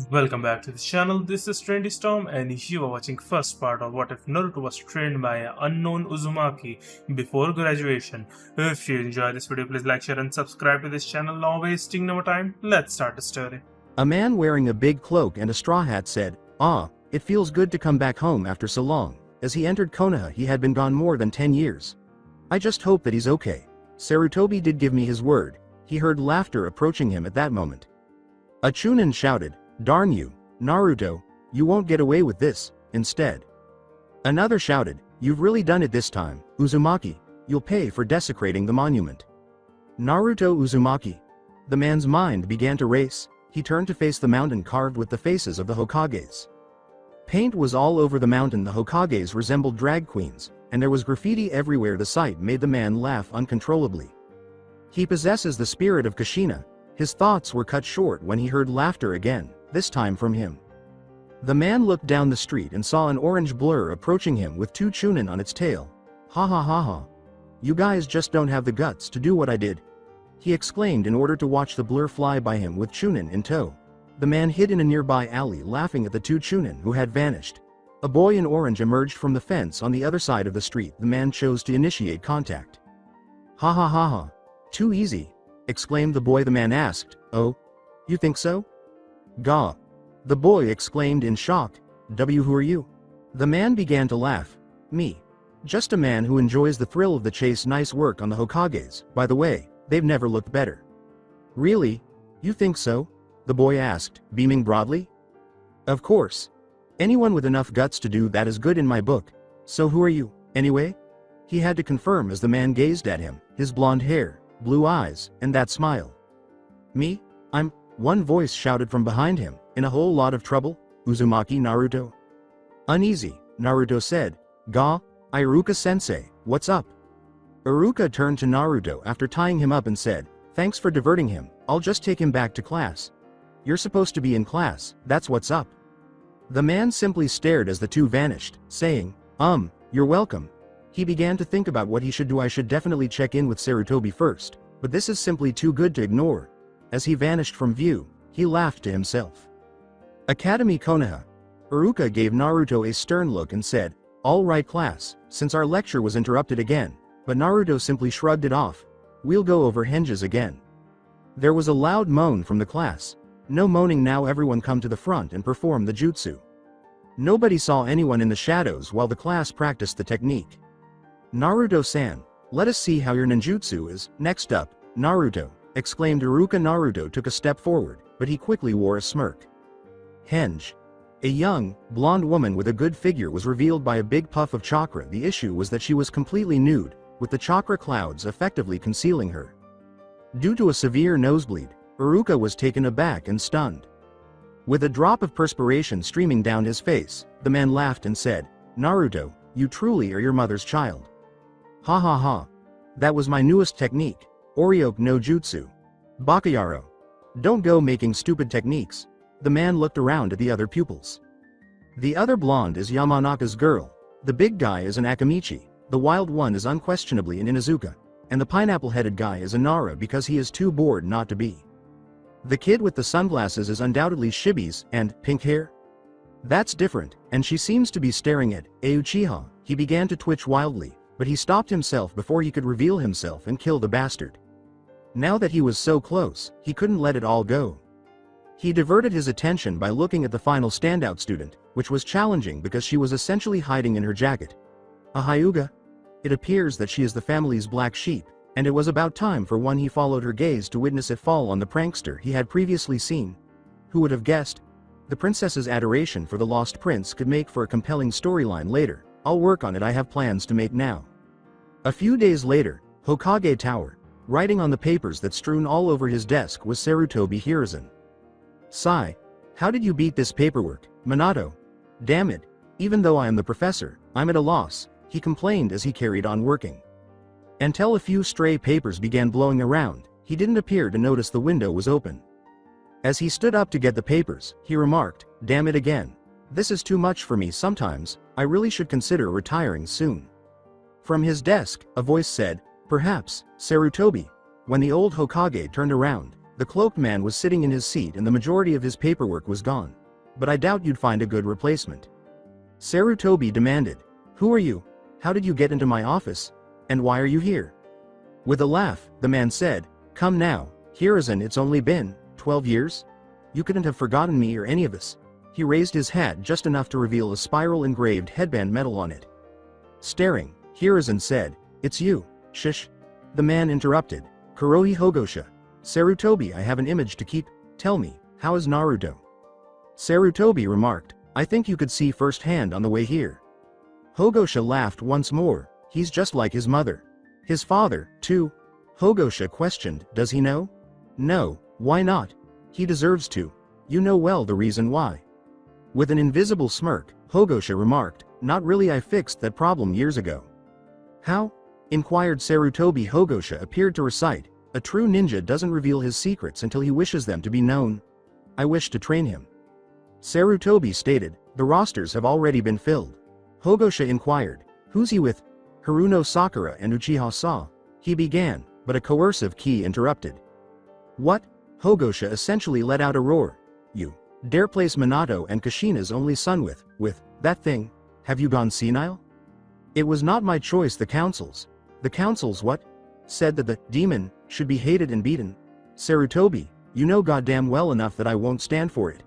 Welcome back to the channel. This is Trendy Storm, and you are watching first part of What If Naruto Was Trained by an Unknown Uzumaki Before Graduation. If you enjoy this video, please like, share, and subscribe to this channel. Now wasting no more time, let's start the story. A man wearing a big cloak and a straw hat said, "Ah, it feels good to come back home after so long." As he entered Konoha, he had been gone more than 10 years. "I just hope that he's okay. Sarutobi did give me his word." He heard laughter approaching him at that moment. A Chunin shouted, "Darn you, Naruto, you won't get away with this." Instead, another shouted, "You've really done it this time, Uzumaki. You'll pay for desecrating the monument." Naruto Uzumaki. The man's mind began to race. He turned to face the mountain carved with the faces of the Hokages. Paint was all over the mountain. The Hokages resembled drag queens, and there was graffiti everywhere. The sight made the man laugh uncontrollably. He possesses the spirit of Kushina. His thoughts were cut short when he heard laughter again, this time from him. The man looked down the street and saw an orange blur approaching him with 2 Chunin on its tail. "Ha ha ha ha. You guys just don't have the guts to do what I did," he exclaimed in order to watch the blur fly by him with Chunin in tow. The man hid in a nearby alley laughing at the 2 Chunin who had vanished. A boy in orange emerged from the fence on the other side of the street. The man chose to initiate contact. "Ha ha ha ha. Too easy," exclaimed the boy. The man asked, "Oh? You think so?" "Gah!" the boy exclaimed in shock. Who are you?" The man began to laugh. "Me. Just a man who enjoys the thrill of the chase." "Nice work on the Hokages, by the way, they've never looked better." "Really? You think so?" the boy asked, beaming broadly. "Of course. Anyone with enough guts to do that is good in my book. So who are you, anyway?" He had to confirm as the man gazed at him, his blonde hair, blue eyes, and that smile. "Me? I'm," one voice shouted from behind him, "in a whole lot of trouble, Uzumaki Naruto." Uneasy, Naruto said, "Ga, Iruka-sensei, what's up?" Iruka turned to Naruto after tying him up and said, "Thanks for diverting him, I'll just take him back to class." "You're supposed to be in class, that's what's up." The man simply stared as the two vanished, saying, "You're welcome." He began to think about what he should do. "I should definitely check in with Sarutobi first, but this is simply too good to ignore." As he vanished from view, he laughed to himself. Academy Konoha. Iruka gave Naruto a stern look and said, "All right class, since our lecture was interrupted again," but Naruto simply shrugged it off. "We'll go over henges again." There was a loud moan from the class. "No moaning now, everyone come to the front and perform the jutsu." Nobody saw anyone in the shadows while the class practiced the technique. "Naruto-san, let us see how your ninjutsu is." "Next up, Naruto," exclaimed Iruka. Naruto took a step forward, but he quickly wore a smirk. Henge. A young, blonde woman with a good figure was revealed by a big puff of chakra. The issue was that she was completely nude, with the chakra clouds effectively concealing her. Due to a severe nosebleed, Iruka was taken aback and stunned. With a drop of perspiration streaming down his face, the man laughed and said, "Naruto, you truly are your mother's child." "Ha ha ha. That was my newest technique, Oryoke no Jutsu. Bakayaro. Don't go making stupid techniques." The man looked around at the other pupils. The other blonde is Yamanaka's girl, the big guy is an Akamichi, the wild one is unquestionably an Inuzuka, and the pineapple-headed guy is a Nara because he is too bored not to be. The kid with the sunglasses is undoubtedly Shibi's, and pink hair? That's different, and she seems to be staring at Uchiha. He began to twitch wildly, but he stopped himself before he could reveal himself and kill the bastard. Now that he was so close, he couldn't let it all go. He diverted his attention by looking at the final standout student, which was challenging because she was essentially hiding in her jacket. A Hyuga? It appears that she is the family's black sheep, and it was about time for one. He followed her gaze to witness it fall on the prankster he had previously seen. Who would have guessed? The princess's adoration for the lost prince could make for a compelling storyline later. I'll work on it. I have plans to make now. A few days later, Hokage Tower. Writing on the papers that strewn all over his desk was Sarutobi Hiruzen. "Sigh. How did you beat this paperwork, Minato? Damn it. Even though I am the professor, I'm at a loss," he complained as he carried on working. Until a few stray papers began blowing around, he didn't appear to notice the window was open. As he stood up to get the papers, he remarked, "Damn it again. This is too much for me sometimes. I really should consider retiring soon." From his desk, a voice said, "Perhaps, Sarutobi." When the old Hokage turned around, The cloaked man was sitting in his seat and the majority of his paperwork was gone. But I doubt you'd find a good replacement. Sarutobi demanded. Who are you? How did you get into my office? And why are you here? With a laugh, the man said, Come now, Hiruzen, it's only been 12 years? You couldn't have forgotten me or any of us. He raised his hat just enough to reveal a spiral engraved headband medal on it. Staring, Hiruzen said, It's you, shish. The man interrupted. Kurohi Hogosha. Sarutobi, I have an image to keep. Tell me, how is Naruto? Sarutobi remarked, I think you could see firsthand on the way here. Hogosha laughed once more. He's just like his mother. His father, too. Hogosha questioned, Does he know? No, why not? He deserves to. You know well the reason why. With an invisible smirk, Hogosha remarked, Not really, I fixed that problem years ago. How? Inquired Sarutobi. Hogosha appeared to recite, A true ninja doesn't reveal his secrets until he wishes them to be known. I wish to train him. Sarutobi stated, The rosters have already been filled. Hogosha inquired, Who's he with? Haruno Sakura and Uchiha Sa. He began, but a coercive key interrupted. What? Hogosha essentially let out a roar. You dare place Minato and Kushina's only son with that thing? Have you gone senile? It was not my choice, the council's. The council's what? Said that the demon should be hated and beaten. Sarutobi, you know goddamn well enough that I won't stand for it.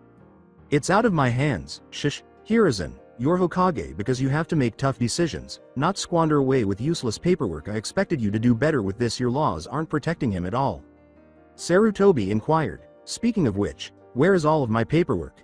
It's out of my hands, shish. Hiruzen, you're Hokage because you have to make tough decisions, not squander away with useless paperwork. I expected you to do better with this. Your laws aren't protecting him at all. Sarutobi inquired, Speaking of which, where is all of my paperwork?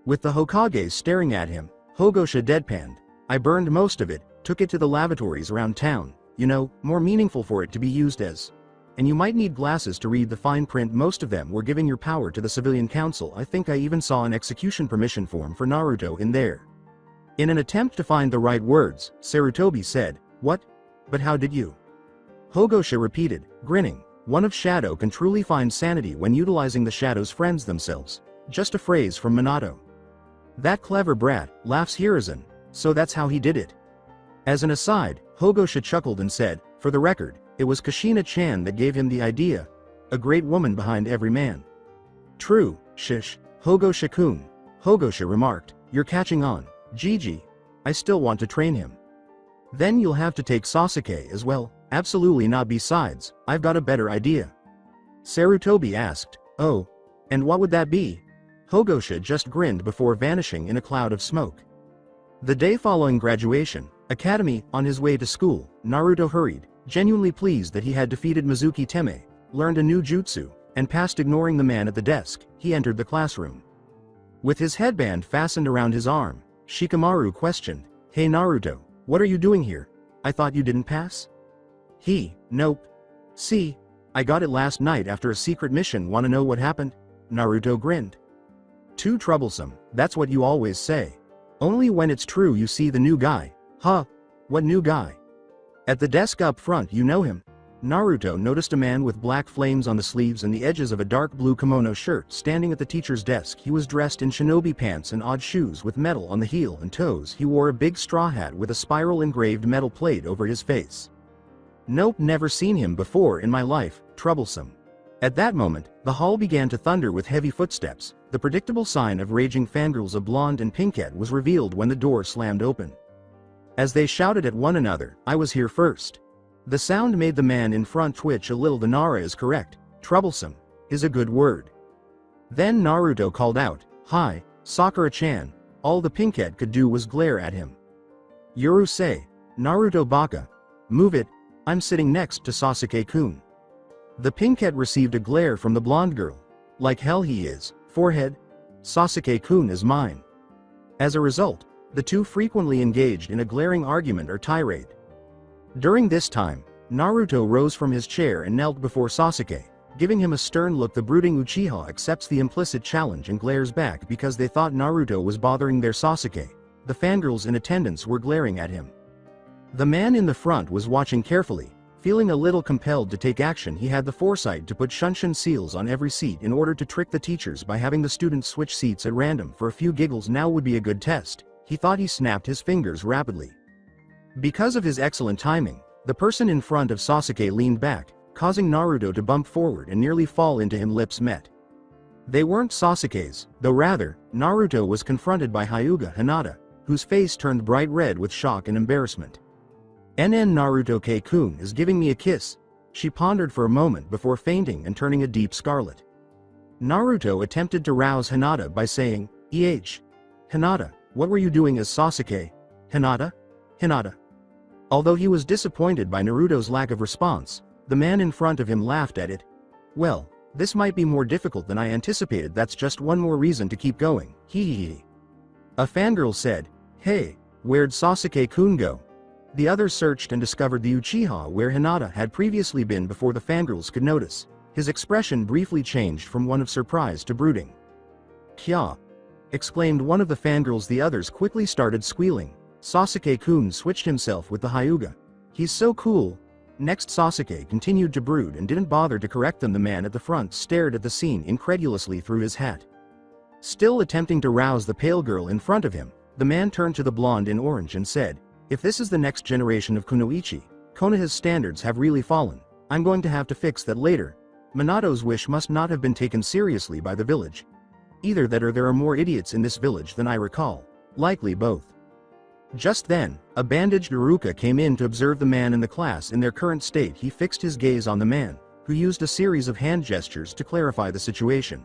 With the Hokage staring at him, Hogosha deadpanned, I burned most of it, took it to the lavatories around town, you know, more meaningful for it to be used as. And you might need glasses to read the fine print. Most of them were giving your power to the civilian council. I think I even saw an execution permission form for Naruto in there. In an attempt to find the right words, Sarutobi said, What? But how did you? Hogosha repeated, grinning, One of Shadow can truly find sanity when utilizing the Shadow's friends themselves. Just a phrase from Minato. That clever brat, laughs Hiruzen, so that's how he did it. As an aside, Hogosha chuckled and said, For the record, it was Kushina-chan that gave him the idea. A great woman behind every man. True, shish, Hogosha-kun. Hogosha remarked, You're catching on, Gigi. I still want to train him. Then you'll have to take Sasuke as well. Absolutely not. Besides, I've got a better idea. Sarutobi asked, Oh, and what would that be? Hogosha just grinned before vanishing in a cloud of smoke. The day following graduation, academy, on his way to school, Naruto hurried, genuinely pleased that he had defeated Mizuki Teme, learned a new jutsu, and passed. Ignoring the man at the desk, he entered the classroom. With his headband fastened around his arm, Shikamaru questioned, Hey Naruto, what are you doing here? I thought you didn't pass? Nope. See, I got it last night after a secret mission. Wanna know what happened? Naruto grinned. Too troublesome, that's what you always say. Only when it's true. You see the new guy. Huh? What new guy? At the desk up front, you know him. Naruto noticed a man with black flames on the sleeves and the edges of a dark blue kimono shirt standing at the teacher's desk. He was dressed in shinobi pants and odd shoes with metal on the heel and toes. He wore a big straw hat with a spiral engraved metal plate over his face. Nope, never seen him before in my life. Troublesome. At that moment, the hall began to thunder with heavy footsteps. The predictable sign of raging fangirls of Blonde and Pinkette was revealed when the door slammed open. As they shouted at one another, I was here first. The sound made the man in front twitch a little. The Nara is correct. Troublesome is a good word. Then Naruto called out, Hi, Sakura-chan. All the Pinkette could do was glare at him. Yorusei, Naruto baka. Move it, I'm sitting next to Sasuke-kun. The Pinkette received a glare from the blonde girl. Like hell he is, forehead. Sasuke-kun is mine. As a result, the two frequently engaged in a glaring argument or tirade. During this time, Naruto rose from his chair and knelt before Sasuke, giving him a stern look. The brooding Uchiha accepts the implicit challenge and glares back because they thought Naruto was bothering their Sasuke. The fangirls in attendance were glaring at him. The man in the front was watching carefully. Feeling a little compelled to take action, he had the foresight to put Shunshin seals on every seat in order to trick the teachers by having the students switch seats at random for a few giggles. Now would be a good test. He thought. He snapped his fingers rapidly. Because of his excellent timing, the person in front of Sasuke leaned back, causing Naruto to bump forward and nearly fall into him. Lips met. They weren't Sasuke's, though rather, Naruto was confronted by Hyuga Hinata, whose face turned bright red with shock and embarrassment. "NN Naruto-kun is giving me a kiss," she pondered for a moment before fainting and turning a deep scarlet. Naruto attempted to rouse Hinata by saying, Hinata, what were you doing as Sasuke? Hinata? Hinata." Although he was disappointed by Naruto's lack of response, the man in front of him laughed at it. "Well, this might be more difficult than I anticipated. That's just one more reason to keep going, hee. A fangirl said, "Hey, where'd Sasuke-kun go?" The others searched and discovered the Uchiha where Hinata had previously been before the fangirls could notice. His expression briefly changed from one of surprise to brooding. "Kya!" exclaimed one of the fangirls. The others quickly started squealing. Sasuke-kun switched himself with the Hyuga. "He's so cool." Next, Sasuke continued to brood and didn't bother to correct them. The man at the front stared at the scene incredulously through his hat. Still attempting to rouse the pale girl in front of him, the man turned to the blonde in orange and said, "If this is the next generation of kunoichi, Konoha's standards have really fallen. I'm going to have to fix that later." Minato's wish must not have been taken seriously by the village. Either that or there are more idiots in this village than I recall. Likely both. Just then, a bandaged Iruka came in to observe the man in the class in their current state. He fixed his gaze on the man, who used a series of hand gestures to clarify the situation.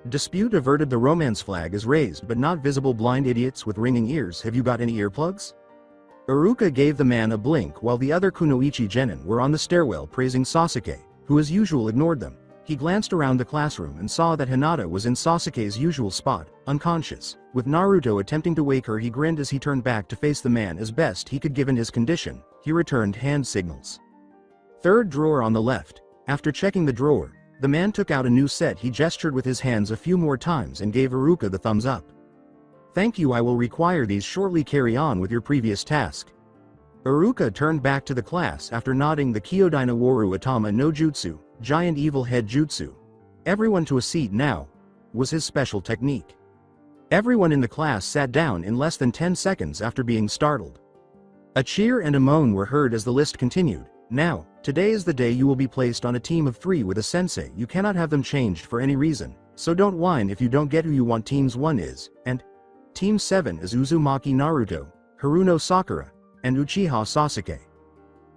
Dispute averted. The romance flag is raised but not visible. Blind idiots with ringing ears, have you got any earplugs? Iruka gave the man a blink while the other kunoichi genin were on the stairwell praising Sasuke, who as usual ignored them. He glanced around the classroom and saw that Hinata was in Sasuke's usual spot, unconscious. With Naruto attempting to wake her, he grinned as he turned back to face the man as best he could given his condition. He returned hand signals. Third drawer on the left. After checking the drawer, the man took out a new set. He gestured with his hands a few more times and gave Iruka the thumbs up. "Thank you, I will require these shortly. Carry on with your previous task." Iruka turned back to the class after nodding. The Kyodai no Waru Atama no Jutsu, giant evil head jutsu. "Everyone to a seat now," was his special technique. Everyone in the class sat down in less than 10 seconds after being startled. A cheer and a moan were heard as the list continued. "Now, today is the day you will be placed on a team of 3 with a sensei. You cannot have them changed for any reason, so don't whine if you don't get who you want. Teams 1 is, and Team 7 is Uzumaki Naruto, Haruno Sakura, and Uchiha Sasuke."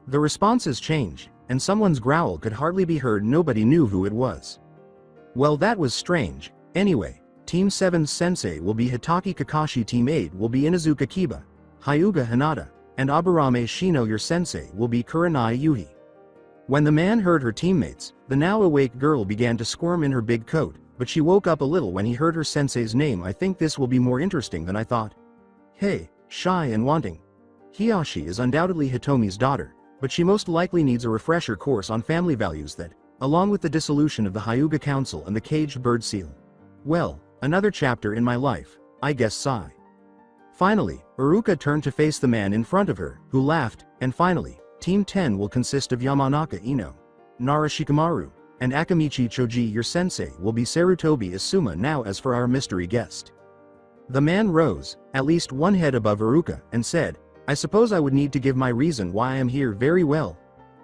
The responses changed, and someone's growl could hardly be heard. Nobody knew who it was. Well, that was strange. Anyway, Team 7's sensei will be Hitaki Kakashi. Team 8 will be Inuzuka Kiba, Hyuga Hinata, and Aburame Shino. Your sensei will be Kurenai Yuhi. When the man heard her teammates, the now awake girl began to squirm in her big coat, but she woke up a little when he heard her sensei's name. "I think this will be more interesting than I thought. Hey, shy and wanting. Hiyashi is undoubtedly Hitomi's daughter, but she most likely needs a refresher course on family values that, along with the dissolution of the Hyuga Council and the caged bird seal. Well, another chapter in my life, I guess. Sigh." Finally, Iruka turned to face the man in front of her, who laughed. "And finally, Team 10 will consist of Yamanaka Ino, Nara Shikamaru, and Akamichi Choji. Your sensei will be Sarutobi Asuma. Now as for our mystery guest." The man rose, at least one head above Iruka, and said, "I suppose I would need to give my reason why I am here. Very well."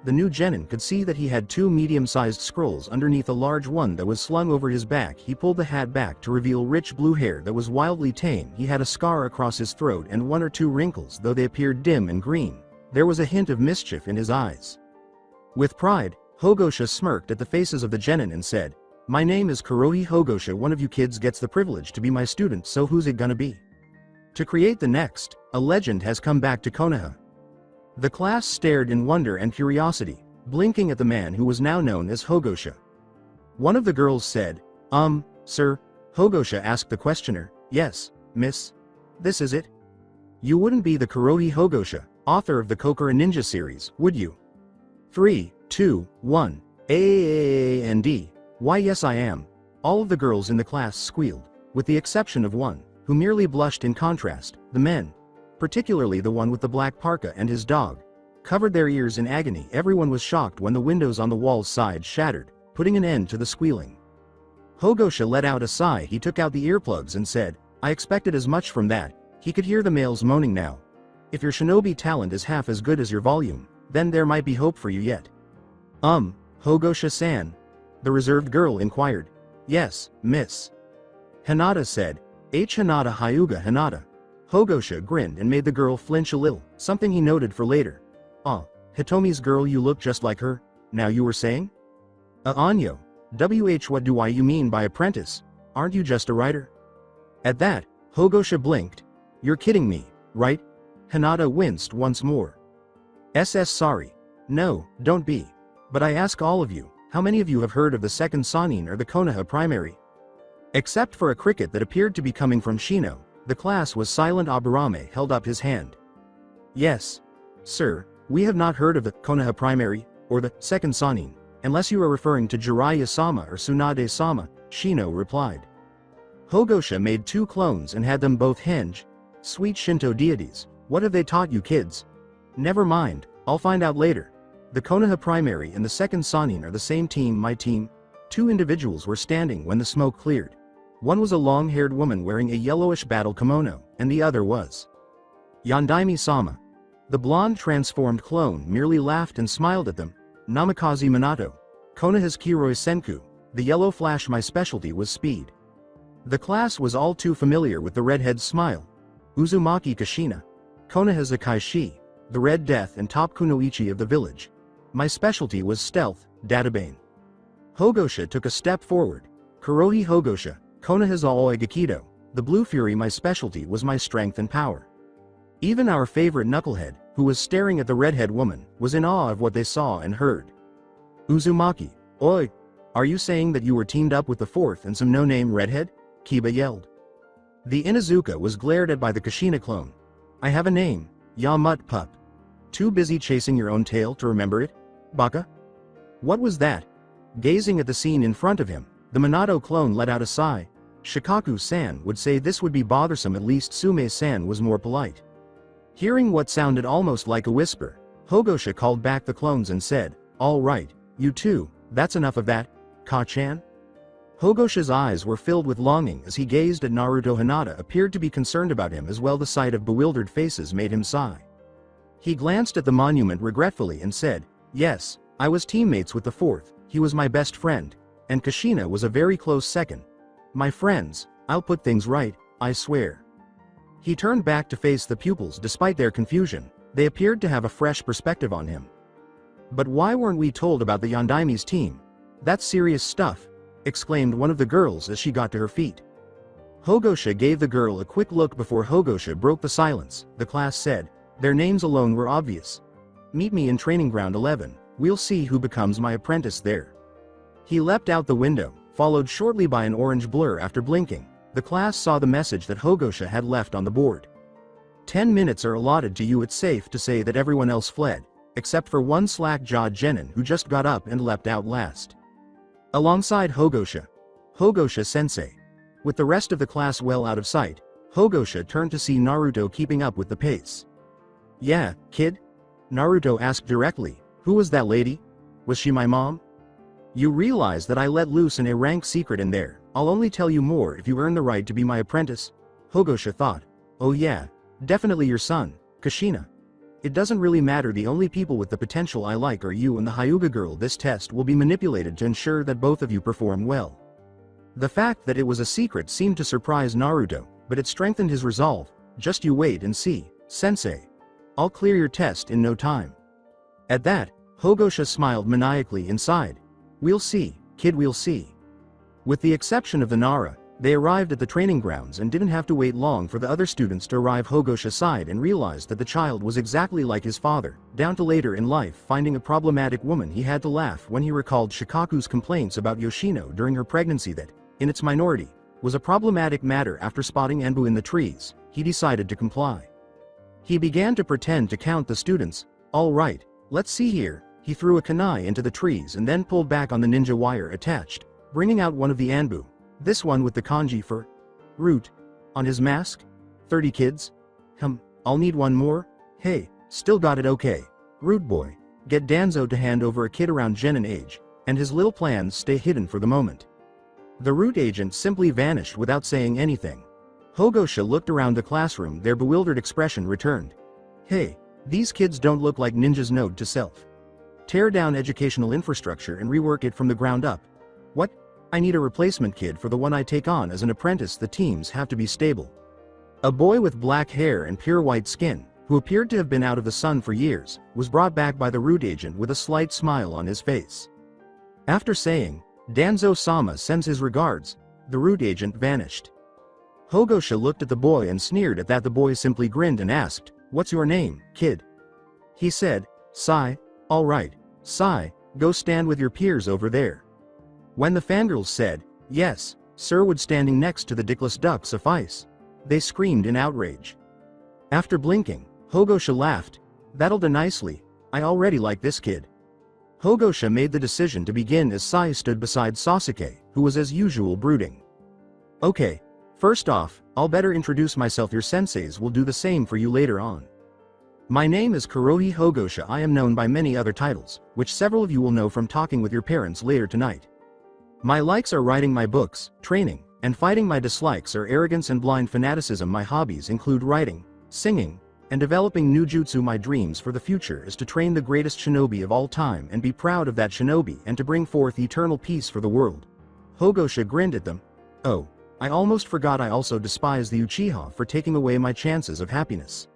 The new genin could see that he had 2 medium-sized scrolls underneath a large one that was slung over his back. He pulled the hat back to reveal rich blue hair that was wildly tame. He had a scar across his throat and 1 or 2 wrinkles, though they appeared dim and green. There was a hint of mischief in his eyes. With pride, Hogosha smirked at the faces of the genin and said, "My name is Kurohi Hogosha. One of you kids gets the privilege to be my student, so who's it gonna be? To create the next, a legend has come back to Konoha." The class stared in wonder and curiosity, blinking at the man who was now known as Hogosha. One of the girls said, Sir?" Hogosha asked the questioner. "Yes, miss. This is it? You wouldn't be the Kurohi Hogosha, author of the Kokura Ninja series, would you?" 3, 2, 1. And "Why yes I am." All of the girls in the class squealed, with the exception of one, who merely blushed. In contrast, the men, particularly the one with the black parka and his dog, covered their ears in agony. Everyone was shocked when the windows on the wall's side shattered, putting an end to the squealing. Hogosha let out a sigh. He took out the earplugs and said, "I expected as much from that." He could hear the males moaning now. "If your shinobi talent is half as good as your volume, then there might be hope for you yet." Hogosha-san? The reserved girl inquired. Yes, miss. Hinata said. Hinata Hyuga Hinata. Hogosha grinned and made the girl flinch a little, something he noted for later. Ah, Hitomi's girl, you look just like her. Now you were saying? Anyo. What do you mean by apprentice? Aren't you just a writer? At that, Hogosha blinked. You're kidding me, right? Hinata winced once more. Sorry. No, don't be. But I ask all of you, how many of you have heard of the second Sanin or the Konoha primary? Except for a cricket that appeared to be coming from Shino, the class was silent. Aburame held up his hand. Yes. Sir, we have not heard of the Konoha primary, or the second Sanin, unless you are referring to Jiraiya-sama or Tsunade-sama, Shino replied. Hogosha made 2 clones and had them both henge. Sweet Shinto deities, what have they taught you kids? Never mind, I'll find out later. The Konoha primary and the second Sanin are the same team. My team. 2 individuals were standing when the smoke cleared. One was a long-haired woman wearing a yellowish battle kimono, and the other was Yandaime-sama. The blonde transformed clone merely laughed and smiled at them. Namikaze Minato. Konoha's Kiroi Senku. The yellow flash. My specialty was speed. The class was all too familiar with the redhead's smile. Uzumaki Kashina. Konoha's Akaishi. The Red Death and top kunoichi of the village. My specialty was stealth, Databane. Hogosha took a step forward. Kurohi Hogosha, Konoha's Aoi Gakido. The Blue Fury. My specialty was my strength and power. Even our favorite knucklehead, who was staring at the redhead woman, was in awe of what they saw and heard. Uzumaki, oi! Are you saying that you were teamed up with the 4th and some no-name redhead? Kiba yelled. The Inuzuka was glared at by the Kashina clone. I have a name, Yamut Pup. Too busy chasing your own tail to remember it? Baka? What was that? Gazing at the scene in front of him, the Minato clone let out a sigh. Shikaku-san would say this would be bothersome. At least Sume-san was more polite. Hearing what sounded almost like a whisper, Hogosha called back the clones and said, all right, you two, that's enough of that, Ka-chan? Hogosha's eyes were filled with longing as he gazed at Naruto. Hinata appeared to be concerned about him as well. The sight of bewildered faces made him sigh. He glanced at the monument regretfully and said, yes, I was teammates with the 4th, he was my best friend, and Kashina was a very close second. My friends, I'll put things right, I swear. He turned back to face the pupils. Despite their confusion, they appeared to have a fresh perspective on him. But why weren't we told about the Yandaime's team? That's serious stuff, exclaimed one of the girls as she got to her feet. Hogosha gave the girl a quick look before Hogosha broke the silence. The class said, their names alone were obvious. Meet me in training ground 11, we'll see who becomes my apprentice there. He leapt out the window, followed shortly by an orange blur. After blinking, the class saw the message that Hogosha had left on the board. 10 minutes are allotted to you. It's safe to say that everyone else fled, except for one slack-jawed genin who just got up and leapt out last. Alongside Hogosha, Hogosha-sensei. With the rest of the class well out of sight, Hogosha turned to see Naruto keeping up with the pace. Yeah, kid? Naruto asked directly. Who was that lady? Was she my mom? You realize that I let loose an A-rank secret in there. I'll only tell you more if you earn the right to be my apprentice. Hogosha thought. Oh yeah, definitely your son, Kashina. It doesn't really matter. The only people with the potential I like are you and the Hyuga girl. This test will be manipulated to ensure that both of you perform well. The fact that it was a secret seemed to surprise Naruto, but it strengthened his resolve. Just you wait and see, sensei. I'll clear your test in no time. At that, Hogosha smiled maniacally inside. We'll see, kid, we'll see. With the exception of the Nara, they arrived at the training grounds and didn't have to wait long for the other students to arrive. Hogosha sighed and realized that the child was exactly like his father, down to later in life finding a problematic woman. He had to laugh when he recalled Shikaku's complaints about Yoshino during her pregnancy that, in its minority, was a problematic matter. After spotting Anbu in the trees, he decided to comply. He began to pretend to count the students. All right, let's see here. He threw a kunai into the trees and then pulled back on the ninja wire attached, bringing out one of the Anbu. This one with the kanji for root on his mask. 30 kids? I'll need one more. Hey, still got it. Okay. Root boy, get Danzo to hand over a kid around genin age, and his little plans stay hidden for the moment. The root agent simply vanished without saying anything. Hogosha looked around the classroom. Their bewildered expression returned. Hey, these kids don't look like ninjas. Note to self. tear down educational infrastructure and rework it from the ground up. What? I need a replacement kid for the one I take on as an apprentice. The teams have to be stable. A boy with black hair and pure white skin, who appeared to have been out of the sun for years, was brought back by the root agent with a slight smile on his face. After saying, "Danzo-sama sends his regards," the root agent vanished. Hogosha looked at the boy and sneered at that. The boy simply grinned and asked, "What's your name, kid?" He said, "Sai." "All right, Sai, go stand with your peers over there." When the fangirls said, "Yes, sir," would standing next to the dickless duck suffice? They screamed in outrage. After blinking, Hogosha laughed. "That'll do nicely, I already like this kid." Hogosha made the decision to begin as Sai stood beside Sasuke, who was as usual brooding. "Okay, first off, I'll better introduce myself. Your senseis will do the same for you later on. My name is Kurohi Hogosha. I am known by many other titles, which several of you will know from talking with your parents later tonight. My likes are writing my books, training, and fighting. My dislikes are arrogance and blind fanaticism. My hobbies include writing, singing, and developing new jutsu. My dreams for the future is to train the greatest shinobi of all time and be proud of that shinobi and to bring forth eternal peace for the world." Hogosha grinned at them. "Oh, I almost forgot. I also despise the Uchiha for taking away my chances of happiness."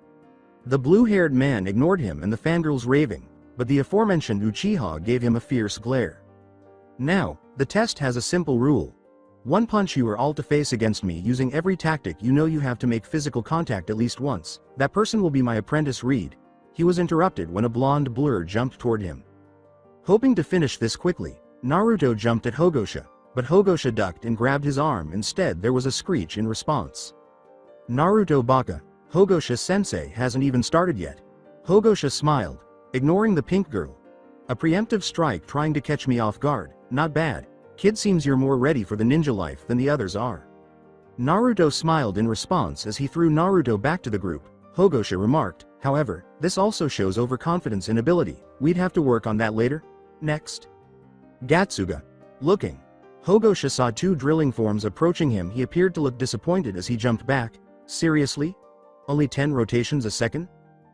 The blue-haired man ignored him and the fangirls raving, but the aforementioned Uchiha gave him a fierce glare. "Now, the test has a simple rule. One punch you are all to face against me using every tactic you know. You have to make physical contact at least once. That person will be my apprentice Reed." He was interrupted when a blonde blur jumped toward him. Hoping to finish this quickly, Naruto jumped at Hogosha, but Hogosha ducked and grabbed his arm. Instead there was a screech in response. "Naruto baka, Hogosha-sensei hasn't even started yet." Hogosha smiled, ignoring the pink girl. "A preemptive strike trying to catch me off guard, not bad. Kid, seems you're more ready for the ninja life than the others are." Naruto smiled in response as he threw Naruto back to the group. Hogosha remarked, "However, this also shows overconfidence in ability. We'd have to work on that later." Next. Gatsuga. Looking. Hogosha saw two drilling forms approaching him. He appeared to look disappointed as he jumped back. "Seriously? Only 10 rotations a second?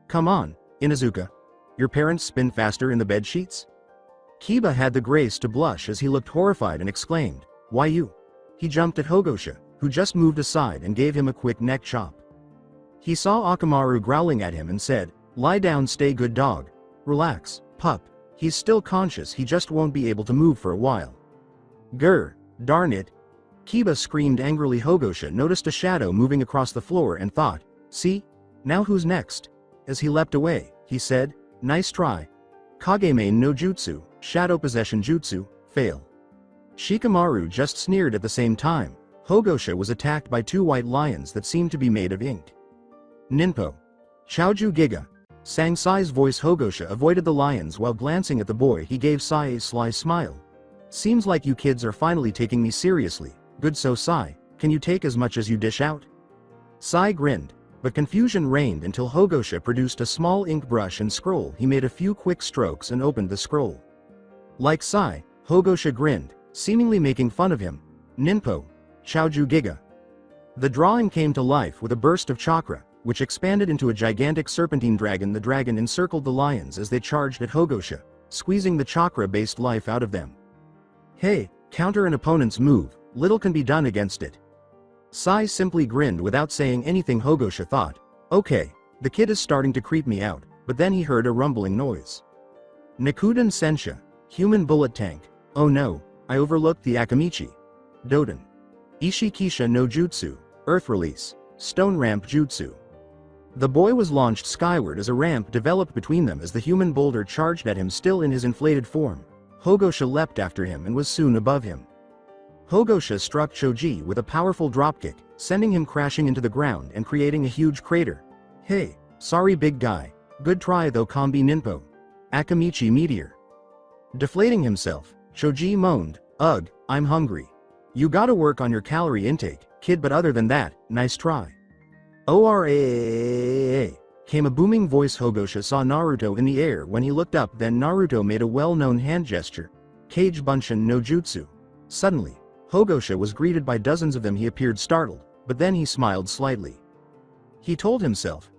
Come on, Inuzuka. Your parents spin faster in the bed sheets?" Kiba had the grace to blush as he looked horrified and exclaimed, "Why you?" He jumped at Hogosha, who just moved aside and gave him a quick neck chop. He saw Akamaru growling at him and said, "Lie down, stay good dog. Relax, pup. He's still conscious, he just won't be able to move for a while." "Grr, darn it." Kiba screamed angrily. Hogosha noticed a shadow moving across the floor and thought, "See? Now who's next?" As he leapt away, he said, "Nice try. Kageme no Jutsu, Shadow Possession Jutsu, fail." Shikamaru just sneered at the same time. Hogosha was attacked by two white lions that seemed to be made of ink. "Ninpo. Chaoju Giga," sang Sai's voice. Hogosha avoided the lions while glancing at the boy. He gave Sai a sly smile. "Seems like you kids are finally taking me seriously. Good, so Sai, can you take as much as you dish out?" Sai grinned, but confusion reigned until Hogosha produced a small ink brush and scroll. He made a few quick strokes and opened the scroll. Like Sai, Hogosha grinned, seemingly making fun of him. "Ninpo. Chaoju Giga." The drawing came to life with a burst of chakra, which expanded into a gigantic serpentine dragon. The dragon encircled the lions as they charged at Hogosha, squeezing the chakra-based life out of them. "Hey, counter an opponent's move, little can be done against it." Sai simply grinned without saying anything. Hogosha thought, "Okay, the kid is starting to creep me out," but then he heard a rumbling noise. "Nikuden Sensha, human bullet tank. Oh no, I overlooked the Akamichi. Doden. Ishikisha no Jutsu, Earth Release, Stone Ramp Jutsu." The boy was launched skyward as a ramp developed between them as the human boulder charged at him still in his inflated form. Hogosha leapt after him and was soon above him. Hogosha struck Choji with a powerful dropkick, sending him crashing into the ground and creating a huge crater. "Hey, sorry big guy. Good try though, Kombi Ninpo. Akamichi Meteor." Deflating himself, Choji moaned, "Ugh, I'm hungry." "You gotta work on your calorie intake, kid, but other than that, nice try." "ORAAAA," came a booming voice. Hogosha saw Naruto in the air when he looked up. Then Naruto made a well-known hand gesture. "Kage Bunshin no Jutsu." Suddenly, Hogosha was greeted by dozens of them. He appeared startled, but then he smiled slightly. He told himself,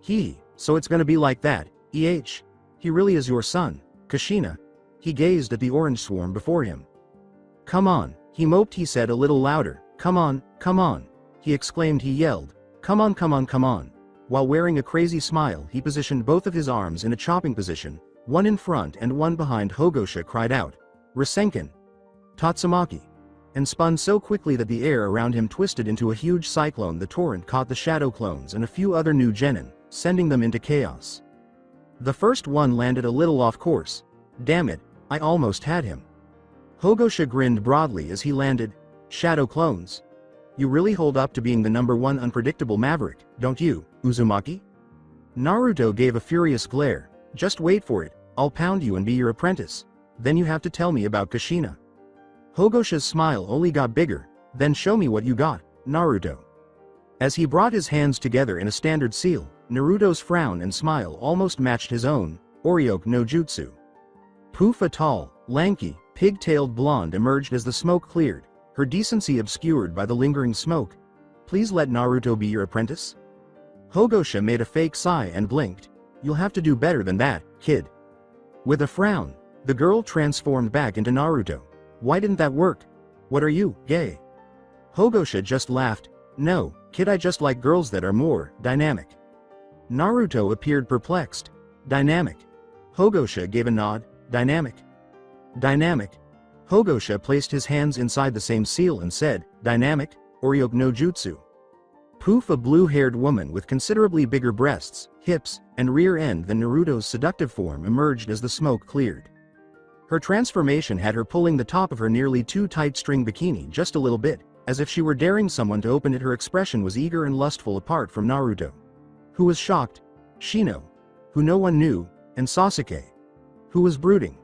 so it's gonna be like that, He really is your son, Kushina. He gazed at the orange swarm before him. Come on, he moped. He said a little louder. Come on, come on. He exclaimed. He yelled. Come on, come on, come on. While wearing a crazy smile, he positioned both of his arms in a chopping position, one in front and one behind. Hogosha cried out, Rasengan! Tatsumaki! And spun so quickly that the air around him twisted into a huge cyclone. The torrent caught the shadow clones and a few other new genin, sending them into chaos. The first one landed a little off course. Damn it, I almost had him. Hogosha grinned broadly as he landed. Shadow clones. You really hold up to being the #1 unpredictable maverick, don't you, Uzumaki? Naruto gave a furious glare. Just wait for it, I'll pound you and be your apprentice. Then you have to tell me about Kushina. Hogosha's smile only got bigger. Then show me what you got, Naruto. As he brought his hands together in a standard seal, Naruto's frown and smile almost matched his own. Oryoke no Jutsu. Poof, a tall, lanky, pig-tailed blonde emerged as the smoke cleared, her decency obscured by the lingering smoke. Please let Naruto be your apprentice? Hogosha made a fake sigh and blinked. You'll have to do better than that, kid. With a frown, the girl transformed back into Naruto. Why didn't that work? What are you, gay? Hogosha just laughed. No, kid, I just like girls that are more dynamic. Naruto appeared perplexed. Dynamic. Hogosha gave a nod. Dynamic. Dynamic. Hogosha placed his hands inside the same seal and said, Dynamic, Oryoke no Jutsu. Poof, a blue-haired woman with considerably bigger breasts, hips, and rear end than Naruto's seductive form emerged as the smoke cleared. Her transformation had her pulling the top of her nearly too tight string bikini just a little bit, as if she were daring someone to open it. Her expression was eager and lustful. Apart from Naruto, who was shocked, Shino, who no one knew, and Sasuke, who was brooding.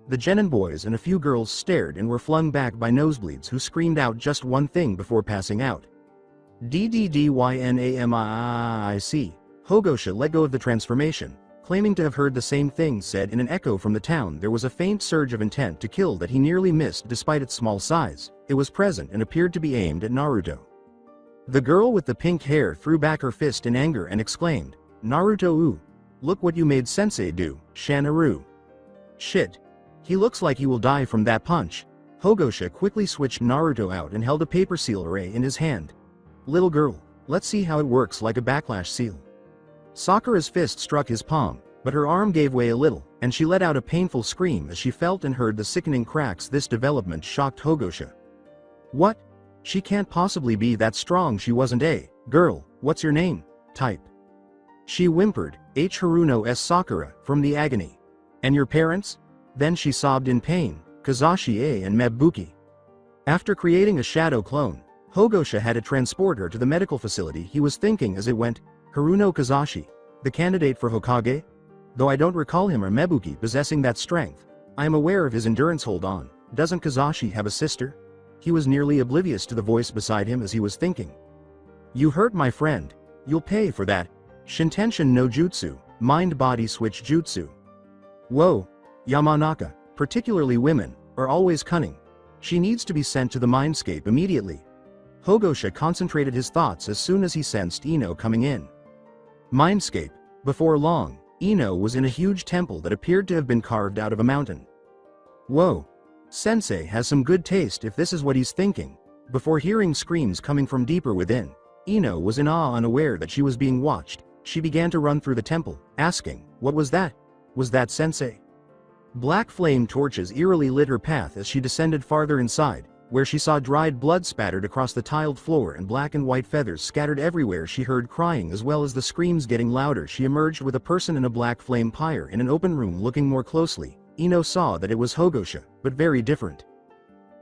The genin boys and a few girls stared and were flung back by nosebleeds, who screamed out just one thing before passing out. DDDYNAMIC. Hogosha let go of the transformation, claiming to have heard the same thing said in an echo from the town. There was a faint surge of intent to kill that he nearly missed despite its small size. It was present and appeared to be aimed at Naruto. The girl with the pink hair threw back her fist in anger and exclaimed, Naruto, ooh! Look what you made sensei do, Shanaru. Shit. He looks like he will die from that punch. Hogosha quickly switched Naruto out and held a paper seal array in his hand. Little girl, let's see how it works like a backlash seal. Sakura's fist struck his palm, but her arm gave way a little, and she let out a painful scream as she felt and heard the sickening cracks. This development shocked Hogosha. What? She can't possibly be that strong. She wasn't a girl. What's your name? Type. She whimpered, H. Haruno S. Sakura, from the agony. And your parents? Then she sobbed in pain, Kazashi A. and Mebuki. After creating a shadow clone, Hogosha had to transport her to the medical facility. He was thinking as it went, Haruno Kazashi, the candidate for Hokage? Though I don't recall him or Mebuki possessing that strength. I am aware of his endurance. Hold on, doesn't Kazashi have a sister? He was nearly oblivious to the voice beside him as he was thinking. You hurt my friend. You'll pay for that. Shintenshin no Jutsu, mind-body switch jutsu. Whoa. Yamanaka, particularly women, are always cunning. She needs to be sent to the mindscape immediately. Hogosha concentrated his thoughts as soon as he sensed Ino coming in. Mindscape. Before long, Ino was in a huge temple that appeared to have been carved out of a mountain. Whoa. Sensei has some good taste if this is what he's thinking. Before hearing screams coming from deeper within, Ino was in awe, unaware that she was being watched. She began to run through the temple, asking, what was that? Was that Sensei? Black flame torches eerily lit her path as she descended farther inside, where she saw dried blood spattered across the tiled floor and black and white feathers scattered everywhere. She heard crying as well as the screams getting louder. She emerged with a person in a black flame pyre in an open room. Looking more closely, Ino saw that it was Hogosha, but very different.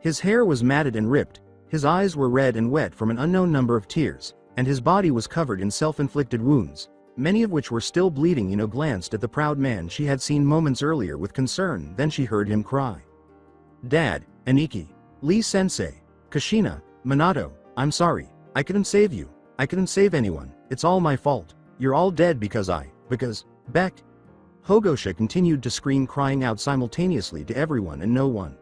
His hair was matted and ripped, his eyes were red and wet from an unknown number of tears, and his body was covered in self-inflicted wounds, many of which were still bleeding. Ino glanced at the proud man she had seen moments earlier with concern. Then she heard him cry. Dad, Aniki, Lee Sensei, Kushina, Minato, I'm sorry. I couldn't save you. I couldn't save anyone. It's all my fault. You're all dead because Beck. Hogosha continued to scream, crying out simultaneously to everyone and no one.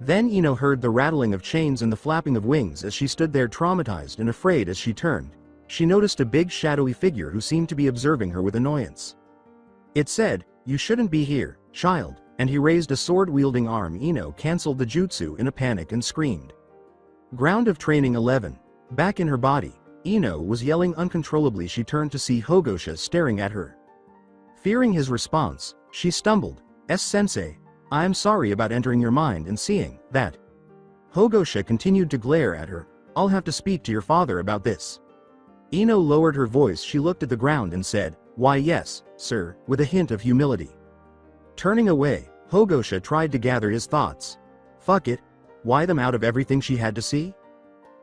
Then Ino heard the rattling of chains and the flapping of wings as she stood there traumatized and afraid. As she turned, she noticed a big shadowy figure who seemed to be observing her with annoyance. It said, you shouldn't be here, child. and he raised a sword-wielding arm. Ino cancelled the jutsu in a panic and screamed. Ground of Training 11. Back in her body, Ino was yelling uncontrollably. She turned to see Hogosha staring at her. Fearing his response, she stumbled, "S-sensei, I am sorry about entering your mind and seeing that." Hogosha continued to glare at her. "I'll have to speak to your father about this." Ino lowered her voice. She looked at the ground and said, "Why yes, sir," with a hint of humility. Turning away, Hogosha tried to gather his thoughts. Fuck it. Why them out of everything she had to see?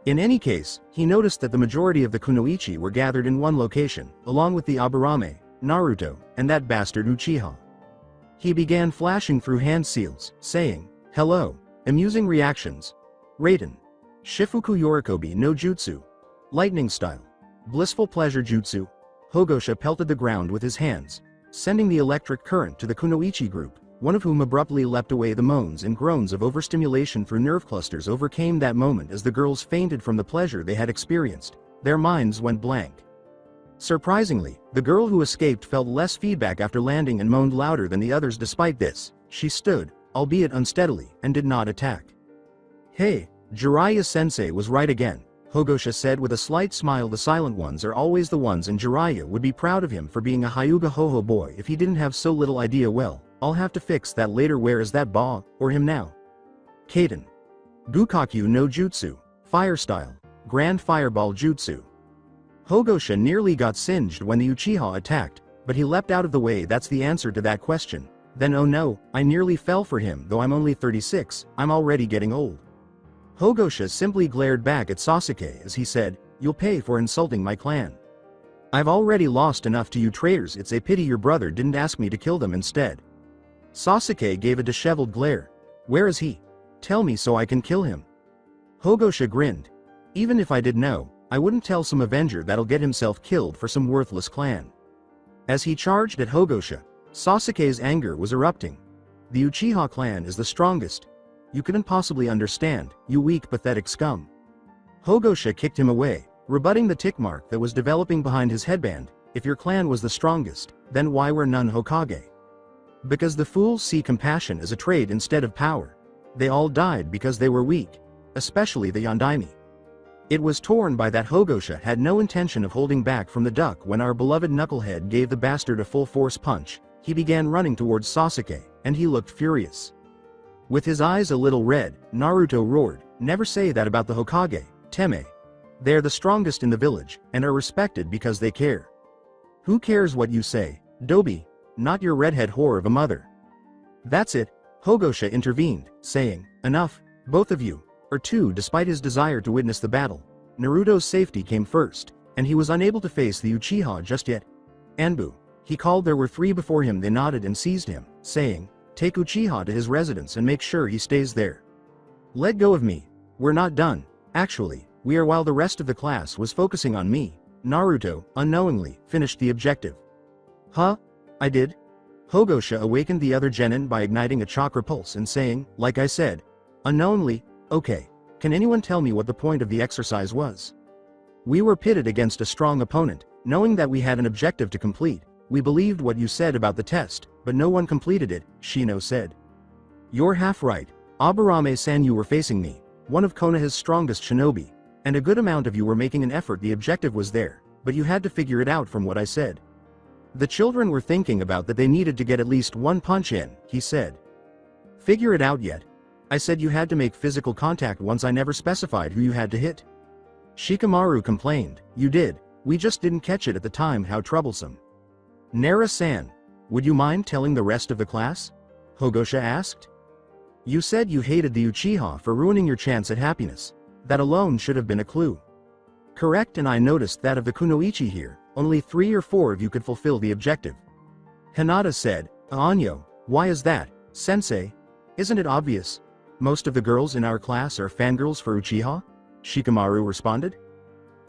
In any case, he noticed that the majority of the kunoichi were gathered in one location, along with the Aburame, Naruto, and that bastard Uchiha. He began flashing through hand seals, saying, "Hello, amusing reactions. Raiden. Shifuku Yorikobi no Jutsu. Lightning style. Blissful pleasure jutsu." Hogosha pelted the ground with his hands, sending the electric current to the kunoichi group, one of whom abruptly leapt away. The moans and groans of overstimulation through nerve clusters overcame that moment as the girls fainted from the pleasure they had experienced. Their minds went blank. Surprisingly, the girl who escaped felt less feedback after landing and moaned louder than the others. Despite this, she stood, albeit unsteadily, and did not attack. "Hey, Jiraiya-sensei was right again," Hogosha said with a slight smile. "The silent ones are always the ones, and Jiraiya would be proud of him for being a Hyuga Hoho boy if he didn't have so little idea. Well, I'll have to fix that later. Where is that Ba, or him now?" Kaden. Gukakyu no Jutsu. Fire style. Grand Fireball Jutsu. Hogosha nearly got singed when the Uchiha attacked, but he leapt out of the way. "That's the answer to that question." Then "Oh no, I nearly fell for him. Though I'm only 36, I'm already getting old." Hogosha simply glared back at Sasuke as he said, "You'll pay for insulting my clan. I've already lost enough to you traitors. It's a pity your brother didn't ask me to kill them instead." Sasuke gave a disheveled glare. "Where is he? Tell me so I can kill him." Hogosha grinned. "Even if I did know, I wouldn't tell some Avenger that'll get himself killed for some worthless clan." As he charged at Hogosha, Sasuke's anger was erupting. "The Uchiha clan is the strongest. You couldn't possibly understand, you weak pathetic scum." Hogosha kicked him away, rebutting the tick mark that was developing behind his headband. "If your clan was the strongest, then why were none Hokage?" "Because the fools see compassion as a trait instead of power. They all died because they were weak, especially the Yondaime." It was torn by that. Hogosha had no intention of holding back from the duck when our beloved knucklehead gave the bastard a full-force punch. He began running towards Sasuke, and he looked furious. With his eyes a little red, Naruto roared, "Never say that about the Hokage, Teme. They're the strongest in the village, and are respected because they care." "Who cares what you say, Dobi? Not your redhead whore of a mother." "That's it," Hogosha intervened, saying, "Enough, both of you." Or two. Despite his desire to witness the battle, Naruto's safety came first, and he was unable to face the Uchiha just yet. "Anbu," he called. There were three before him. They nodded and seized him, saying, "Take Uchiha to his residence and make sure he stays there." "Let go of me. We're not done. Actually, we are." While the rest of the class was focusing on me, Naruto, unknowingly, finished the objective. "Huh? I did?" Hogosha awakened the other genin by igniting a chakra pulse and saying, "Like I said, unknowingly. Okay, can anyone tell me what the point of the exercise was?" "We were pitted against a strong opponent, knowing that we had an objective to complete. We believed what you said about the test, but no one completed it," Shino said. "You're half right. Aburame-san, you were facing me, one of Konoha's strongest shinobi, and a good amount of you were making an effort. The objective was there, but you had to figure it out from what I said. The children were thinking about that they needed to get at least one punch in," he said. "Figure it out yet? I said you had to make physical contact once. I never specified who you had to hit." Shikamaru complained. "You did, we just didn't catch it at the time. How troublesome." "Nara-san, would you mind telling the rest of the class?" Hogosha asked. "You said you hated the Uchiha for ruining your chance at happiness. That alone should have been a clue." "Correct, and I noticed that of the kunoichi here, only 3 or 4 of you could fulfill the objective." Hinata said, "Anyo, why is that, sensei? Isn't it obvious? Most of the girls in our class are fangirls for Uchiha?" Shikamaru responded.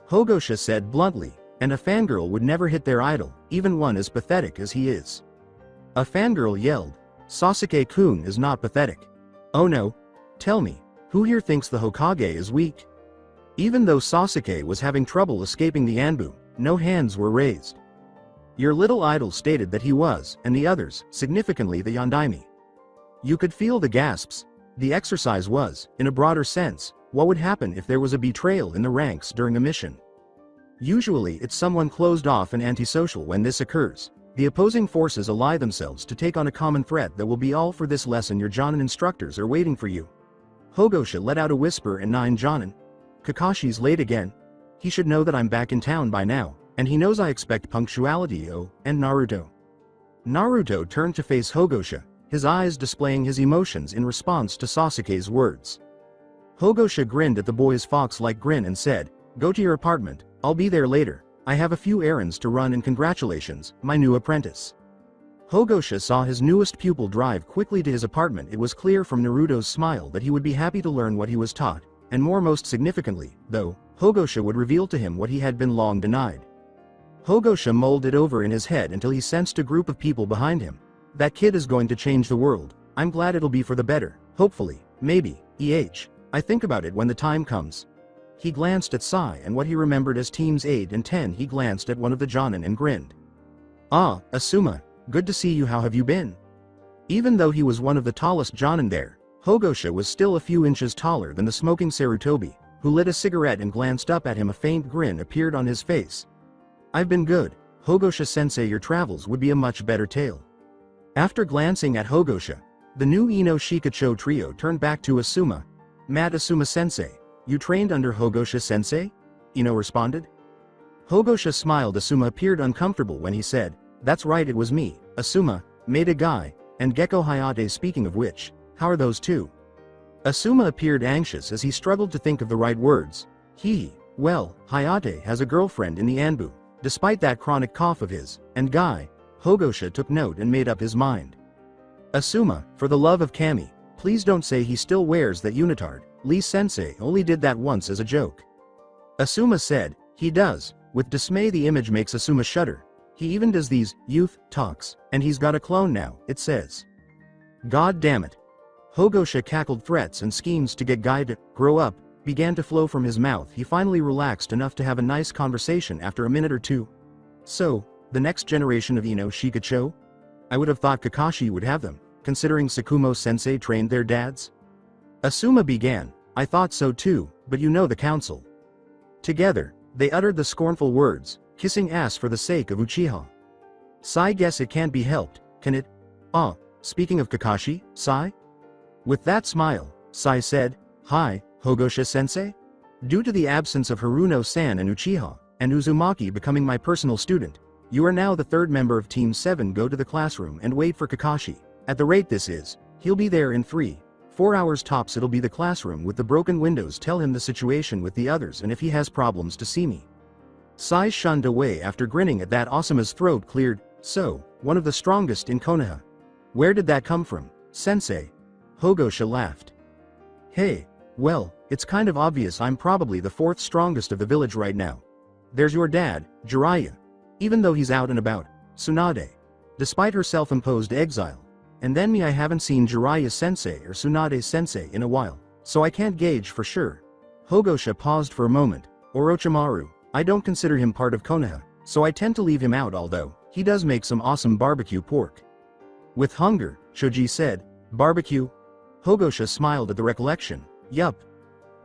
Hogosha said bluntly, "And a fangirl would never hit their idol, even one as pathetic as he is." A fangirl yelled, "Sasuke-kun is not pathetic." "Oh no? Tell me, who here thinks the Hokage is weak?" Even though Sasuke was having trouble escaping the Anbu, no hands were raised. "Your little idol stated that he was, and the others, significantly the Yondaime." You could feel the gasps. The exercise was, in a broader sense, what would happen if there was a betrayal in the ranks during a mission. Usually it's someone closed off and antisocial when this occurs. The opposing forces ally themselves to take on a common threat that will be all for this lesson. Your Jonin instructors are waiting for you. Hogosha let out a whisper and 9 Jonin. Kakashi's late again. He should know that I'm back in town by now, and he knows I expect punctuality. Oh, and Naruto. Naruto turned to face Hogosha, his eyes displaying his emotions in response to Sasuke's words. Hogosha grinned at the boy's fox-like grin and said, "Go to your apartment, I'll be there later. I have a few errands to run and congratulations, my new apprentice." Hogosha saw his newest pupil drive quickly to his apartment. It was clear from Naruto's smile that he would be happy to learn what he was taught, and most significantly, though, Hogosha would reveal to him what he had been long denied. Hogosha mulled it over in his head until he sensed a group of people behind him. That kid is going to change the world. I'm glad it'll be for the better, hopefully, maybe, I think about it when the time comes. He glanced at Sai and what he remembered as teams 8 and 10. He glanced at one of the Jonin and grinned. "Ah, Asuma, good to see you. How have you been?" Even though he was one of the tallest Jonin there, Hogosha was still a few inches taller than the smoking Sarutobi, who lit a cigarette and glanced up at him. A faint grin appeared on his face. "I've been good, Hogosha-sensei. Your travels would be a much better tale." After glancing at Hogosha, the new Ino Shikacho trio turned back to Asuma. "Mad Asuma-sensei, you trained under Hogosha-sensei?" Ino responded. Hogosha smiled. Asuma appeared uncomfortable when he said, "That's right, it was me, Asuma, Maeda Guy, and Gecko Hayate. Speaking of which, how are those two?" Asuma appeared anxious as he struggled to think of the right words. Well, Hayate has a girlfriend in the Anbu, despite that chronic cough of his, and Guy." Hogosha took note and made up his mind. "Asuma, for the love of Kami, please don't say he still wears that unitard. Lee-sensei only did that once as a joke." Asuma said, "He does." With dismay the image makes Asuma shudder. "He even does these youth talks, and he's got a clone now, it says." "God damn it." Hogosha cackled. Threats and schemes to get Guy to grow up began to flow from his mouth. He finally relaxed enough to have a nice conversation after a minute or two. "So, the next generation of Ino Shikacho? I would have thought Kakashi would have them, considering Sakumo-sensei trained their dads." Asuma began, "I thought so too, but you know the council." Together, they uttered the scornful words, "Kissing ass for the sake of Uchiha." Sai, "Guess it can't be helped, can it?" "Ah, speaking of Kakashi, Sai?" With that smile, Sai said, "Hi, Hogosha-sensei? Due to the absence of Haruno-san and Uchiha, and Uzumaki becoming my personal student, you are now the 3rd member of Team 7. Go to the classroom and wait for Kakashi. At the rate this is, he'll be there in 3-4 hours tops. It'll be the classroom with the broken windows. Tell him the situation with the others, and if he has problems to see me." Sai shunned away after grinning at that. Asuma's throat cleared. "So, one of the strongest in Konoha. Where did that come from, sensei?" Hogosha laughed. "Hey, well, it's kind of obvious. I'm probably the 4th strongest of the village right now. There's your dad, Jiraiya. Even though he's out and about, Tsunade, despite her self-imposed exile. And then me, I haven't seen Jiraiya-sensei or Tsunade-sensei in a while, so I can't gauge for sure." Hogosha paused for a moment. "Orochimaru, I don't consider him part of Konoha, so I tend to leave him out, although he does make some awesome barbecue pork." With hunger, Shoji said, "Barbecue?" Hogosha smiled at the recollection. "Yup.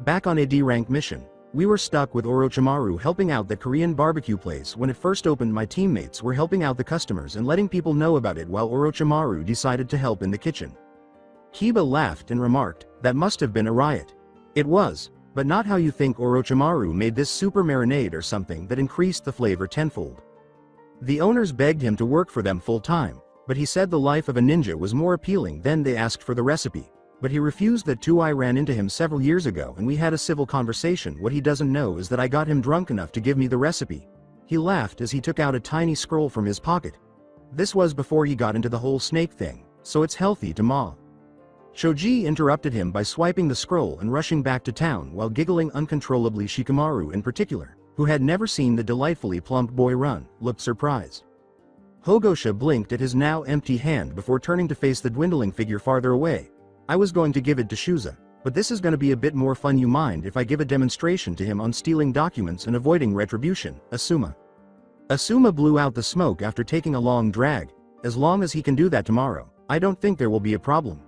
Back on a D-rank mission, we were stuck with Orochimaru helping out that Korean barbecue place. When it first opened, my teammates were helping out the customers and letting people know about it while Orochimaru decided to help in the kitchen." Kiba laughed and remarked, "That must have been a riot." "It was, but not how you think. Orochimaru made this super marinade or something that increased the flavor tenfold. The owners begged him to work for them full-time, but he said the life of a ninja was more appealing. Then they asked for the recipe, but he refused that too. I ran into him several years ago and we had a civil conversation. What he doesn't know is that I got him drunk enough to give me the recipe." He laughed as he took out a tiny scroll from his pocket. "This was before he got into the whole snake thing, so it's healthy to ma." Shoji interrupted him by swiping the scroll and rushing back to town while giggling uncontrollably. Shikamaru in particular, who had never seen the delightfully plump boy run, looked surprised. Hogosha blinked at his now empty hand before turning to face the dwindling figure farther away. "I was going to give it to Shuza, but this is going to be a bit more fun. You mind if I give a demonstration to him on stealing documents and avoiding retribution, Asuma?" Asuma blew out the smoke after taking a long drag. "As long as he can do that tomorrow, I don't think there will be a problem."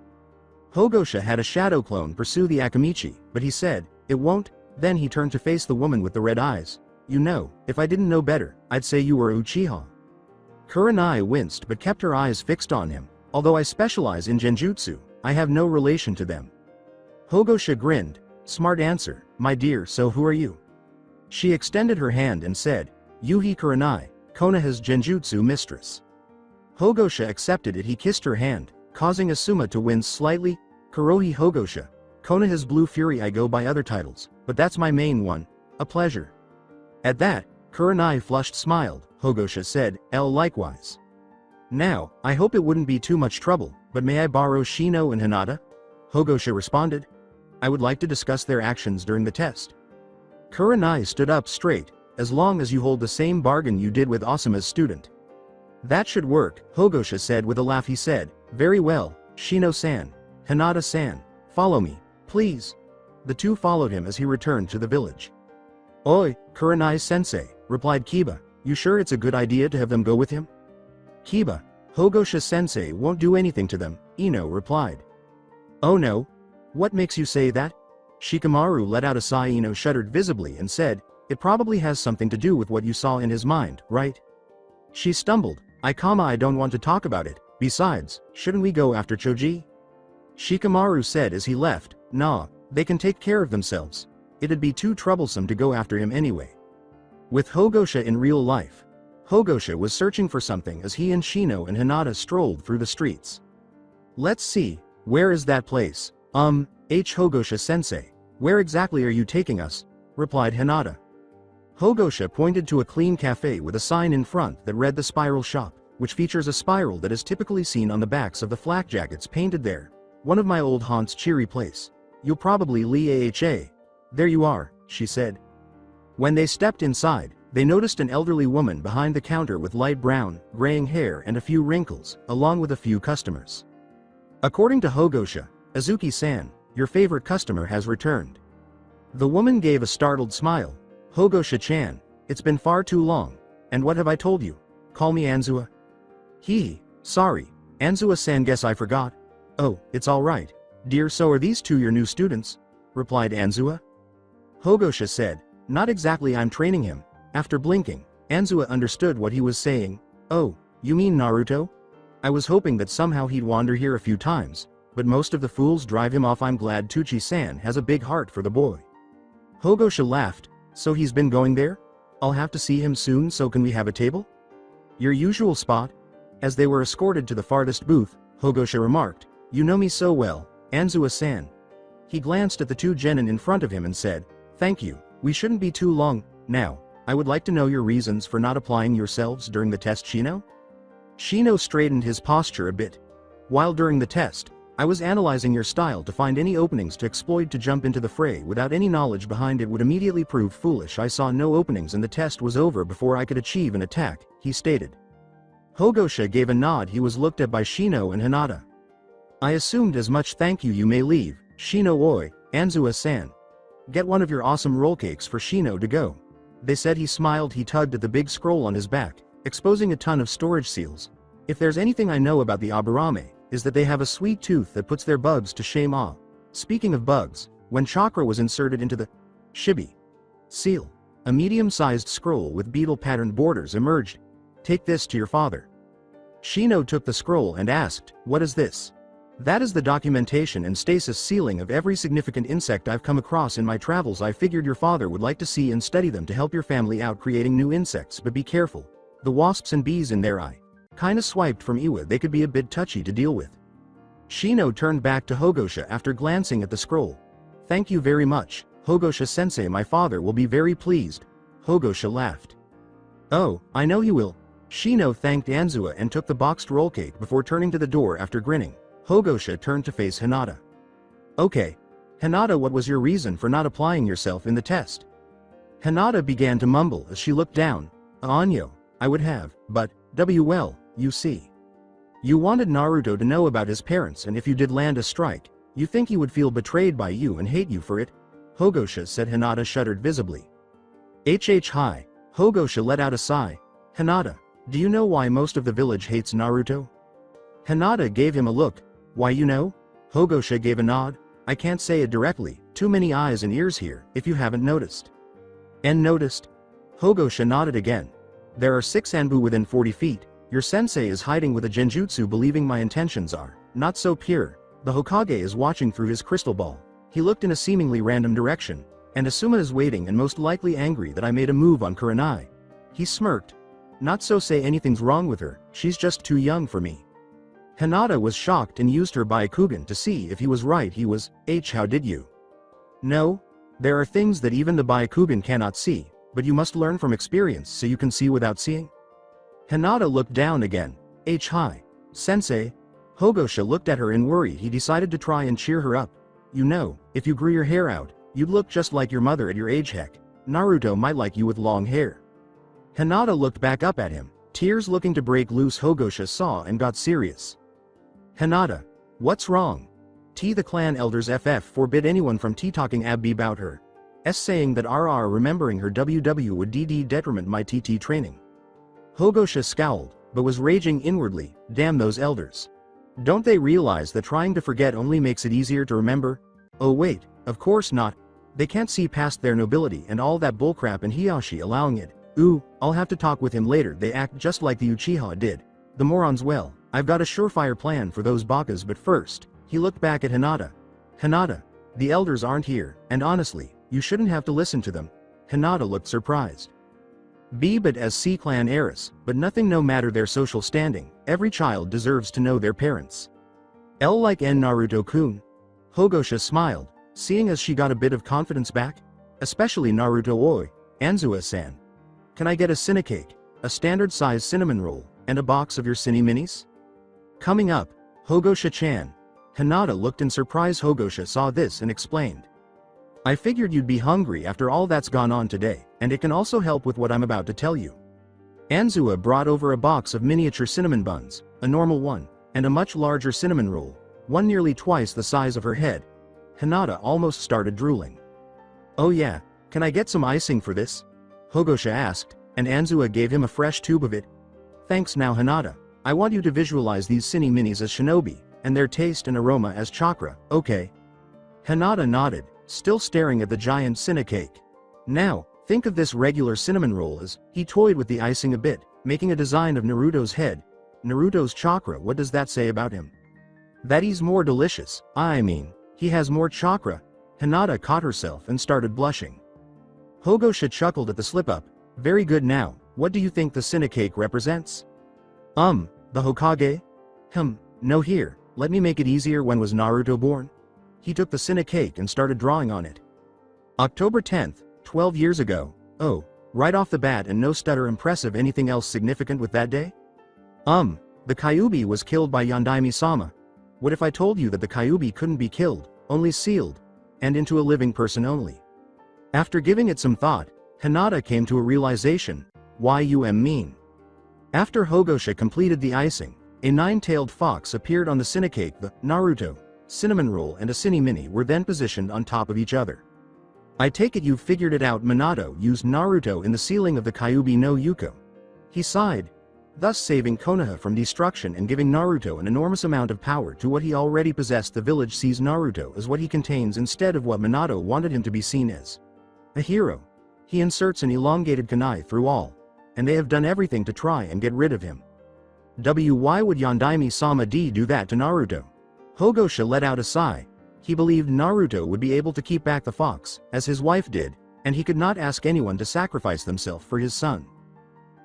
Hogosha had a shadow clone pursue the Akamichi, but he said, "It won't." Then he turned to face the woman with the red eyes. "You know, if I didn't know better, I'd say you were Uchiha." Kurenai winced but kept her eyes fixed on him. "Although I specialize in genjutsu, I have no relation to them." Hogosha grinned. "Smart answer, my dear, so who are you?" She extended her hand and said, "Yuhi Kurenai, Konoha's genjutsu mistress." Hogosha accepted it. He kissed her hand, causing Asuma to wince slightly. "Kurohi Hogosha, Konoha's Blue Fury. I go by other titles, but that's my main one. A pleasure." At that, Kurenai flushed smiled. Hogosha said, "L likewise. Now, I hope it wouldn't be too much trouble, but may I borrow Shino and Hinata?" Hogosha responded. "I would like to discuss their actions during the test." Kurenai stood up straight. "As long as you hold the same bargain you did with Asuma's student." "That should work," Hogosha said with a laugh. He said, "Very well, Shino-san, Hinata-san, follow me, please." The two followed him as he returned to the village. "Oi, Kurenai-sensei," replied Kiba, "you sure it's a good idea to have them go with him?" Kiba, "Hogosha-sensei won't do anything to them," Ino replied. "Oh no? What makes you say that?" Shikamaru let out a sigh. Ino shuddered visibly and said, "It probably has something to do with what you saw in his mind, right?" She stumbled, I don't want to talk about it. Besides, shouldn't we go after Choji?" Shikamaru said as he left, "Nah, they can take care of themselves. It'd be too troublesome to go after him anyway." With Hogosha in real life. Hogosha was searching for something as he and Shino and Hinata strolled through the streets. "Let's see, where is that place?" Hogosha-sensei, where exactly are you taking us?" replied Hinata. Hogosha pointed to a clean cafe with a sign in front that read The Spiral Shop, which features a spiral that is typically seen on the backs of the flak jackets painted there. "One of my old haunts, cheery place. You'll probably Aha. There you are," she said. When they stepped inside, they noticed an elderly woman behind the counter with light brown, graying hair and a few wrinkles, along with a few customers. According to Hogosha, "Azuki-san, your favorite customer has returned." The woman gave a startled smile. "Hogosha-chan, it's been far too long. And what have I told you? Call me Anzua." "Hee, sorry, Anzua-san, guess I forgot." "Oh, it's all right, dear. So are these two your new students?" replied Anzua. Hogosha said, "Not exactly, I'm training him." After blinking, Anzua understood what he was saying. "Oh, you mean Naruto? I was hoping that somehow he'd wander here a few times, but most of the fools drive him off. I'm glad Tucci-san has a big heart for the boy." Hogosha laughed. "So he's been going there? I'll have to see him soon. So can we have a table?" "Your usual spot?" As they were escorted to the farthest booth, Hogosha remarked, "You know me so well, Anzua-san." He glanced at the two genin in front of him and said, "Thank you, we shouldn't be too long. Now, I would like to know your reasons for not applying yourselves during the test, Shino?" Shino straightened his posture a bit. "While during the test, I was analyzing your style to find any openings to exploit. To jump into the fray without any knowledge behind it would immediately prove foolish. I saw no openings and the test was over before I could achieve an attack," he stated. Hogosha gave a nod. He was looked at by Shino and Hinata. "I assumed as much. Thank you. You may leave, Shino-oi, Anzua-san. Get one of your awesome roll cakes for Shino to go," they said. He smiled. He tugged at the big scroll on his back, exposing a ton of storage seals. "If there's anything I know about the Aburame, is that they have a sweet tooth that puts their bugs to shame." Speaking of bugs, when chakra was inserted into the shibi seal, a medium-sized scroll with beetle-patterned borders emerged. "Take this to your father." Shino took the scroll and asked, "What is this?" "That is the documentation and stasis sealing of every significant insect I've come across in my travels. I figured your father would like to see and study them to help your family out creating new insects, but be careful. The wasps and bees in their eye. Kinda swiped from Iwa, they could be a bit touchy to deal with." Shino turned back to Hogosha after glancing at the scroll. "Thank you very much, Hogosha-sensei. My father will be very pleased." Hogosha laughed. "Oh, I know he will." Shino thanked Anzua and took the boxed roll cake before turning to the door. After grinning, Hogosha turned to face Hinata. "Okay. Hinata, what was your reason for not applying yourself in the test?" Hinata began to mumble as she looked down. "Anyo, I would have, but, well, you see. You wanted Naruto to know about his parents, and if you did land a strike, you think he would feel betrayed by you and hate you for it," Hogosha said. Hinata shuddered visibly. Hi. Hogosha let out a sigh. "Hinata, do you know why most of the village hates Naruto?" Hinata gave him a look. "Why, you know? Hogosha gave a nod. I can't say it directly, too many eyes and ears here, if you haven't noticed. And noticed? Hogosha nodded again. There are 6 Anbu within 40 feet. Your sensei is hiding with a genjutsu, believing my intentions are not so pure. The Hokage is watching through his crystal ball. He looked in a seemingly random direction, and Asuma is waiting and most likely angry that I made a move on Kurenai. He smirked. Not so say anything's wrong with her, she's just too young for me. Hinata was shocked and used her Byakugan to see if he was right. He was, how did you? No. There are things that even the Byakugan cannot see, but you must learn from experience so you can see without seeing. Hinata looked down again. Hi. Sensei. Hogosha looked at her in worry. He decided to try and cheer her up. You know, if you grew your hair out, you'd look just like your mother at your age. Heck, Naruto might like you with long hair. Hinata looked back up at him, tears looking to break loose. Hogosha saw and got serious. Hinata. What's wrong? The clan elders forbid anyone from talking Abby about her. Saying that remembering her WW would detriment my TT training. Hogosha scowled, but was raging inwardly. Damn those elders. Don't they realize that trying to forget only makes it easier to remember? Oh wait, of course not. They can't see past their nobility and all that bullcrap and Hiyashi allowing it. Ooh, I'll have to talk with him later. They act just like the Uchiha did. The morons. Well, I've got a surefire plan for those bakas, but first, he looked back at Hinata. Hinata, the elders aren't here, and honestly, you shouldn't have to listen to them. Hinata looked surprised. But as C-clan heiress, but nothing no matter their social standing, every child deserves to know their parents. Like Naruto-kun. Hogosha smiled, seeing as she got a bit of confidence back. Especially Naruto-oi, Anzua-san. Can I get a cinnacake, a standard-size cinnamon roll, and a box of your cinny minis? Coming up, Hogosha-chan. Hinata looked in surprise. Hogosha saw this and explained. I figured you'd be hungry after all that's gone on today, and it can also help with what I'm about to tell you. Anzua brought over a box of miniature cinnamon buns, a normal one, and a much larger cinnamon roll, one nearly twice the size of her head. Hinata almost started drooling. Oh yeah, can I get some icing for this? Hogosha asked, and Anzua gave him a fresh tube of it. Thanks. Now Hinata, I want you to visualize these cinny minis as shinobi, and their taste and aroma as chakra, okay? Hinata nodded, still staring at the giant cinnacake. Now, think of this regular cinnamon roll as, he toyed with the icing a bit, making a design of Naruto's head. Naruto's chakra, what does that say about him? That he's more delicious, I mean, he has more chakra. Hinata caught herself and started blushing. Hogosha chuckled at the slip-up. Very good. Now, what do you think the cinnacake represents? The Hokage? No. Here, let me make it easier. When was Naruto born? He took the cinnacake and started drawing on it. October 10th, 12 years ago. Oh, right off the bat and no stutter. Impressive. Anything else significant with that day? The Kyuubi was killed by Yondaime-sama. What if I told you that the Kyuubi couldn't be killed, only sealed, and into a living person only? After giving it some thought, Hinata came to a realization. Mean. After Hogosha completed the icing, a 9-tailed fox appeared on the cinnacake. The Naruto, cinnamon roll and a cinny mini were then positioned on top of each other. I take it you've figured it out. Minato used Naruto in the sealing of the Kyuubi no Yuko. He sighed, thus saving Konoha from destruction and giving Naruto an enormous amount of power to what he already possessed. The village sees Naruto as what he contains instead of what Minato wanted him to be seen as. A hero. He inserts an elongated kunai through all, and they have done everything to try and get rid of him. Why would Yondaime-sama do that to Naruto? Hogosha let out a sigh. He believed Naruto would be able to keep back the fox, as his wife did, and he could not ask anyone to sacrifice themselves for his son.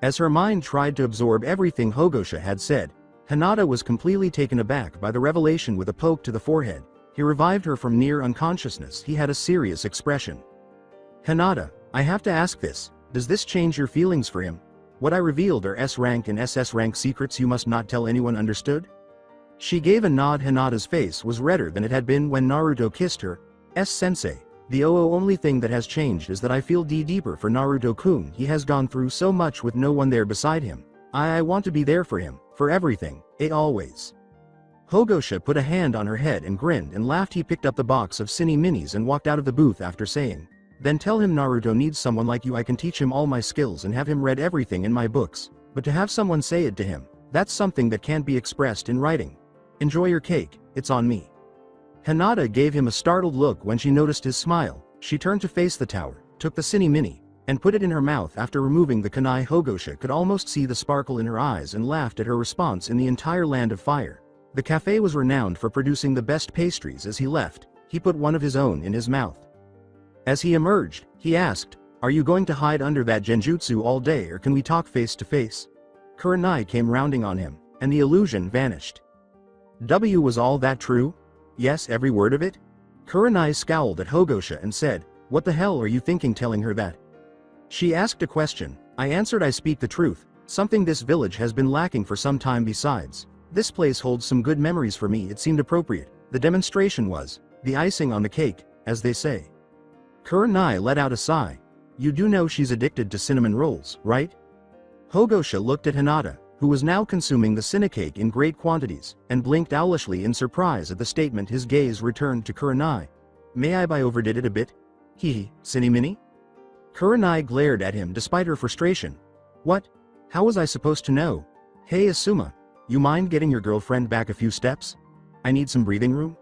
As her mind tried to absorb everything Hogosha had said, Hinata was completely taken aback by the revelation. With a poke to the forehead, he revived her from near unconsciousness. He had a serious expression. Hinata, I have to ask this, does this change your feelings for him? What I revealed are S-rank and SS rank secrets you must not tell anyone, understood? She gave a nod. Hinata's face was redder than it had been when Naruto kissed her. Sensei, the only thing that has changed is that I feel deeper for Naruto-kun. He has gone through so much with no one there beside him. I want to be there for him, for everything, always. Hogosha put a hand on her head and grinned and laughed. He picked up the box of cinny minis and walked out of the booth after saying, then tell him Naruto needs someone like you. I can teach him all my skills and have him read everything in my books, but to have someone say it to him, that's something that can't be expressed in writing. Enjoy your cake, it's on me. Hinata gave him a startled look when she noticed his smile. She turned to face the tower, took the Cine Mini, and put it in her mouth. After removing the kunai, Hogosha could almost see the sparkle in her eyes and laughed at her response. In the entire land of fire, the cafe was renowned for producing the best pastries. As he left, he put one of his own in his mouth. As he emerged, he asked, "Are you going to hide under that genjutsu all day, or can we talk face to face?" Kurenai came rounding on him, and the illusion vanished. Was all that true? Yes, every word of it? Kurenai scowled at Hogosha and said, "What the hell are you thinking telling her that?" She asked a question. I answered, "I speak the truth, something this village has been lacking for some time. Besides, this place holds some good memories for me." It seemed appropriate. The demonstration was the icing on the cake, as they say. Kurenai let out a sigh. "You do know she's addicted to cinnamon rolls, right?" Hogosha looked at Hinata, who was now consuming the cinnacake in great quantities, and blinked owlishly in surprise at the statement. His gaze returned to Kurenai. "May I overdid it a bit? Hee, Cinemini?" Kurenai glared at him despite her frustration. "What? How was I supposed to know? Hey Asuma, you mind getting your girlfriend back a few steps? I need some breathing room."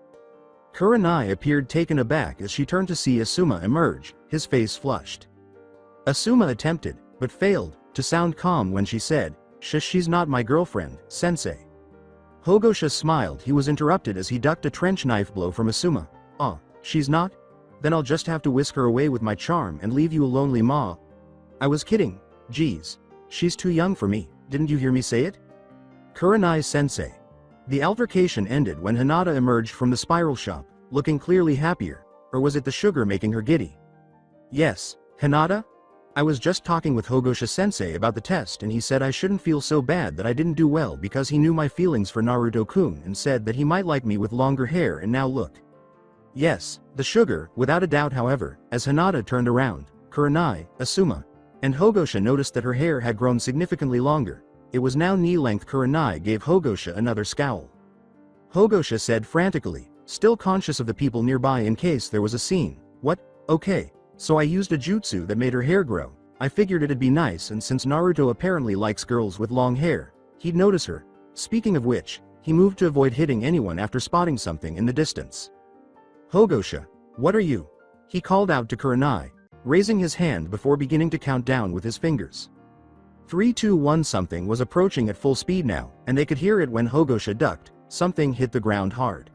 Kurenai appeared taken aback as she turned to see Asuma emerge, his face flushed. Asuma attempted, but failed, to sound calm when she said, She's not my girlfriend, sensei." Hogosha smiled. He was interrupted as he ducked a trench knife blow from Asuma. "Oh, she's not? Then I'll just have to whisk her away with my charm and leave you a lonely ma." "I was kidding. Geez. She's too young for me, didn't you hear me say it?" Kurenai-sensei. The altercation ended when Hinata emerged from the spiral shop, looking clearly happier. Or was it the sugar making her giddy? "Yes, Hinata? I was just talking with Hogosha-sensei about the test, and he said I shouldn't feel so bad that I didn't do well because he knew my feelings for Naruto-kun and said that he might like me with longer hair, and now look." Yes, the sugar, without a doubt. However, as Hinata turned around, Kurenai, Asuma, and Hogosha noticed that her hair had grown significantly longer. It was now knee-length. Kurenai gave Hogosha another scowl. Hogosha said frantically, still conscious of the people nearby in case there was a scene, "What? Okay. So I used a jutsu that made her hair grow. I figured it'd be nice, and since Naruto apparently likes girls with long hair, he'd notice her." Speaking of which, he moved to avoid hitting anyone after spotting something in the distance. "Hogosha, what are you?" he called out to Kurenai, raising his hand before beginning to count down with his fingers. 3, 2, 1. Something was approaching at full speed now, and they could hear it when Hogosha ducked. Something hit the ground hard.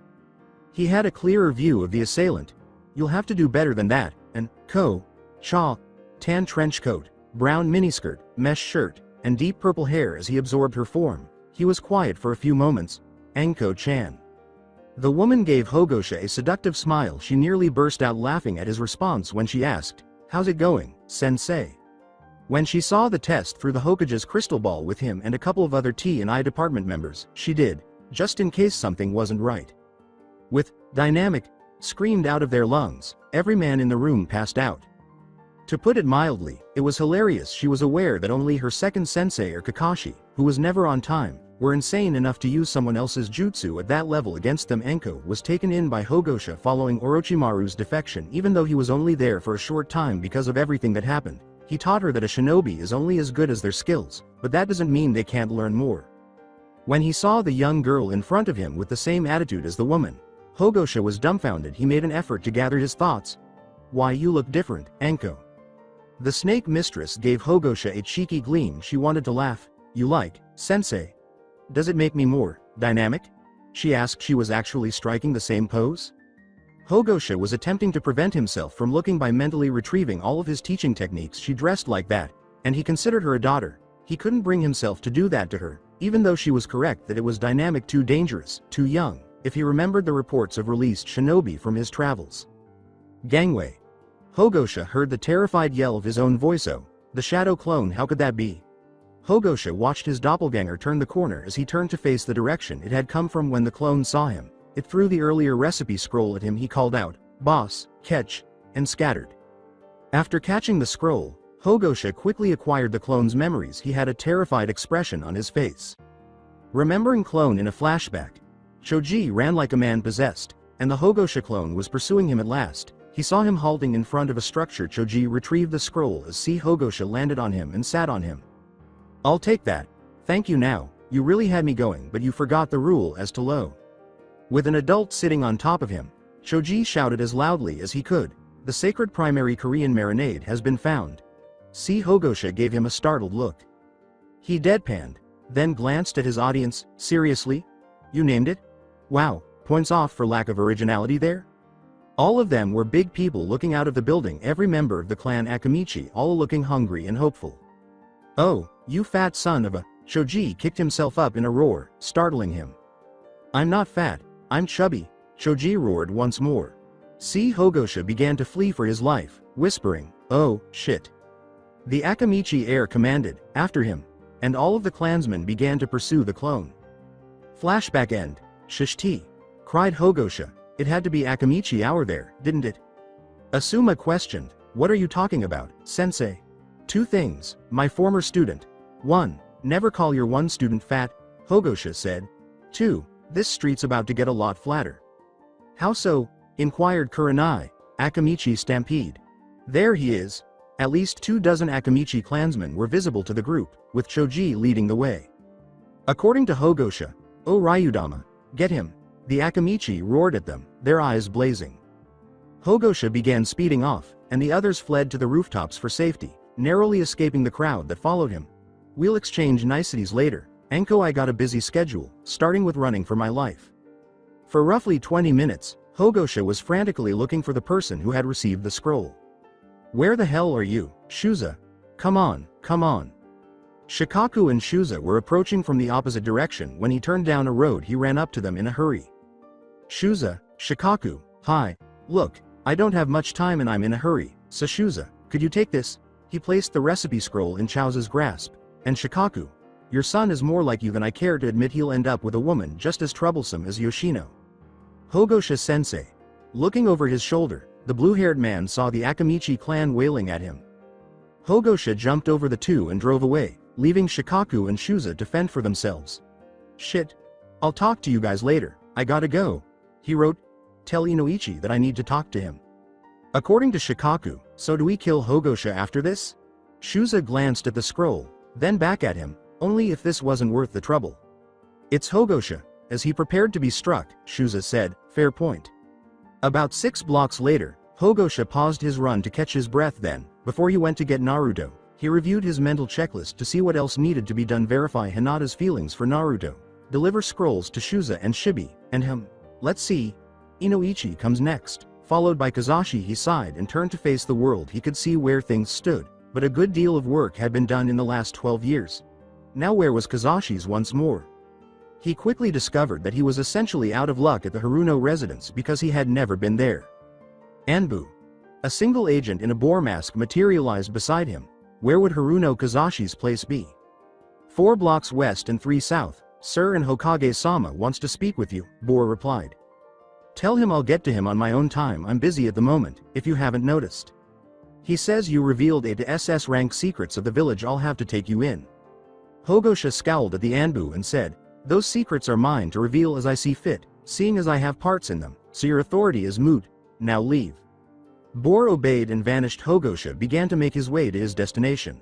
He had a clearer view of the assailant. "You'll have to do better than that." And tan trench coat, brown miniskirt, mesh shirt, and deep purple hair. As he absorbed her form, he was quiet for a few moments. "Anko-chan." The woman gave Hogosha a seductive smile. She nearly burst out laughing at his response when she asked, "How's it going, sensei?" When she saw the test through the Hokage's crystal ball with him and a couple of other T&I department members, she did, just in case something wasn't right. With "dynamic" screamed out of their lungs, every man in the room passed out. To put it mildly, it was hilarious. She was aware that only her second sensei, or Kakashi, who was never on time, were insane enough to use someone else's jutsu at that level against them. Anko was taken in by Hogosha following Orochimaru's defection. Even though he was only there for a short time because of everything that happened, he taught her that a shinobi is only as good as their skills, but that doesn't mean they can't learn more. When he saw the young girl in front of him with the same attitude as the woman, Hogosha was dumbfounded. He made an effort to gather his thoughts. "Why, you look different, Anko." The snake mistress gave Hogosha a cheeky gleam. She wanted to laugh. "You like, sensei? Does it make me more dynamic?" she asked. She was actually striking the same pose. Hogosha was attempting to prevent himself from looking by mentally retrieving all of his teaching techniques. She dressed like that, and he considered her a daughter. He couldn't bring himself to do that to her, even though she was correct that it was dynamic, too dangerous, too young, if he remembered the reports of released shinobi from his travels. "Gangway." Hogosha heard the terrified yell of his own voice. "Oh, the shadow clone, how could that be?" Hogosha watched his doppelganger turn the corner as he turned to face the direction it had come from when the clone saw him. It threw the earlier recipe scroll at him. He called out, "Boss, catch," and scattered. After catching the scroll, Hogosha quickly acquired the clone's memories. He had a terrified expression on his face. Remembering clone in a flashback, Choji ran like a man possessed, and the Hogosha clone was pursuing him. At last, he saw him halting in front of a structure. Choji retrieved the scroll as Hogosha landed on him and sat on him. "I'll take that. Thank you. Now, you really had me going, but you forgot the rule as to low." With an adult sitting on top of him, Choji shouted as loudly as he could. The sacred primary Korean marinade has been found. See, Hogosha gave him a startled look. He deadpanned, then glanced at his audience. Seriously? You named it? Wow, points off for lack of originality there? All of them were big people looking out of the building, every member of the clan Akamichi all looking hungry and hopeful. Oh, you fat son of a... Choji kicked himself up in a roar, startling him. I'm not fat, I'm chubby, Choji roared once more. See, Hogosha began to flee for his life, whispering, oh, shit. The Akamichi heir commanded, after him, and all of the clansmen began to pursue the clone. Flashback end. Shishti, cried Hogosha. It had to be Akamichi hour there, didn't it? Asuma questioned, what are you talking about, sensei? Two things, my former student. 1. Never call your one student fat, Hogosha said. 2. This street's about to get a lot flatter. How so? Inquired Kurenai. Akamichi stampede. There he is. At least 24 Akamichi clansmen were visible to the group, with Choji leading the way. According to Hogosha, oh Ryudama, get him. The Akamichi roared at them, their eyes blazing. Hogosha began speeding off, and the others fled to the rooftops for safety, narrowly escaping the crowd that followed him. We'll exchange niceties later, Anko. I got a busy schedule, starting with running for my life. For roughly 20 minutes, Hogosha was frantically looking for the person who had received the scroll. Where the hell are you, Shuza? Come on, come on. Shikaku and Shuza were approaching from the opposite direction when he turned down a road. He ran up to them in a hurry. Shuza, Shikaku, hi. Look, I don't have much time and I'm in a hurry, so Shuza, could you take this? He placed the recipe scroll in Chao's grasp. And Shikaku, your son is more like you than I care to admit. He'll end up with a woman just as troublesome as Yoshino. Hogosha sensei. Looking over his shoulder, the blue-haired man saw the Akamichi clan wailing at him. Hogosha jumped over the two and drove away, leaving Shikaku and Shuza to fend for themselves. Shit. I'll talk to you guys later, I gotta go. He wrote, tell Inoichi that I need to talk to him. According to Shikaku, so do we kill Hogosha after this? Shuza glanced at the scroll, then back at him, only if this wasn't worth the trouble. It's Hogosha. As he prepared to be struck, Shuza said, fair point. About 6 blocks later, Hogosha paused his run to catch his breath. Then, before he went to get Naruto, he reviewed his mental checklist to see what else needed to be done. Verify Hinata's feelings for Naruto. Deliver scrolls to Shuza and Shibi, and him. Let's see. Inoichi comes next, followed by Kazashi. He sighed and turned to face the world. He could see where things stood, but a good deal of work had been done in the last 12 years. Now where was Kazashi's once more? He quickly discovered that he was essentially out of luck at the Haruno residence because he had never been there. Anbu. A single agent in a boar mask materialized beside him. Where would Haruno Kazashi's place be? 4 blocks west and 3 south, sir, and Hokage-sama wants to speak with you, Boar replied. Tell him I'll get to him on my own time. I'm busy at the moment, if you haven't noticed. He says you revealed A to SS rank secrets of the village. I'll have to take you in. Hogosha scowled at the Anbu and said, those secrets are mine to reveal as I see fit, seeing as I have parts in them, so your authority is moot. Now leave. Boar obeyed and vanished. Hogosha began to make his way to his destination.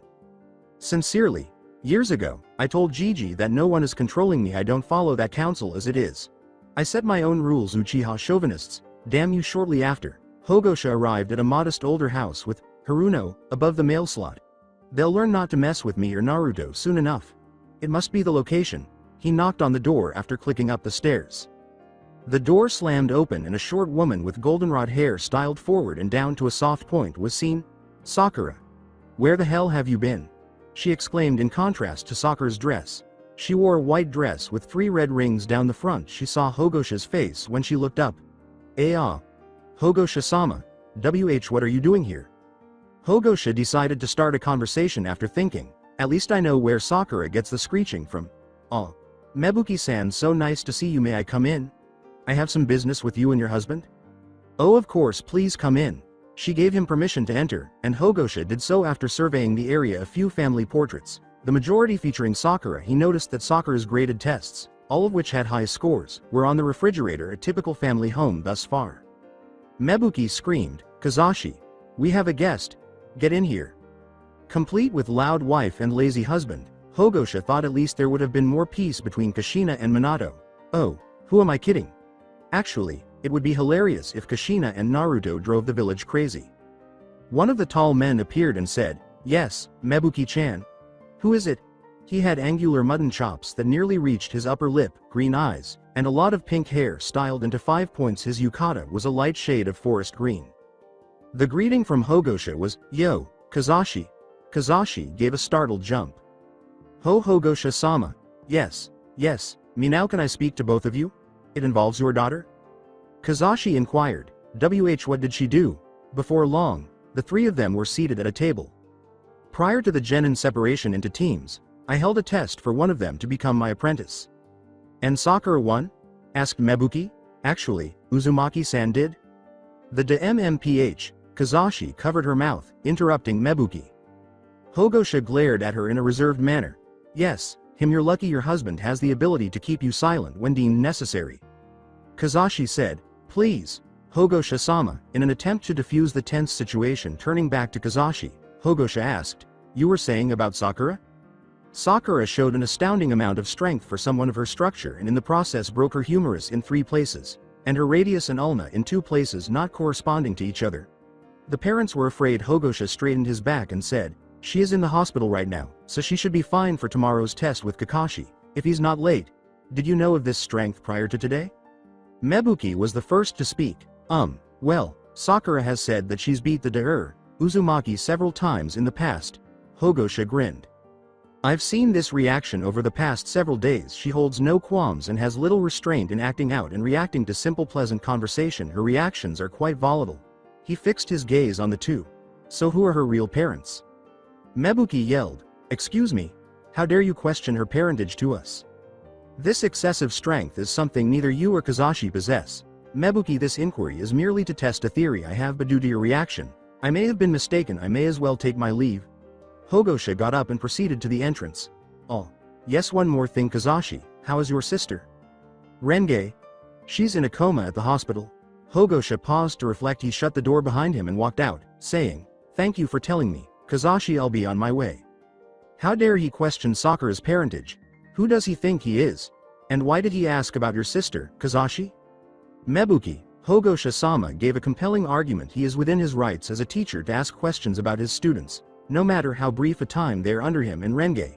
Sincerely. Years ago, I told Gigi that no one is controlling me. I don't follow that counsel as it is. I set my own rules. Uchiha chauvinists. Damn you. Shortly after, Hogosha arrived at a modest older house with Haruno above the mail slot. They'll learn not to mess with me or Naruto soon enough. It must be the location. He knocked on the door after clicking up the stairs. The door slammed open and a short woman with goldenrod hair styled forward and down to a soft point was seen. Sakura. Where the hell have you been? She exclaimed in contrast to Sakura's dress. She wore a white dress with 3 red rings down the front. She saw Hogosha's face when she looked up. Hogosha-sama. What are you doing here? Hogosha decided to start a conversation after thinking, at least I know where Sakura gets the screeching from. Mebuki-san, so nice to see you. May I come in? I have some business with you and your husband. Oh, of course, please come in. She gave him permission to enter, and Hogosha did so after surveying the area. A few family portraits, the majority featuring Sakura. He noticed that Sakura's graded tests, all of which had high scores, were on the refrigerator. A typical family home thus far. Mebuki screamed, Kazashi. We have a guest. Get in here. Complete with loud wife and lazy husband, Hogosha thought at least there would have been more peace between Kushina and Minato. Oh, who am I kidding? Actually, It would be hilarious if Kushina and Naruto drove the village crazy. One of the tall men appeared and said, "Yes, Mebuki-chan." "Who is it?" He had angular mutton chops that nearly reached his upper lip, green eyes, and a lot of pink hair styled into 5 points. His yukata was a light shade of forest green. The greeting from Hogosha was, "Yo, Kazashi." Kazashi gave a startled jump. "Ho Hogosha-sama. Yes, yes, me now can I speak to both of you? It involves your daughter?" Kazashi inquired. What did she do?" Before long, the three of them were seated at a table. Prior to the genin separation into teams, I held a test for one of them to become my apprentice. "And Sakura won?" asked Mebuki. "Actually, Uzumaki-san did." The DMMPH, Kazashi covered her mouth, interrupting Mebuki. Hogosha glared at her in a reserved manner. "Yes, him. You're lucky your husband has the ability to keep you silent when deemed necessary." Kazashi said, "Please, Hogosha-sama." In an attempt to defuse the tense situation, turning back to Kazashi, Hogosha asked, "You were saying about Sakura?" Sakura showed an astounding amount of strength for someone of her structure and in the process broke her humerus in 3 places, and her radius and ulna in 2 places not corresponding to each other. The parents were afraid. Hogosha straightened his back and said, "She is in the hospital right now, so she should be fine for tomorrow's test with Kakashi, if he's not late. Did you know of this strength prior to today?" Mebuki was the first to speak. Well, Sakura has said that she's beat the Uzumaki several times in the past." Hogosha grinned. "I've seen this reaction over the past several days. She holds no qualms and has little restraint in acting out and reacting to simple pleasant conversation. Her reactions are quite volatile." He fixed his gaze on the two. "So who are her real parents?" Mebuki yelled, "Excuse me, how dare you question her parentage to us? This excessive strength is something neither you or Kazashi possess." Mebuki, "This inquiry is merely to test a theory I have, but due to your reaction, I may have been mistaken. I may as well take my leave." Hogosha got up and proceeded to the entrance. "Oh, yes, one more thing, Kazashi, how is your sister?" "Renge? She's in a coma at the hospital." Hogosha paused to reflect. He shut the door behind him and walked out, saying, "Thank you for telling me, Kazashi. I'll be on my way." How dare he question Sakura's parentage? Who does he think he is? And why did he ask about your sister, Kazashi? Mebuki, Hogosha-sama gave a compelling argument. He is within his rights as a teacher to ask questions about his students, no matter how brief a time they are under him and Renge.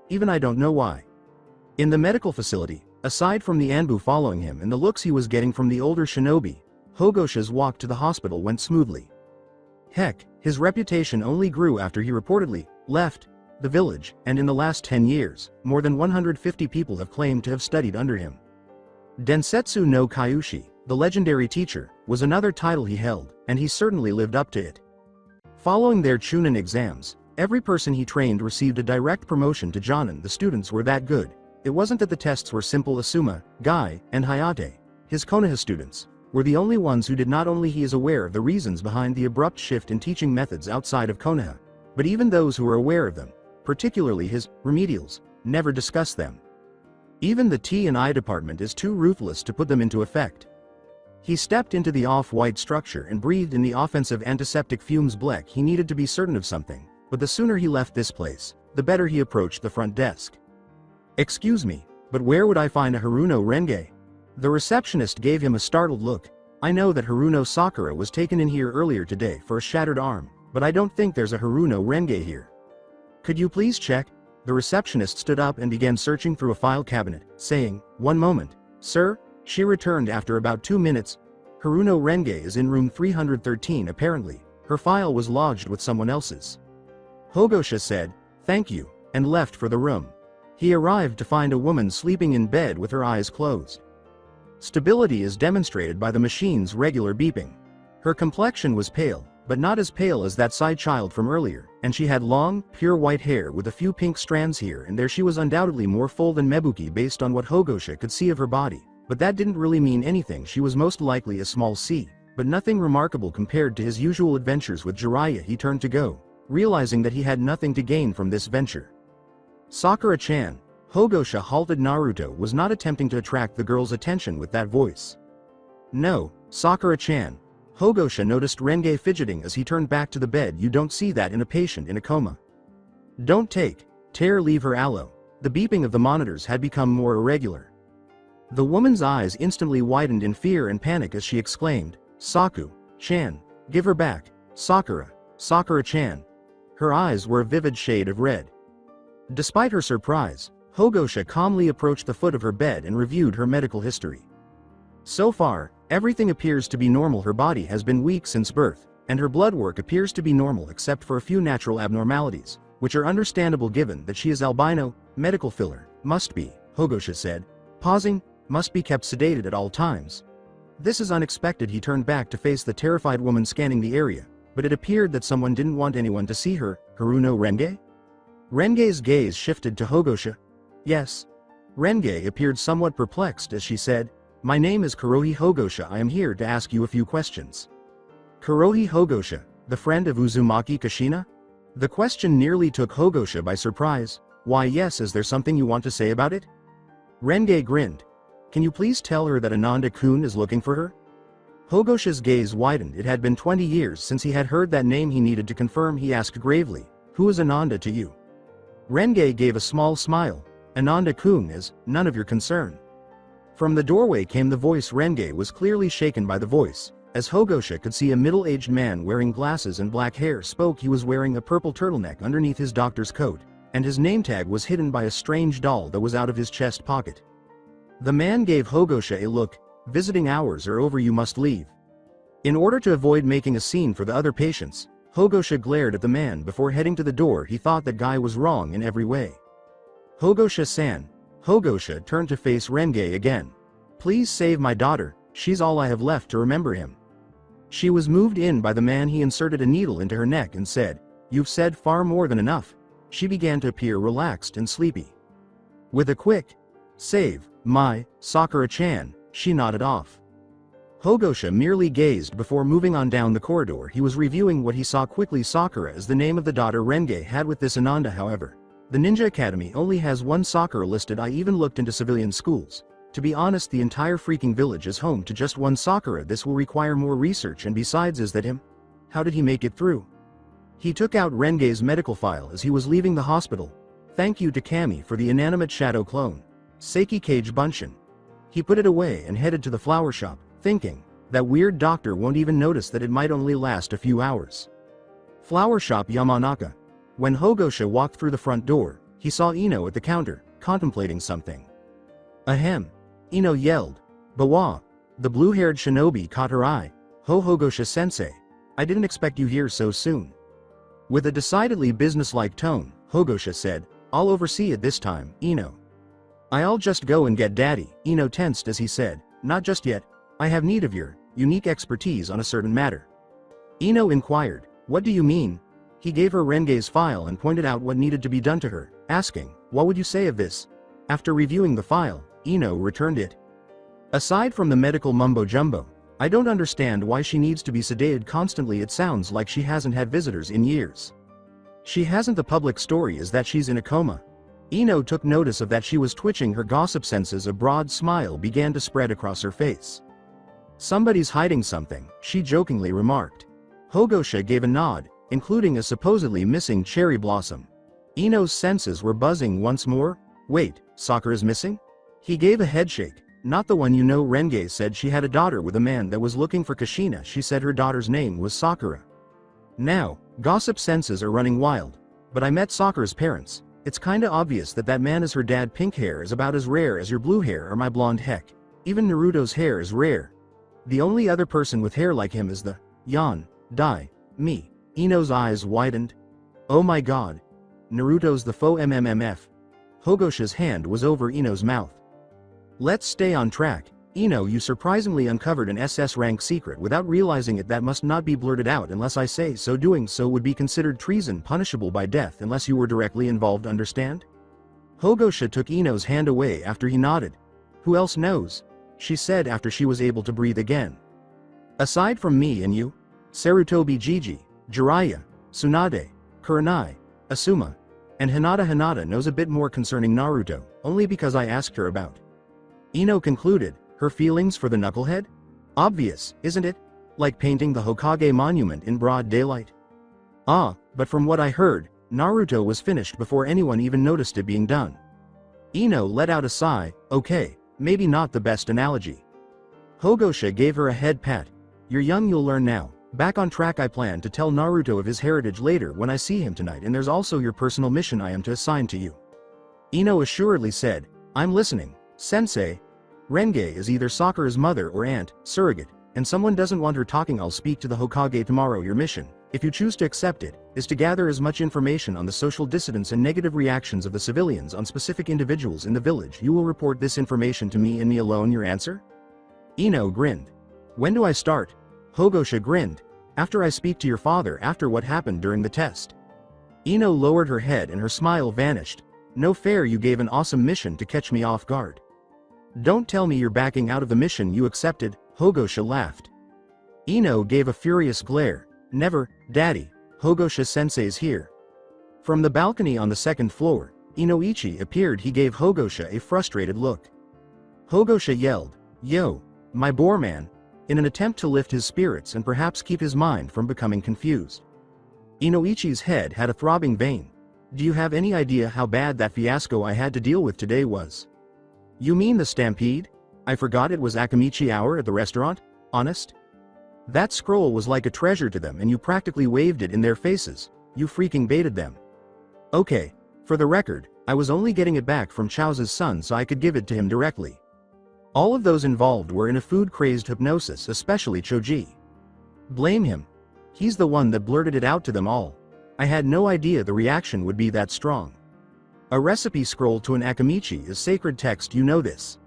Even I don't know why. In the medical facility, aside from the Anbu following him and the looks he was getting from the older shinobi, Hogosha's walk to the hospital went smoothly. Heck, his reputation only grew after he reportedly left the village, and in the last 10 years, more than 150 people have claimed to have studied under him. Densetsu no Kyushi, the legendary teacher, was another title he held, and he certainly lived up to it. Following their Chunin exams, every person he trained received a direct promotion to Jonin. The students were that good. It wasn't that the tests were simple. Asuma, Gai, and Hayate, his Konoha students, were the only ones who did. Not only he is aware of the reasons behind the abrupt shift in teaching methods outside of Konoha, but even those who are aware of them, particularly his remedials, never discuss them. Even the T&I department is too ruthless to put them into effect. He stepped into the off-white structure and breathed in the offensive antiseptic fumes. Black. He needed to be certain of something, but the sooner he left this place, the better. He approached the front desk. "Excuse me, but where would I find a Haruno Renge?" The receptionist gave him a startled look. "I know that Haruno Sakura was taken in here earlier today for a shattered arm, but I don't think there's a Haruno Renge here. Could you please check?" The receptionist stood up and began searching through a file cabinet, saying, "One moment, sir." She returned after about 2 minutes. "Haruno Renge is in room 313 apparently. Her file was lodged with someone else's." Hogosha said, "Thank you," and left for the room. He arrived to find a woman sleeping in bed with her eyes closed. Stability is demonstrated by the machine's regular beeping. Her complexion was pale, but not as pale as that side child from earlier, and she had long, pure white hair with a few pink strands here and there. She was undoubtedly more full than Mebuki based on what Hogosha could see of her body, but that didn't really mean anything. She was most likely a small C, but nothing remarkable compared to his usual adventures with Jiraiya. He turned to go, realizing that he had nothing to gain from this venture. "Sakura-chan." Hogosha halted. Naruto was not attempting to attract the girl's attention with that voice. "No, Sakura-chan." Hogosha noticed Renge fidgeting as he turned back to the bed. "You don't see that in a patient in a coma. Don't leave her aloe." The beeping of the monitors had become more irregular. The woman's eyes instantly widened in fear and panic as she exclaimed, Saku-chan, give her back, Sakura, Sakura-chan. Her eyes were a vivid shade of red. Despite her surprise, Hogosha calmly approached the foot of her bed and reviewed her medical history. So far, everything appears to be normal. Her body has been weak since birth, and her blood work appears to be normal except for a few natural abnormalities, which are understandable given that she is albino. Medical filler, must be, Hogosha said, pausing, must be kept sedated at all times. This is unexpected. He turned back to face the terrified woman scanning the area, but it appeared that someone didn't want anyone to see her. Haruno Renge? Renge's gaze shifted to Hogosha. Yes. Renge appeared somewhat perplexed as she said, my name is Kurohi Hogosha. I am here to ask you a few questions. Kurohi Hogosha, the friend of Uzumaki Kashina? The question nearly took Hogosha by surprise. Why yes, is there something you want to say about it? Renge grinned. Can you please tell her that Ananda-kun is looking for her? Hogosha's gaze widened. It had been 20 years since he had heard that name. He needed to confirm. He asked gravely, who is Ananda to you? Renge gave a small smile. Ananda-kun is none of your concern. From the doorway came the voice. Renge was clearly shaken by the voice. As Hogosha could see, a middle-aged man wearing glasses and black hair spoke. He was wearing a purple turtleneck underneath his doctor's coat, and his name tag was hidden by a strange doll that was out of his chest pocket. The man gave Hogosha a look. Visiting hours are over, you must leave. In order to avoid making a scene for the other patients, Hogosha glared at the man before heading to the door. He thought that guy was wrong in every way. Hogosha-san. Hogosha turned to face Renge again. Please save my daughter, she's all I have left to remember him. She was moved in by the man. He inserted a needle into her neck and said, you've said far more than enough. She began to appear relaxed and sleepy. With a quick, save, my, Sakura-chan, she nodded off. Hogosha merely gazed before moving on down the corridor. He was reviewing what he saw quickly. Sakura is the name of the daughter Renge had with this Ananda. However, the Ninja Academy only has one Sakura listed. I even looked into civilian schools. To be honest, the entire freaking village is home to just one Sakura. This will require more research, and besides, is that him? How did he make it through? He took out Renge's medical file as he was leaving the hospital. Thank you to Kami for the inanimate shadow clone. Seiki Kage Bunshin. He put it away and headed to the flower shop, thinking, that weird doctor won't even notice that it might only last a few hours. Flower shop Yamanaka. When Hogosha walked through the front door, he saw Ino at the counter, contemplating something. Ahem. Ino yelled. Bawa. The blue-haired shinobi caught her eye. Hogosha-sensei. I didn't expect you here so soon. With a decidedly businesslike tone, Hogosha said, I'll oversee it this time, Ino. I'll just go and get daddy. Ino tensed as he said, not just yet. I have need of your unique expertise on a certain matter. Ino inquired, what do you mean? He gave her Renge's file and pointed out what needed to be done to her, asking, what would you say of this? After reviewing the file, Ino returned it. Aside from the medical mumbo-jumbo, I don't understand why she needs to be sedated constantly. It sounds like she hasn't had visitors in years. She hasn't. The public story is that she's in a coma. Ino took notice of that. She was twitching her gossip senses. A broad smile began to spread across her face. Somebody's hiding something, she jokingly remarked. Hogosha gave a nod, including a supposedly missing cherry blossom. Ino's senses were buzzing once more. Wait, Sakura's missing? He gave a headshake. Not the one you know. Renge said she had a daughter with a man that was looking for Kashina. She said her daughter's name was Sakura. Now, gossip senses are running wild. But I met Sakura's parents. It's kinda obvious that that man is her dad. Pink hair is about as rare as your blue hair or my blonde. Heck, even Naruto's hair is rare. The only other person with hair like him is the me. Ino's eyes widened. Oh my god. Naruto's the faux MMMF. Hogosha's hand was over Ino's mouth. Let's stay on track. Ino, you surprisingly uncovered an SS rank secret without realizing it. That must not be blurted out unless I say so. Doing so would be considered treason, punishable by death unless you were directly involved. Understand? Hogosha took Ino's hand away after he nodded. Who else knows? She said after she was able to breathe again. Aside from me and you, Sarutobi Jiji, Jiraiya, Tsunade, Kurenai, Asuma, and Hinata knows a bit more concerning Naruto, only because I asked her about. Ino concluded, her feelings for the knucklehead? Obvious, isn't it? Like painting the Hokage monument in broad daylight. Ah, but from what I heard, Naruto was finished before anyone even noticed it being done. Ino let out a sigh. Okay, maybe not the best analogy. Hogosha gave her a head pat. You're young, you'll learn now. Back on track, I plan to tell Naruto of his heritage later when I see him tonight, and there's also your personal mission I am to assign to you. Ino assuredly said, I'm listening. Sensei. Renge is either Sakura's mother or aunt, surrogate, and someone doesn't want her talking. I'll speak to the Hokage tomorrow. Your mission, if you choose to accept it, is to gather as much information on the social dissidents and negative reactions of the civilians on specific individuals in the village. You will report this information to me and me alone. Your answer? Ino grinned. When do I start? Hogosha grinned. After I speak to your father, after what happened during the test. Ino lowered her head and her smile vanished. No fair, you gave an awesome mission to catch me off guard. Don't tell me you're backing out of the mission you accepted, Hogosha laughed. Ino gave a furious glare. Never, Daddy. Hogosha sensei's here. From the balcony on the second floor, Inoichi appeared. He gave Hogosha a frustrated look. Hogosha yelled, Yo, my boar man, in an attempt to lift his spirits and perhaps keep his mind from becoming confused. Inoichi's head had a throbbing vein. Do you have any idea how bad that fiasco I had to deal with today was? You mean the stampede? I forgot it was Akamichi hour at the restaurant? Honest? That scroll was like a treasure to them and you practically waved it in their faces. You freaking baited them. Okay, for the record, I was only getting it back from Chao's son so I could give it to him directly. All of those involved were in a food-crazed hypnosis, especially Choji. Blame him. He's the one that blurted it out to them all. I had no idea the reaction would be that strong. A recipe scroll to an Akamichi is sacred text, you know this.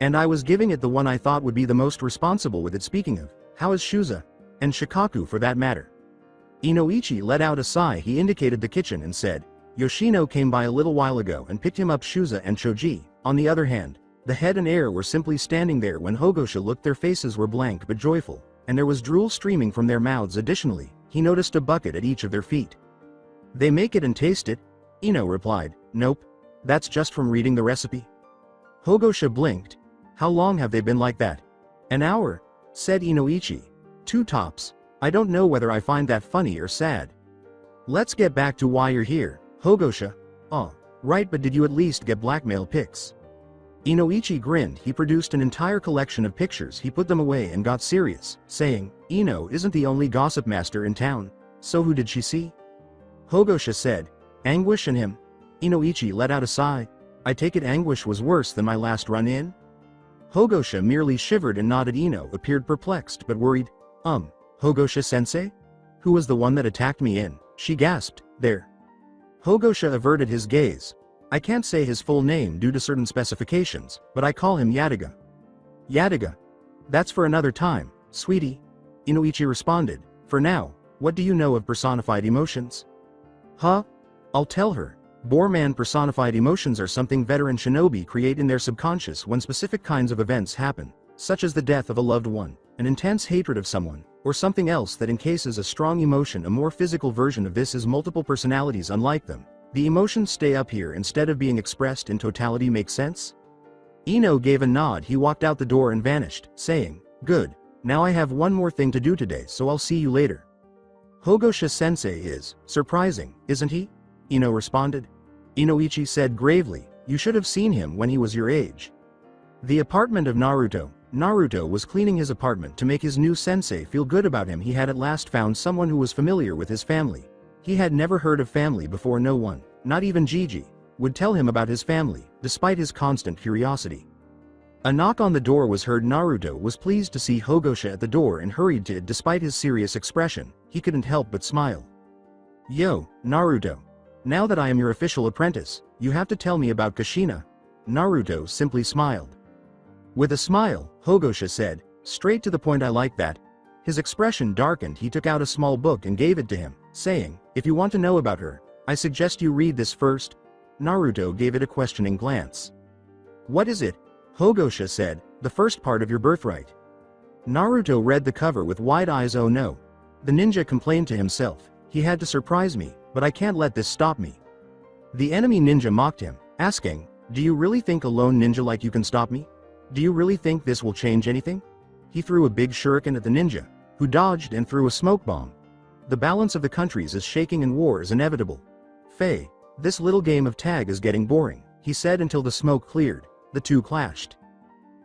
And I was giving it the one I thought would be the most responsible with it. Speaking of, how is Shuza? And Shikaku for that matter? Inoichi let out a sigh. He indicated the kitchen and said, Yoshino came by a little while ago and picked him up. Shuza and Choji, on the other hand, the head and heir were simply standing there when Hogosha looked. Their faces were blank but joyful, and there was drool streaming from their mouths. Additionally, he noticed a bucket at each of their feet. They make it and taste it? Ino replied, Nope. That's just from reading the recipe. Hogosha blinked. How long have they been like that? An hour, said Inoichi. 2 tops. I don't know whether I find that funny or sad. Let's get back to why you're here, Hogosha. Oh, right, but did you at least get blackmail pics? Inoichi grinned. He produced an entire collection of pictures. He put them away and got serious, saying, Ino isn't the only gossip master in town. So who did she see? Hogosha said, Anguish and him. Inoichi let out a sigh. I take it Anguish was worse than my last run-in? Hogosha merely shivered and nodded. Ino appeared perplexed but worried. Hogosha-sensei? Who was the one that attacked me in? She gasped. There. Hogosha averted his gaze. I can't say his full name due to certain specifications, but I call him Yadiga. Yadiga. That's for another time, sweetie. Inoichi responded. For now, what do you know of personified emotions? Huh? I'll tell her. Boarman personified emotions are something veteran shinobi create in their subconscious when specific kinds of events happen, such as the death of a loved one, an intense hatred of someone, or something else that encases a strong emotion. A more physical version of this is multiple personalities. Unlike them, the emotions stay up here instead of being expressed in totality. Make sense? Ino gave a nod. He walked out the door and vanished, saying, Good, now I have one more thing to do today, so I'll see you later. Hogosha-sensei is surprising, isn't he? Ino responded. Inoichi said gravely, You should have seen him when he was your age. The apartment of Naruto. Naruto was cleaning his apartment to make his new sensei feel good about him. He had at last found someone who was familiar with his family. He had never heard of family before. No one, not even Gigi, would tell him about his family, despite his constant curiosity. A knock on the door was heard. Naruto was pleased to see Hogosha at the door and hurried to it. Despite his serious expression, he couldn't help but smile. Yo, Naruto. Now that I am your official apprentice, you have to tell me about Kushina. Naruto simply smiled. With a smile, Hogosha said, Straight to the point, I like that. His expression darkened. He took out a small book and gave it to him, saying, If you want to know about her, I suggest you read this first. Naruto gave it a questioning glance. What is it? Hogosha said, The first part of your birthright. Naruto read the cover with wide eyes. Oh no. The ninja complained to himself. He had to surprise me, but I can't let this stop me. The enemy ninja mocked him, asking, Do you really think a lone ninja like you can stop me? Do you really think this will change anything? He threw a big shuriken at the ninja, who dodged and threw a smoke bomb. The balance of the countries is shaking and war is inevitable. Faye, this little game of tag is getting boring, he said until the smoke cleared. The two clashed.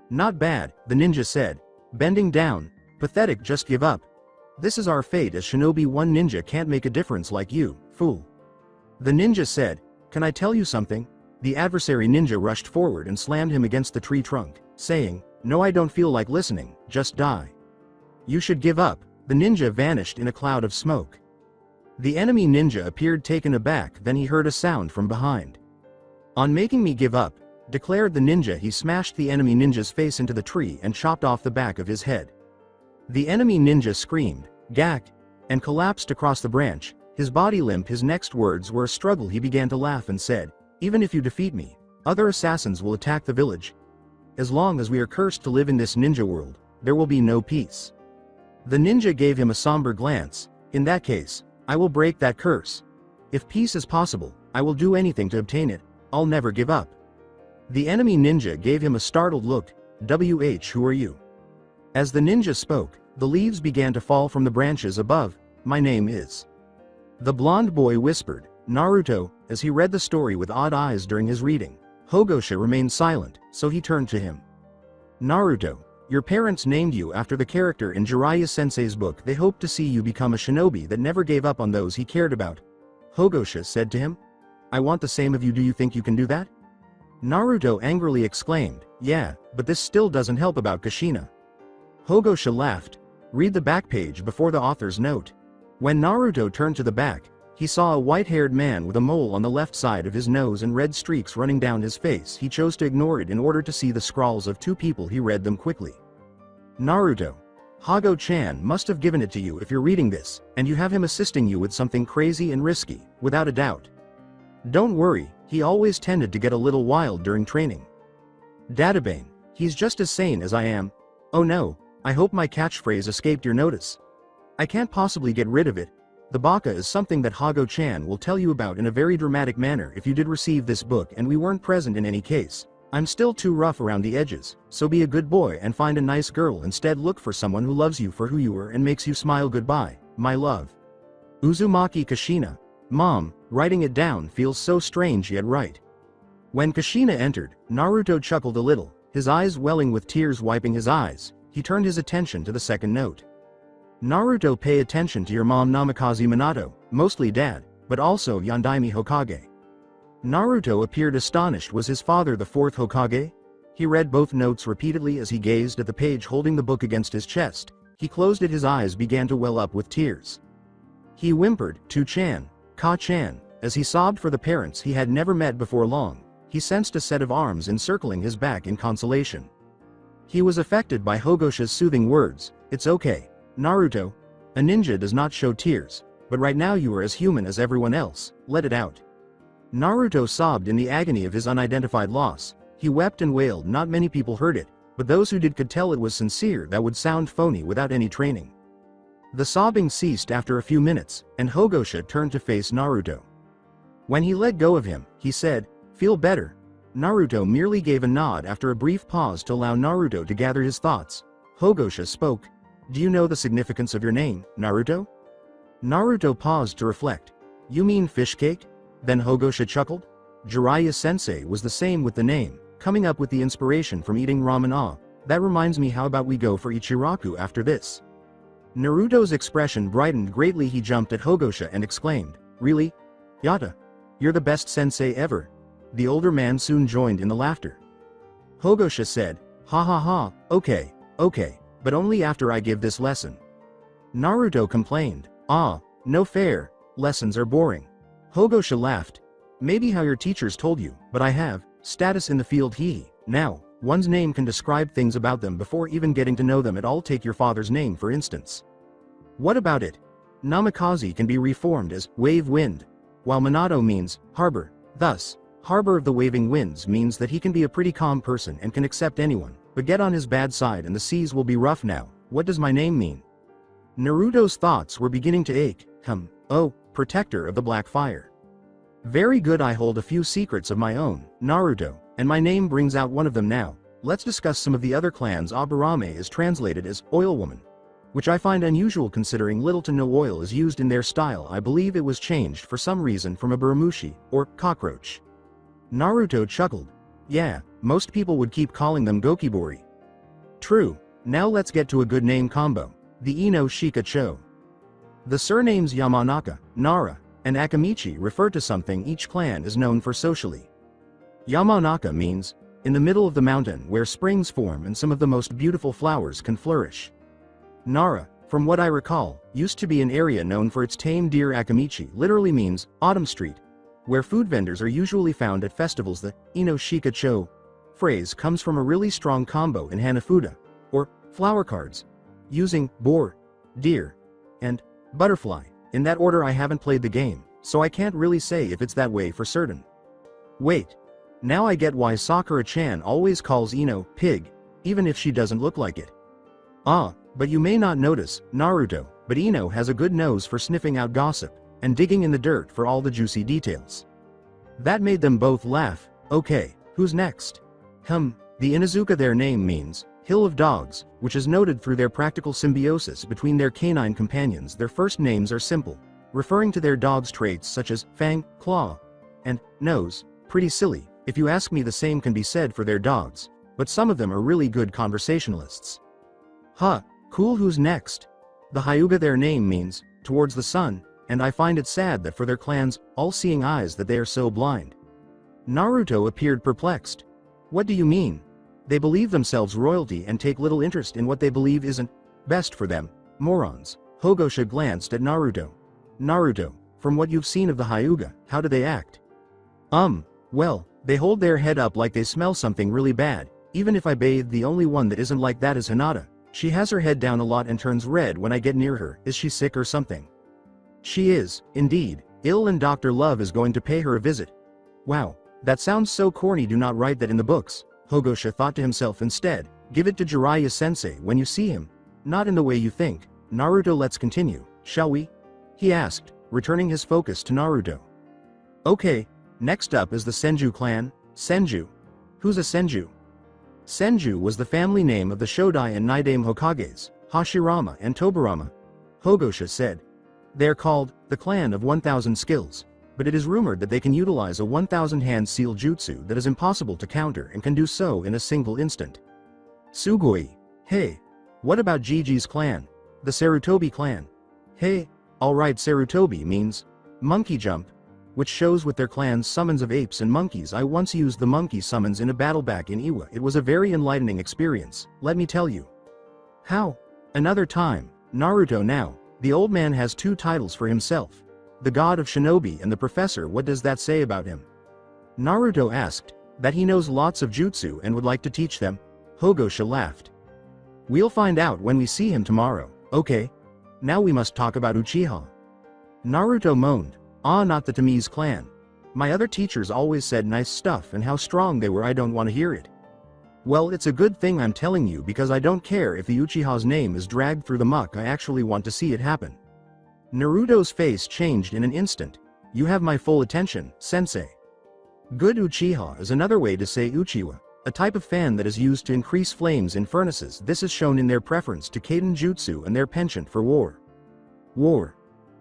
Not bad, the ninja said, bending down. Pathetic, just give up. This is our fate as shinobi. One ninja can't make a difference like you, fool. The ninja said, can I tell you something? The adversary ninja rushed forward and slammed him against the tree trunk, saying, no, I don't feel like listening, just die. You should give up. The ninja vanished in a cloud of smoke. The enemy ninja appeared taken aback, then he heard a sound from behind. On making me give up, declared the ninja. He smashed the enemy ninja's face into the tree and chopped off the back of his head. The enemy ninja screamed, gagged, and collapsed across the branch, his body limp. His next words were a struggle. He began to laugh and said, even if you defeat me, other assassins will attack the village. As long as we are cursed to live in this ninja world, there will be no peace. The ninja gave him a somber glance. In that case, I will break that curse. If peace is possible, I will do anything to obtain it. I'll never give up. The enemy ninja gave him a startled look. Who are you? As the ninja spoke, the leaves began to fall from the branches above. My name is. The blonde boy whispered, Naruto, as he read the story with odd eyes during his reading. Hogosha remained silent, so he turned to him. Naruto, your parents named you after the character in Jiraiya-sensei's book. They hoped to see you become a shinobi that never gave up on those he cared about. Hogosha said to him. I want the same of you. Do you think you can do that? Naruto angrily exclaimed, yeah, but this still doesn't help about Kushina. Hogosha laughed. Read the back page before the author's note. When Naruto turned to the back, he saw a white-haired man with a mole on the left side of his nose and red streaks running down his face. He chose to ignore it in order to see the scrawls of two people. He read them quickly. Naruto. Hago-chan must have given it to you if you're reading this, and you have him assisting you with something crazy and risky, without a doubt. Don't worry, he always tended to get a little wild during training. Databane. He's just as sane as I am. Oh no, I hope my catchphrase escaped your notice. I can't possibly get rid of it. The baka is something that Hago-chan will tell you about in a very dramatic manner if you did receive this book and we weren't present in any case. I'm still too rough around the edges, so be a good boy and find a nice girl. Instead, look for someone who loves you for who you are and makes you smile. Goodbye, my love. Uzumaki Kushina. Mom, writing it down feels so strange yet right. When Kushina entered, Naruto chuckled a little, his eyes welling with tears. Wiping his eyes, he turned his attention to the second note. Naruto, pay attention to your mom Namikaze Minato, mostly dad, but also Yondaime Hokage. Naruto appeared astonished. Was his father the fourth Hokage? He read both notes repeatedly as he gazed at the page, holding the book against his chest. He closed it. His eyes began to well up with tears. He whimpered, To-chan, Ka-chan, as he sobbed for the parents he had never met before. Long, he sensed a set of arms encircling his back in consolation. He was affected by Hogosha's soothing words. It's okay, Naruto. A ninja does not show tears, but right now you are as human as everyone else, let it out. Naruto sobbed in the agony of his unidentified loss. He wept and wailed. Not many people heard it, but those who did could tell it was sincere. That would sound phony without any training. The sobbing ceased after a few minutes, and Hogosha turned to face Naruto. When he let go of him, he said, Feel better? Naruto merely gave a nod after a brief pause to allow Naruto to gather his thoughts. Hogosha spoke. Do you know the significance of your name, Naruto? Naruto paused to reflect. You mean fish cake? Then Hogosha chuckled. Jiraiya-sensei was the same with the name, coming up with the inspiration from eating ramen. Ah, that reminds me, how about we go for Ichiraku after this? Naruto's expression brightened greatly. He jumped at Hogosha and exclaimed, Really? Yata? You're the best sensei ever. The older man soon joined in the laughter. Hogosha said, Ha ha ha, okay, but only after I give this lesson. Naruto complained, Ah, no fair, lessons are boring. Hogosha laughed. Maybe how your teachers told you, but I have status in the field. Now, one's name can describe things about them before even getting to know them at all. Take your father's name for instance. What about it? Namikaze can be reformed as wave wind, while Minato means harbor. Thus, harbor of the waving winds means that he can be a pretty calm person and can accept anyone, but get on his bad side and the seas will be rough. Now, what does my name mean? Naruto's thoughts were beginning to ache. Oh, protector of the black fire. Very good. I hold a few secrets of my own, Naruto, and my name brings out one of them. Now, let's discuss some of the other clans. Aburame is translated as oil woman, which I find unusual considering little to no oil is used in their style. I believe it was changed for some reason from a buramushi, or cockroach. Naruto chuckled. Yeah, most people would keep calling them gokibori. True. Now let's get to a good name combo. The Ino Shika Cho. The surnames Yamanaka, Nara, and Akamichi refer to something each clan is known for socially. Yamanaka means, in the middle of the mountain where springs form and some of the most beautiful flowers can flourish. Nara, from what I recall, used to be an area known for its tame deer. Akamichi literally means, autumn street, where food vendors are usually found at festivals. The Ino Shika Cho phrase comes from a really strong combo in Hanafuda, or flower cards, using boar, deer, and butterfly. In that order. I haven't played the game, so I can't really say if it's that way for certain. Wait. Now I get why Sakura-chan always calls Ino pig, even if she doesn't look like it. Ah, but you may not notice, Naruto, but Ino has a good nose for sniffing out gossip, and digging in the dirt for all the juicy details. That made them both laugh. Okay, who's next? The Inuzuka, their name means, Hill of Dogs, which is noted through their practical symbiosis between their canine companions. Their first names are simple, referring to their dog's traits such as fang, claw, and nose. Pretty silly. If you ask me, the same can be said for their dogs, but some of them are really good conversationalists. Cool. Who's next? The Hyuga, their name means, towards the sun, and I find it sad that for their clan's all-seeing eyes that they are so blind. Naruto appeared perplexed. What do you mean? They believe themselves royalty and take little interest in what they believe isn't best for them. Morons. Hogosha glanced at Naruto. Naruto, from what you've seen of the Hyuga, how do they act? Well, they hold their head up like they smell something really bad. Even if I bathe, the only one that isn't like that is Hinata. She has her head down a lot and turns red when I get near her. Is she sick or something? She is, indeed, ill, and Dr. Love is going to pay her a visit. Wow, that sounds so corny. Do not write that in the books, Hogosha thought to himself. Instead, give it to Jiraiya-sensei when you see him. Not in the way you think. Naruto, let's continue, shall we? He asked, returning his focus to Naruto. Okay, next up is the Senju clan. Senju. Who's a Senju? Senju was the family name of the Shodai and Nidaime Hokages, Hashirama and Tobirama. Hogosha said. They're called the Clan of 1000 Skills, but it is rumored that they can utilize a 1000-hand seal jutsu that is impossible to counter and can do so in a single instant. Sugoi. Hey. What about Gigi's clan? The Sarutobi clan. Hey. Alright, Sarutobi means monkey jump, which shows with their clan's summons of apes and monkeys. I once used the monkey summons in a battle back in Iwa. It was a very enlightening experience, let me tell you. How? Another time. Naruto. Now, the old man has 2 titles for himself. The God of Shinobi and the Professor. What does that say about him? Naruto asked. That he knows lots of jutsu and would like to teach them. Hogosha laughed. We'll find out when we see him tomorrow. Okay. Now we must talk about Uchiha. Naruto moaned. Not the Tamiz clan. My other teachers always said nice stuff and how strong they were. I don't want to hear it. Well, it's a good thing I'm telling you, because I don't care if the Uchiha's name is dragged through the muck. I actually want to see it happen. Naruto's face changed in an instant. You have my full attention, sensei. Good. Uchiha is another way to say Uchiwa, a type of fan that is used to increase flames in furnaces. This is shown in their preference to Kaden Jutsu and their penchant for war. War.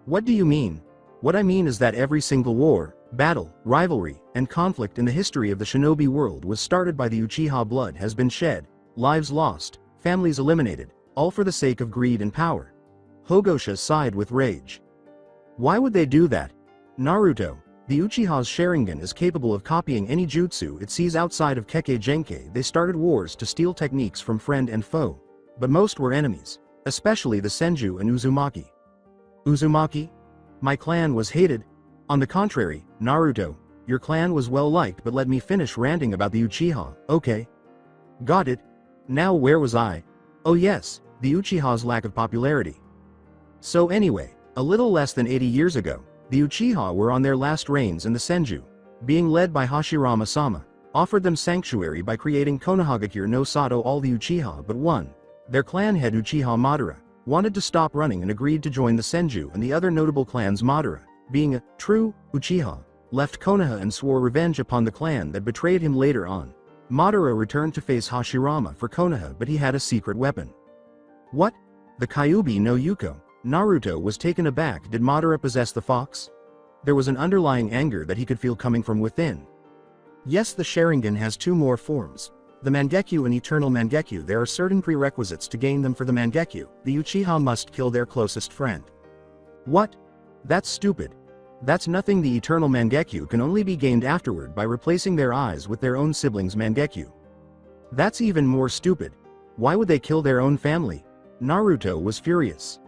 What do you mean? What I mean is that every single war, battle, rivalry, and conflict in the history of the shinobi world was started by the Uchiha. Blood has been shed, lives lost, families eliminated, all for the sake of greed and power. Hogosha sighed with rage. Why would they do that? Naruto, the Uchiha's Sharingan is capable of copying any jutsu it sees outside of Kekkei Genkai. They started wars to steal techniques from friend and foe, but most were enemies, especially the Senju and Uzumaki. Uzumaki? My clan was hated. On the contrary, Naruto, your clan was well liked. But let me finish ranting about the Uchiha, okay? Got it. Now where was I? Oh yes, the Uchiha's lack of popularity. So anyway, a little less than 80 years ago, the Uchiha were on their last reigns, and the Senju, being led by Hashirama-sama, offered them sanctuary by creating Konohagakure no Sato. All the Uchiha but one, their clan head Uchiha Madara, wanted to stop running and agreed to join the Senju and the other notable clans. Madara, being a true Uchiha, left Konoha and swore revenge upon the clan that betrayed him. Later on, Madara returned to face Hashirama for Konoha, but he had a secret weapon. What? The Kyuubi no Yuko. Naruto was taken aback. Did Madara possess the fox? There was an underlying anger that he could feel coming from within. Yes, the Sharingan has 2 more forms, The Mangekyo and Eternal Mangekyo, there are certain prerequisites to gain them. For the Mangekyo, the Uchiha must kill their closest friend. What? That's stupid. That's nothing. The Eternal Mangekyo can only be gained afterward by replacing their eyes with their own siblings' Mangekyo. That's even more stupid. Why would they kill their own family? Naruto was furious.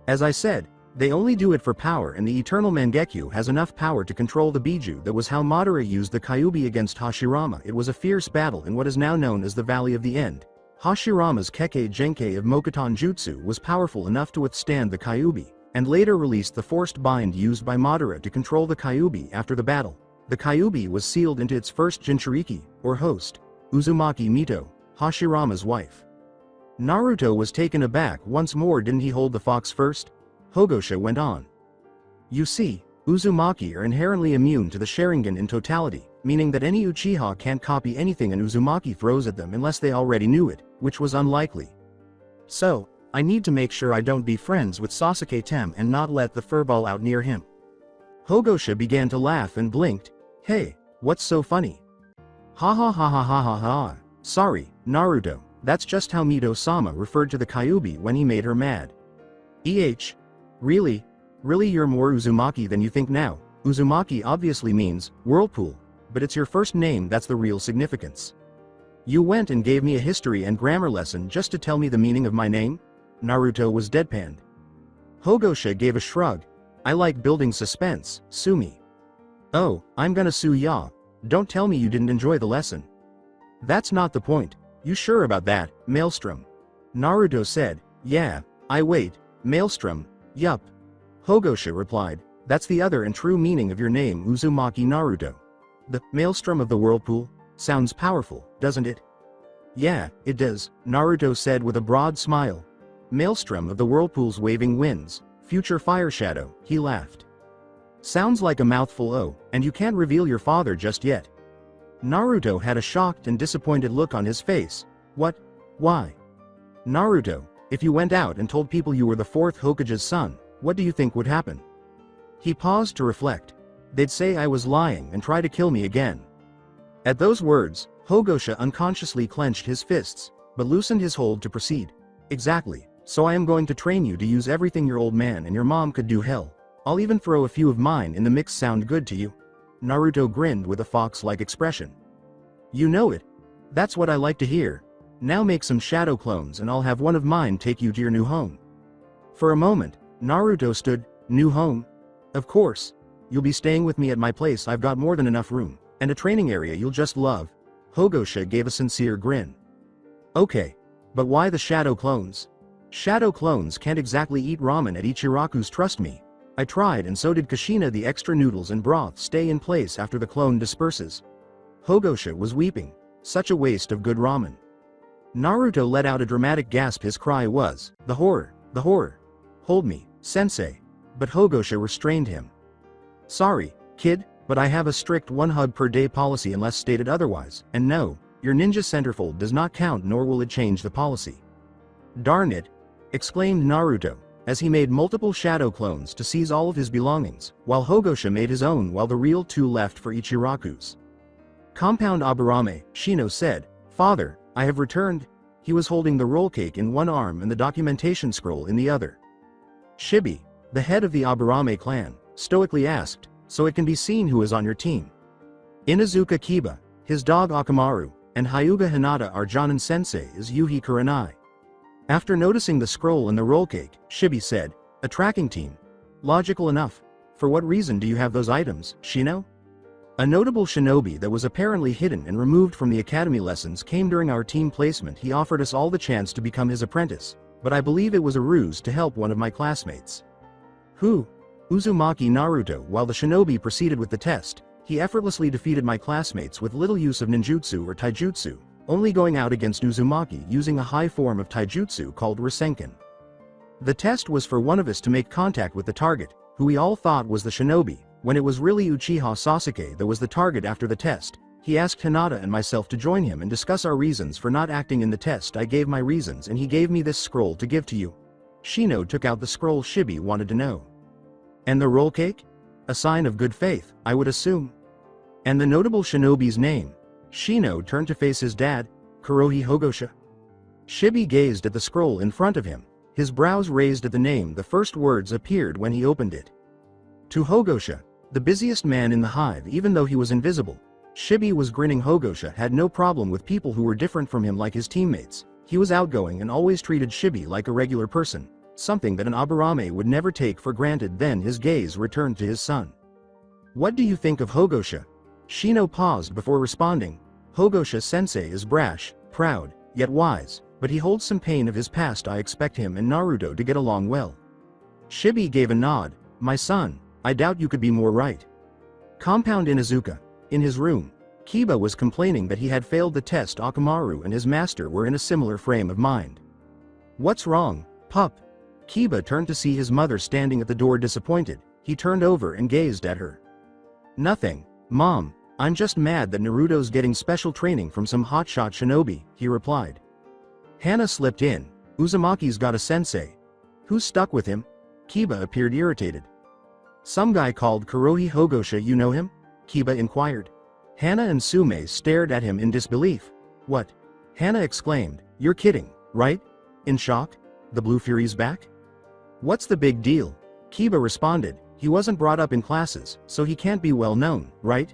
As I said, they only do it for power, and the Eternal Mangekyo has enough power to control the Biju. That was how Madara used the Kyuubi against Hashirama. It was a fierce battle in what is now known as the Valley of the End. Hashirama's Kekkei Genkei of Mokuton Jutsu was powerful enough to withstand the Kyuubi, and later released the forced bind used by Madara to control the Kyuubi after the battle. The Kyuubi was sealed into its first Jinchuriki, or host, Uzumaki Mito, Hashirama's wife. Naruto was taken aback once more. Didn't he hold the fox first? Hogosha went on. You see, Uzumaki are inherently immune to the Sharingan in totality, meaning that any Uchiha can't copy anything an Uzumaki throws at them unless they already knew it, which was unlikely. So, I need to make sure I don't be friends with Sasuke Tem and not let the furball out near him. Hogosha began to laugh and blinked. Hey, what's so funny? Ha ha ha ha ha ha ha. Sorry, Naruto, that's just how Mito-sama referred to the Kyuubi when he made her mad. Really? Really, you're more Uzumaki than you think now. Uzumaki obviously means whirlpool, but it's your first name that's the real significance. You went and gave me a history and grammar lesson just to tell me the meaning of my name? Naruto was deadpanned. Hogosha gave a shrug. I like building suspense, sue me. Oh, I'm gonna sue ya. Don't tell me you didn't enjoy the lesson. That's not the point. You sure about that, Maelstrom? Naruto said. Yeah, Maelstrom. Yup. Hogosha replied, that's the other and true meaning of your name, Uzumaki Naruto. The Maelstrom of the Whirlpool? Sounds powerful, doesn't it? Yeah, it does, Naruto said with a broad smile. Maelstrom of the Whirlpool's waving winds, future fire shadow, he laughed. Sounds like a mouthful. Oh, and you can't reveal your father just yet. Naruto had a shocked and disappointed look on his face. What? Why? Naruto, if you went out and told people you were the fourth Hokage's son, what do you think would happen? He paused to reflect. They'd say I was lying and try to kill me again. At those words, Hogosha unconsciously clenched his fists, but loosened his hold to proceed. Exactly, so I am going to train you to use everything your old man and your mom could do. Hell, I'll even throw a few of mine in the mix. Sound good to you? Naruto grinned with a fox-like expression. You know it. That's what I like to hear. Now make some shadow clones and I'll have one of mine take you to your new home. For a moment, Naruto stood. New home? Of course. You'll be staying with me at my place. I've got more than enough room, and a training area you'll just love. Hogosha gave a sincere grin. Okay. But why the shadow clones? Shadow clones can't exactly eat ramen at Ichiraku's, trust me. I tried and so did Kushina. The extra noodles and broth stay in place after the clone disperses. Hogosha was weeping. Such a waste of good ramen. Naruto let out a dramatic gasp. His cry was, the horror, the horror. Hold me, sensei. But Hogosha restrained him. Sorry, kid, but I have a strict 1 hug per day policy unless stated otherwise, and no, your ninja centerfold does not count, nor will it change the policy. Darn it! Exclaimed Naruto, as he made multiple shadow clones to seize all of his belongings, while Hogosha made his own while the real 2 left for Ichiraku's. Compound Aburame, Shino said, Father, I have returned. He was holding the roll cake in one arm and the documentation scroll in the other. Shibi, the head of the Aburame clan, stoically asked, so it can be seen who is on your team. Inazuka Kiba, his dog Akamaru, and Hyuga Hinata are Jonin sensei is Yuhi Kurenai. After noticing the scroll and the roll cake, Shibi said, a tracking team. Logical enough. For what reason do you have those items, Shino? A notable shinobi that was apparently hidden and removed from the academy lessons came during our team placement. He offered us all the chance to become his apprentice, but I believe it was a ruse to help one of my classmates. Who? Uzumaki Naruto. While the shinobi proceeded with the test, he effortlessly defeated my classmates with little use of ninjutsu or taijutsu, only going out against Uzumaki using a high form of taijutsu called Rasengan. The test was for one of us to make contact with the target, who we all thought was the shinobi, when it was really Uchiha Sasuke that was the target. After the test, he asked Hinata and myself to join him and discuss our reasons for not acting in the test. I gave my reasons and he gave me this scroll to give to you. Shino took out the scroll. Shibi wanted to know. And the roll cake? A sign of good faith, I would assume. And the notable shinobi's name? Shino turned to face his dad. Kurohi Hogosha? Shibi gazed at the scroll in front of him, his brows raised at the name. The first words appeared when he opened it. To Hogosha, the busiest man in the hive even though he was invisible, Shibi was grinning. Hogosha had no problem with people who were different from him like his teammates. He was outgoing and always treated Shibi like a regular person, something that an Aburame would never take for granted. Then his gaze returned to his son. What do you think of Hogosha? Shino paused before responding. Hogosha-sensei is brash, proud, yet wise, but he holds some pain of his past. I expect him and Naruto to get along well. Shibi gave a nod. My son, I doubt you could be more right. Compound Inuzuka. In his room, Kiba was complaining that he had failed the test. Akamaru and his master were in a similar frame of mind. What's wrong, pup? Kiba turned to see his mother standing at the door disappointed. He turned over and gazed at her. Nothing, Mom, I'm just mad that Naruto's getting special training from some hotshot shinobi, he replied. Hana slipped in. Uzumaki's got a sensei. Who's stuck with him? Kiba appeared irritated. Some guy called Kurohi Hogosha. You know him? Kiba inquired. Hana and Sume stared at him in disbelief. What? Hana exclaimed. You're kidding, right? In shock? The Blue Fury's back? What's the big deal? Kiba responded. He wasn't brought up in classes, so he can't be well known, right?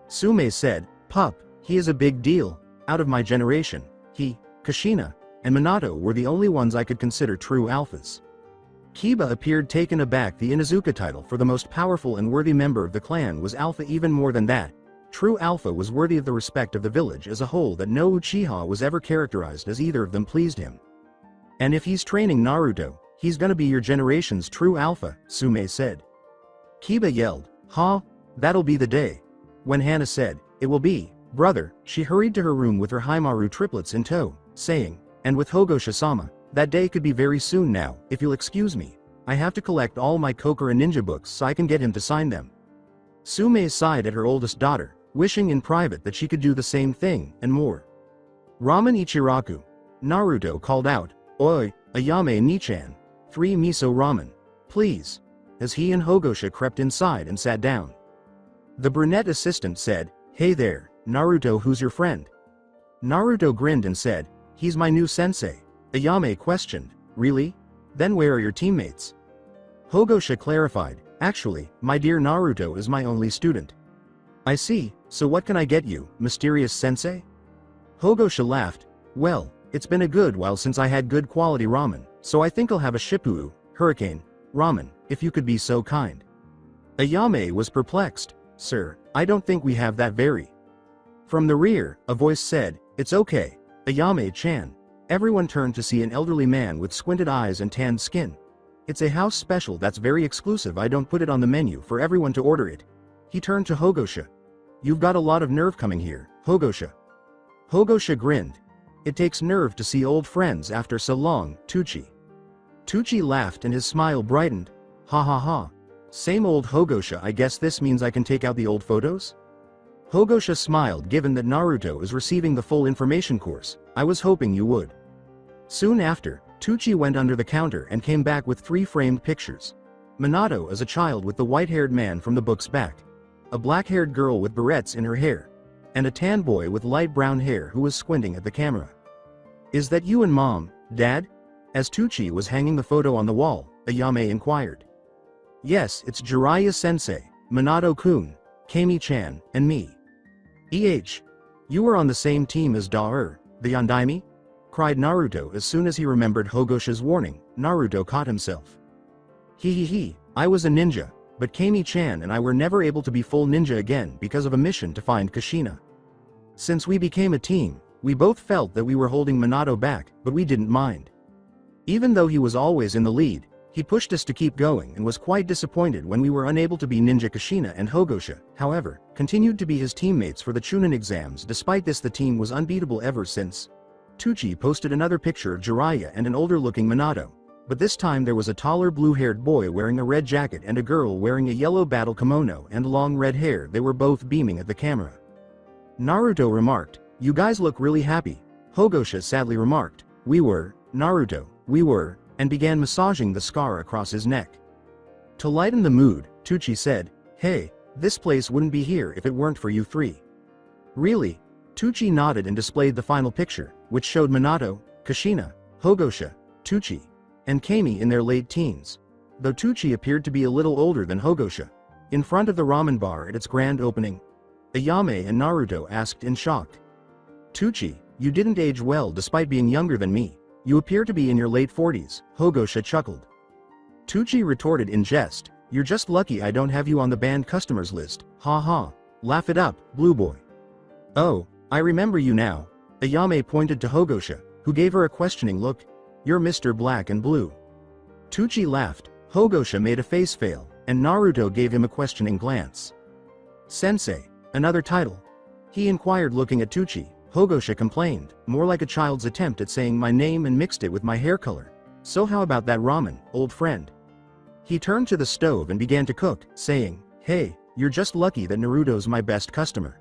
Sume said, Pup, he is a big deal. Out of my generation, he, Kushina, and Minato were the only ones I could consider true alphas. Kiba appeared taken aback. The Inuzuka title for the most powerful and worthy member of the clan was alpha. Even more than that, true alpha was worthy of the respect of the village as a whole. That no Uchiha was ever characterized as either of them pleased him. And if he's training Naruto, he's gonna be your generation's true alpha, Sume said. Kiba yelled, Ha, that'll be the day. When Hana said, it will be, brother, she hurried to her room with her Haimaru triplets in tow, saying, and with Hogosha-sama, that day could be very soon now. If you'll excuse me, I have to collect all my Kokura ninja books so I can get him to sign them. Sume sighed at her oldest daughter, wishing in private that she could do the same thing, and more. Ramen Ichiraku. Naruto called out, Oi, Ayame Nichan. 3 miso ramen. Please. As he and Hogosha crept inside and sat down. The brunette assistant said, Hey there, Naruto, who's your friend? Naruto grinned and said, He's my new sensei. Ayame questioned, Really? Then where are your teammates? Hogosha clarified, Actually, my dear Naruto is my only student. I see, so what can I get you, mysterious sensei? Hogosha laughed, Well, it's been a good while since I had good quality ramen, so I think I'll have a Shippuu, hurricane, ramen, if you could be so kind. Ayame was perplexed. Sir, I don't think we have that very. From the rear, a voice said, It's okay, Ayame-chan. Everyone turned to see an elderly man with squinted eyes and tanned skin. It's a house special that's very exclusive. I don't put it on the menu for everyone to order it. He turned to Hogosha. You've got a lot of nerve coming here, Hogosha. Hogosha grinned. It takes nerve to see old friends after so long, Tucci. Tucci laughed and his smile brightened. Ha ha ha. Same old Hogosha. I guess this means I can take out the old photos? Hogosha smiled. Given that Naruto is receiving the full information course, I was hoping you would. Soon after, Tucci went under the counter and came back with 3 framed pictures. Minato as a child with the white-haired man from the book's back, a black-haired girl with barrettes in her hair, and a tan boy with light brown hair who was squinting at the camera. Is that you and Mom, Dad? As Tucci was hanging the photo on the wall, Ayame inquired. Yes, it's Jiraiya-sensei, Minato-kun, Kami-chan, and me. You were on the same team as Da-er, the Yondaime? Cried Naruto as soon as he remembered Hogosha's warning. Naruto caught himself. I was a ninja, but Kami-chan and I were never able to be full ninja again because of a mission to find Kushina. Since we became a team, we both felt that we were holding Minato back, but we didn't mind. Even though he was always in the lead, he pushed us to keep going and was quite disappointed when we were unable to be Ninja. Kushina and Hogosha, however, continued to be his teammates for the Chunin exams. Despite this, the team was unbeatable ever since. Tucci posted another picture of Jiraiya and an older-looking Minato, but this time there was a taller blue-haired boy wearing a red jacket and a girl wearing a yellow battle kimono and long red hair. They were both beaming at the camera. Naruto remarked, You guys look really happy. Hogosha sadly remarked, We were, Naruto, we were, and began massaging the scar across his neck. To lighten the mood, Tucci said, Hey, this place wouldn't be here if it weren't for you 3. Really? Tucci nodded and displayed the final picture, which showed Minato, Kushina, Hogosha, Tucci, and Kami in their late teens. Though Tucci appeared to be a little older than Hogosha. In front of the ramen bar at its grand opening, Ayame and Naruto asked in shock. Tucci, you didn't age well despite being younger than me. You appear to be in your late 40s, Hogosha chuckled. Tucci retorted in jest, you're just lucky I don't have you on the banned customers list, ha ha. Laugh it up, blue boy. Oh, I remember you now. Ayame pointed to Hogosha, who gave her a questioning look. You're Mr. Black and Blue. Tucci laughed, Hogosha made a face fail, and Naruto gave him a questioning glance. Sensei, another title? He inquired looking at Tucci. Hogosha complained, more like a child's attempt at saying my name and mixed it with my hair color. So how about that ramen, old friend? He turned to the stove and began to cook, saying, hey, you're just lucky that Naruto's my best customer.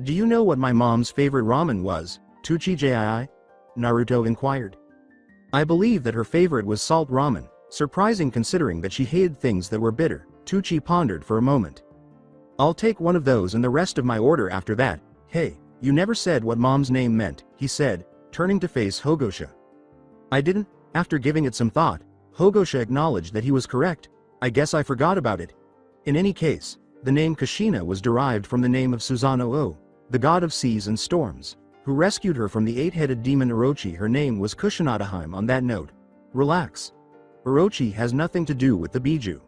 Do you know what my mom's favorite ramen was, Tucci Jii? Naruto inquired. I believe that her favorite was salt ramen, surprising considering that she hated things that were bitter. Tucci pondered for a moment. I'll take one of those and the rest of my order after that. Hey, you never said what mom's name meant, he said, turning to face Hogosha. I didn't. After giving it some thought, Hogosha acknowledged that he was correct. I guess I forgot about it. In any case, the name Kushina was derived from the name of Susanoo, the god of seas and storms, who rescued her from the eight-headed demon Orochi. Her name was Kushinadaheim. On that note. Relax. Orochi has nothing to do with the Biju.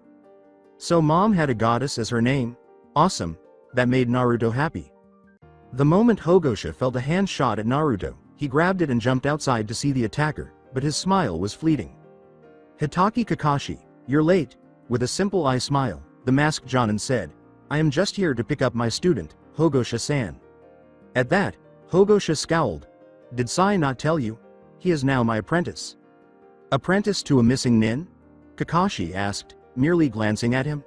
So mom had a goddess as her name? Awesome. That made Naruto happy. The moment Hogosha felt a hand shot at Naruto, he grabbed it and jumped outside to see the attacker, but his smile was fleeting. Hitaki Kakashi, you're late. With a simple eye smile, the masked Jonin said, I am just here to pick up my student, Hogosha-san. At that, Hogosha scowled. Did Sai not tell you? He is now my apprentice. Apprentice to a missing nin? Kakashi asked, merely glancing at him.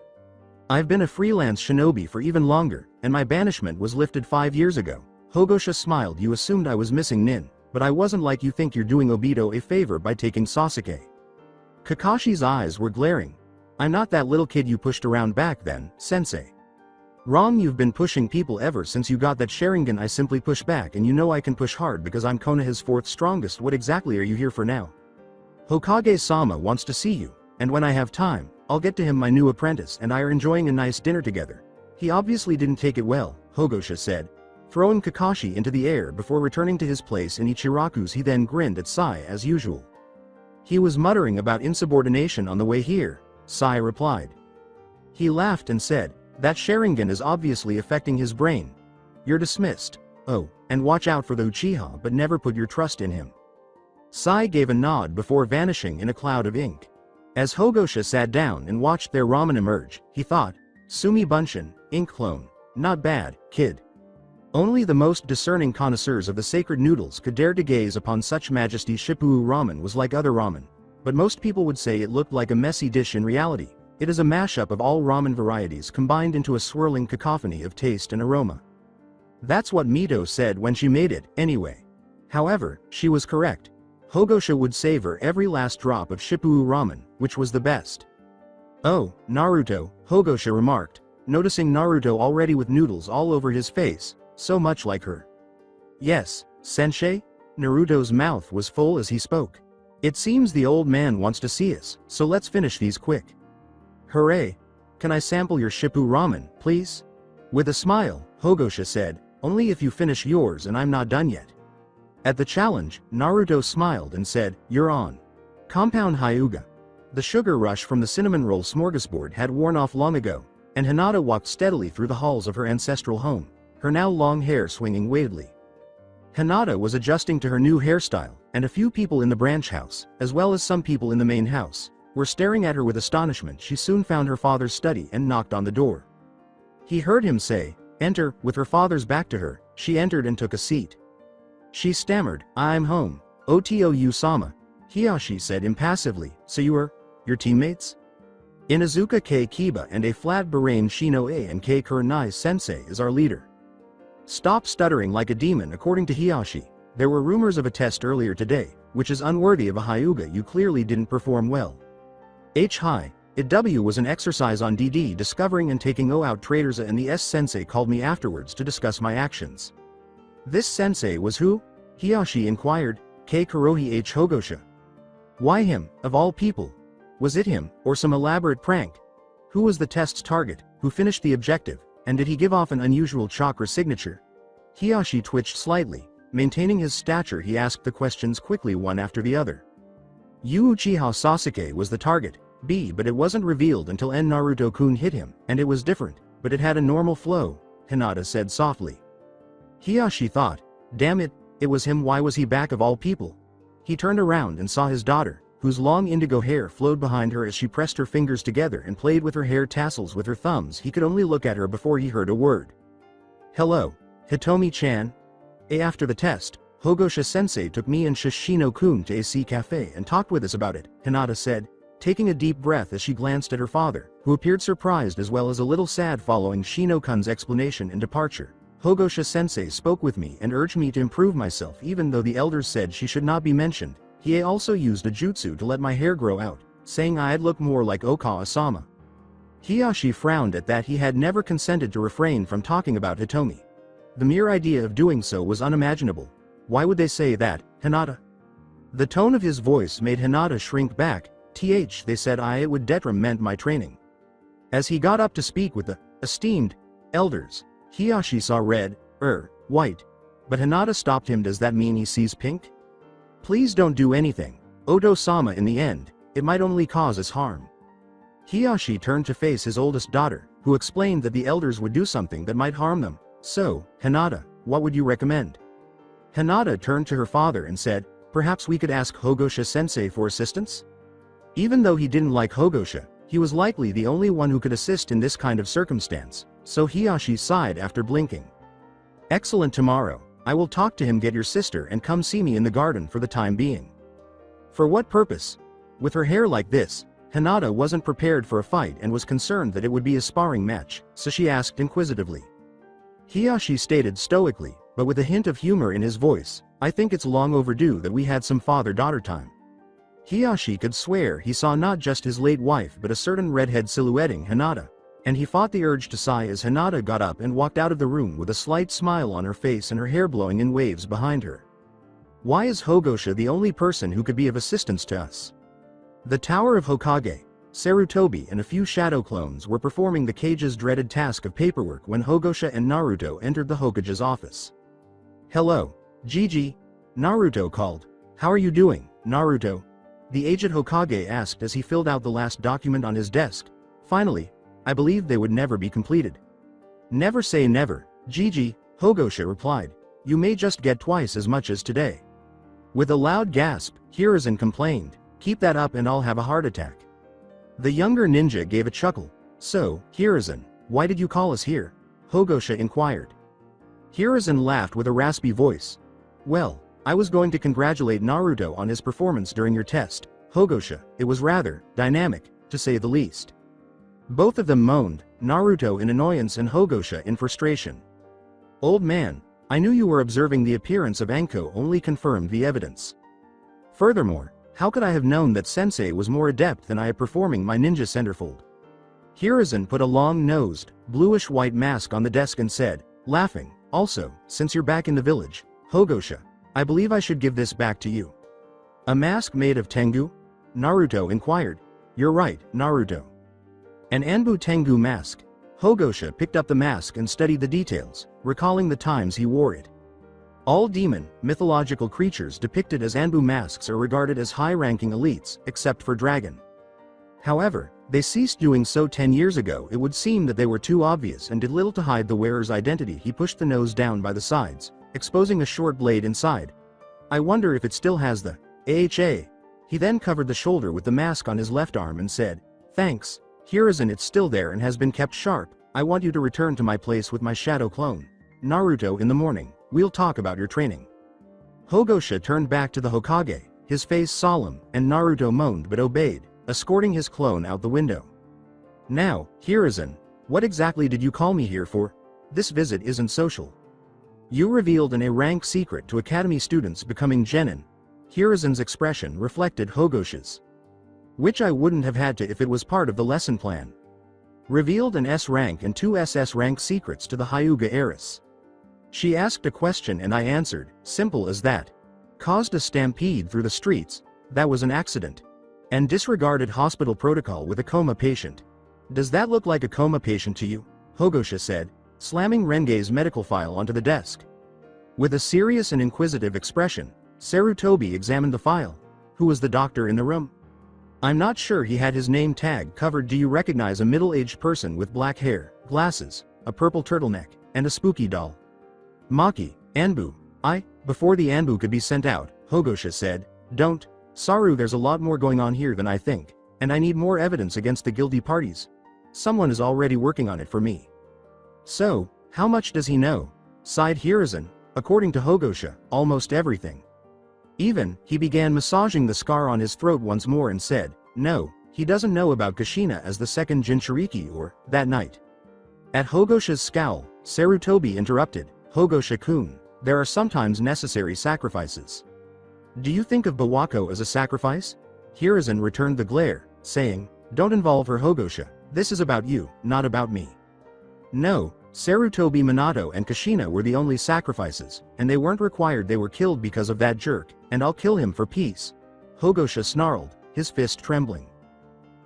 I've been a freelance shinobi for even longer, and my banishment was lifted 5 years ago. Hogosha smiled. You assumed I was missing nin, but I wasn't like you think. You're doing Obito a favor by taking Sasuke. Kakashi's eyes were glaring. I'm not that little kid you pushed around back then, sensei. Wrong, you've been pushing people ever since you got that Sharingan. I simply push back, and you know I can push hard because I'm Konoha's 4th strongest. What exactly are you here for now? Hokage-sama wants to see you, and when I have time, I'll get to him. My new apprentice and I are enjoying a nice dinner together. He obviously didn't take it well, Hogosha said, throwing Kakashi into the air before returning to his place in Ichiraku's. He then grinned at Sai as usual. He was muttering about insubordination on the way here, Sai replied. He laughed and said, that Sharingan is obviously affecting his brain. You're dismissed. Oh, and watch out for the Uchiha, but never put your trust in him. Sai gave a nod before vanishing in a cloud of ink. As Hogosha sat down and watched their ramen emerge, he thought, Sumi Bunshin, ink clone, not bad, kid. Only the most discerning connoisseurs of the sacred noodles could dare to gaze upon such majesty. Shippuu ramen was like other ramen, but most people would say it looked like a messy dish. In reality, it is a mashup of all ramen varieties combined into a swirling cacophony of taste and aroma. That's what Mito said when she made it, anyway. However, she was correct. Hogosha would savor every last drop of Shippuu ramen, which was the best. Oh, Naruto, Hogosha remarked, noticing Naruto already with noodles all over his face, so much like her. Yes, sensei? Naruto's mouth was full as he spoke. It seems the old man wants to see us, so let's finish these quick. Hooray! Can I sample your Shippuu ramen, please? With a smile, Hogosha said, only if you finish yours and I'm not done yet. At the challenge, Naruto smiled and said, you're on. Compound Hyuga. The sugar rush from the cinnamon roll smorgasbord had worn off long ago, and Hinata walked steadily through the halls of her ancestral home, her now long hair swinging wavedly. Hinata was adjusting to her new hairstyle, and a few people in the branch house, as well as some people in the main house, were staring at her with astonishment. She soon found her father's study and knocked on the door. He heard him say, enter. With her father's back to her, she entered and took a seat. She stammered, I'm home. Otou-sama, Hiyashi said impassively. So you are, your teammates? Inazuka K. Kiba and a flat Barain Shino A and K. Kurenai Sensei is our leader. Stop stuttering like a demon. According to Hiyashi, there were rumors of a test earlier today, which is unworthy of a Hyuga. You clearly didn't perform well. Hi, it W was an exercise on DD discovering and taking O out traitors, and the S Sensei called me afterwards to discuss my actions. This sensei was who? Hiyashi inquired. K. Kurohi H. Hogosha. Why him, of all people? Was it him, or some elaborate prank? Who was the test's target, who finished the objective, and did he give off an unusual chakra signature? Hiyashi twitched slightly. Maintaining his stature, he asked the questions quickly one after the other. Yu Uchiha Sasuke was the target, B, but it wasn't revealed until Naruto-kun hit him, and it was different, but it had a normal flow, Hinata said softly. Hiyashi thought, damn it, it was him. Why was he back of all people? He turned around and saw his daughter, whose long indigo hair flowed behind her as she pressed her fingers together and played with her hair tassels with her thumbs. He could only look at her before he heard a word. Hello, Hitomi-chan. After the test, Hogosha-sensei took me and Shishino-kun to AC Cafe and talked with us about it, Hinata said, taking a deep breath as she glanced at her father, who appeared surprised as well as a little sad following Shino-kun's explanation and departure. Hogosha-sensei spoke with me and urged me to improve myself even though the elders said she should not be mentioned. He also used a jutsu to let my hair grow out, saying I'd look more like Oka-sama. Hiyashi frowned at that. He had never consented to refrain from talking about Hitomi. The mere idea of doing so was unimaginable. Why would they say that, Hinata? The tone of his voice made Hinata shrink back. They said it would detriment my training. As he got up to speak with the esteemed elders, Hiyashi saw red, white. But Hinata stopped him. Does that mean he sees pink? Please don't do anything, Oto-sama. In the end, it might only cause us harm. Hiyashi turned to face his oldest daughter, who explained that the elders would do something that might harm them. So, Hinata, what would you recommend? Hinata turned to her father and said, perhaps we could ask Hogosha-sensei for assistance? Even though he didn't like Hogosha, he was likely the only one who could assist in this kind of circumstance, so Hiyashi sighed after blinking. Excellent. Tomorrow, I will talk to him. Get your sister and come see me in the garden for the time being. For what purpose? With her hair like this, Hinata wasn't prepared for a fight and was concerned that it would be a sparring match, so she asked inquisitively. Hiyashi stated stoically, but with a hint of humor in his voice, I think it's long overdue that we had some father-daughter time. Hiyashi could swear he saw not just his late wife but a certain redhead silhouetting Hinata, and he fought the urge to sigh as Hinata got up and walked out of the room with a slight smile on her face and her hair blowing in waves behind her. Why is Hogosha the only person who could be of assistance to us? The Tower of Hokage, Sarutobi and a few shadow clones were performing the cage's dreaded task of paperwork when Hogosha and Naruto entered the Hokage's office. Hello, Gigi, Naruto called. How are you doing, Naruto? The aged Hokage asked as he filled out the last document on his desk. Finally, I believed they would never be completed. Never say never, Gigi, Hogosha replied. You may just get twice as much as today. With a loud gasp, Hiruzen complained, keep that up and I'll have a heart attack. The younger ninja gave a chuckle. So, Hiruzen, why did you call us here? Hogosha inquired. Hiruzen laughed with a raspy voice. Well, I was going to congratulate Naruto on his performance during your test, Hogosha. It was rather dynamic, to say the least. Both of them moaned, Naruto in annoyance and Hogosha in frustration. Old man, I knew you were observing. The appearance of Anko only confirmed the evidence. Furthermore, how could I have known that sensei was more adept than I at performing my ninja centerfold? Hiruzen put a long-nosed, bluish-white mask on the desk and said, laughing, also, since you're back in the village, Hogosha, I believe I should give this back to you. A mask made of Tengu? Naruto inquired. You're right, Naruto. An Anbu Tengu mask. Hogosha picked up the mask and studied the details, recalling the times he wore it. All demon, mythological creatures depicted as Anbu masks are regarded as high-ranking elites, except for dragon. However, they ceased doing so 10 years ago. It would seem that they were too obvious and did little to hide the wearer's identity. He pushed the nose down by the sides, exposing a short blade inside. I wonder if it still has the AHA. He then covered the shoulder with the mask on his left arm and said, thanks, Hiruzen. It's still there and has been kept sharp. I want you to return to my place with my shadow clone, Naruto, in the morning. We'll talk about your training. Hogosha turned back to the Hokage, his face solemn, and Naruto moaned but obeyed, escorting his clone out the window. Now, Hiruzen, what exactly did you call me here for? This visit isn't social. You revealed an A-rank secret to Academy students becoming genin. Hiruzen's expression reflected Hogosha's. Which I wouldn't have had to if it was part of the lesson plan. Revealed an S-rank and 2 SS-rank secrets to the Hyuga heiress. She asked a question and I answered, simple as that. Caused a stampede through the streets, that was an accident. And disregarded hospital protocol with a coma patient. Does that look like a coma patient to you? Hogosha said, slamming Renge's medical file onto the desk. With a serious and inquisitive expression, Sarutobi examined the file. Who was the doctor in the room? I'm not sure he had his name tag covered. Do you recognize a middle-aged person with black hair, glasses, a purple turtleneck, and a spooky doll? Maki, Anbu. Before the Anbu could be sent out, Hogosha said, don't. Saru, there's a lot more going on here than I think, and I need more evidence against the guilty parties. Someone is already working on it for me. So, how much does he know? Sighed Hiruzen. According to Hogosha, almost everything. Even, he began massaging the scar on his throat once more and said, no, he doesn't know about Kushina as the second Jinchuriki or, that night. At Hogosha's scowl, Sarutobi interrupted, Hogosha-kun, there are sometimes necessary sacrifices. Do you think of Bawako as a sacrifice? Hiruzen returned the glare, saying, don't involve her, Hogosha, this is about you, not about me. No, Sarutobi, Minato and Kushina were the only sacrifices, and they weren't required. They were killed because of that jerk, and I'll kill him for peace. Hogosha snarled, his fist trembling.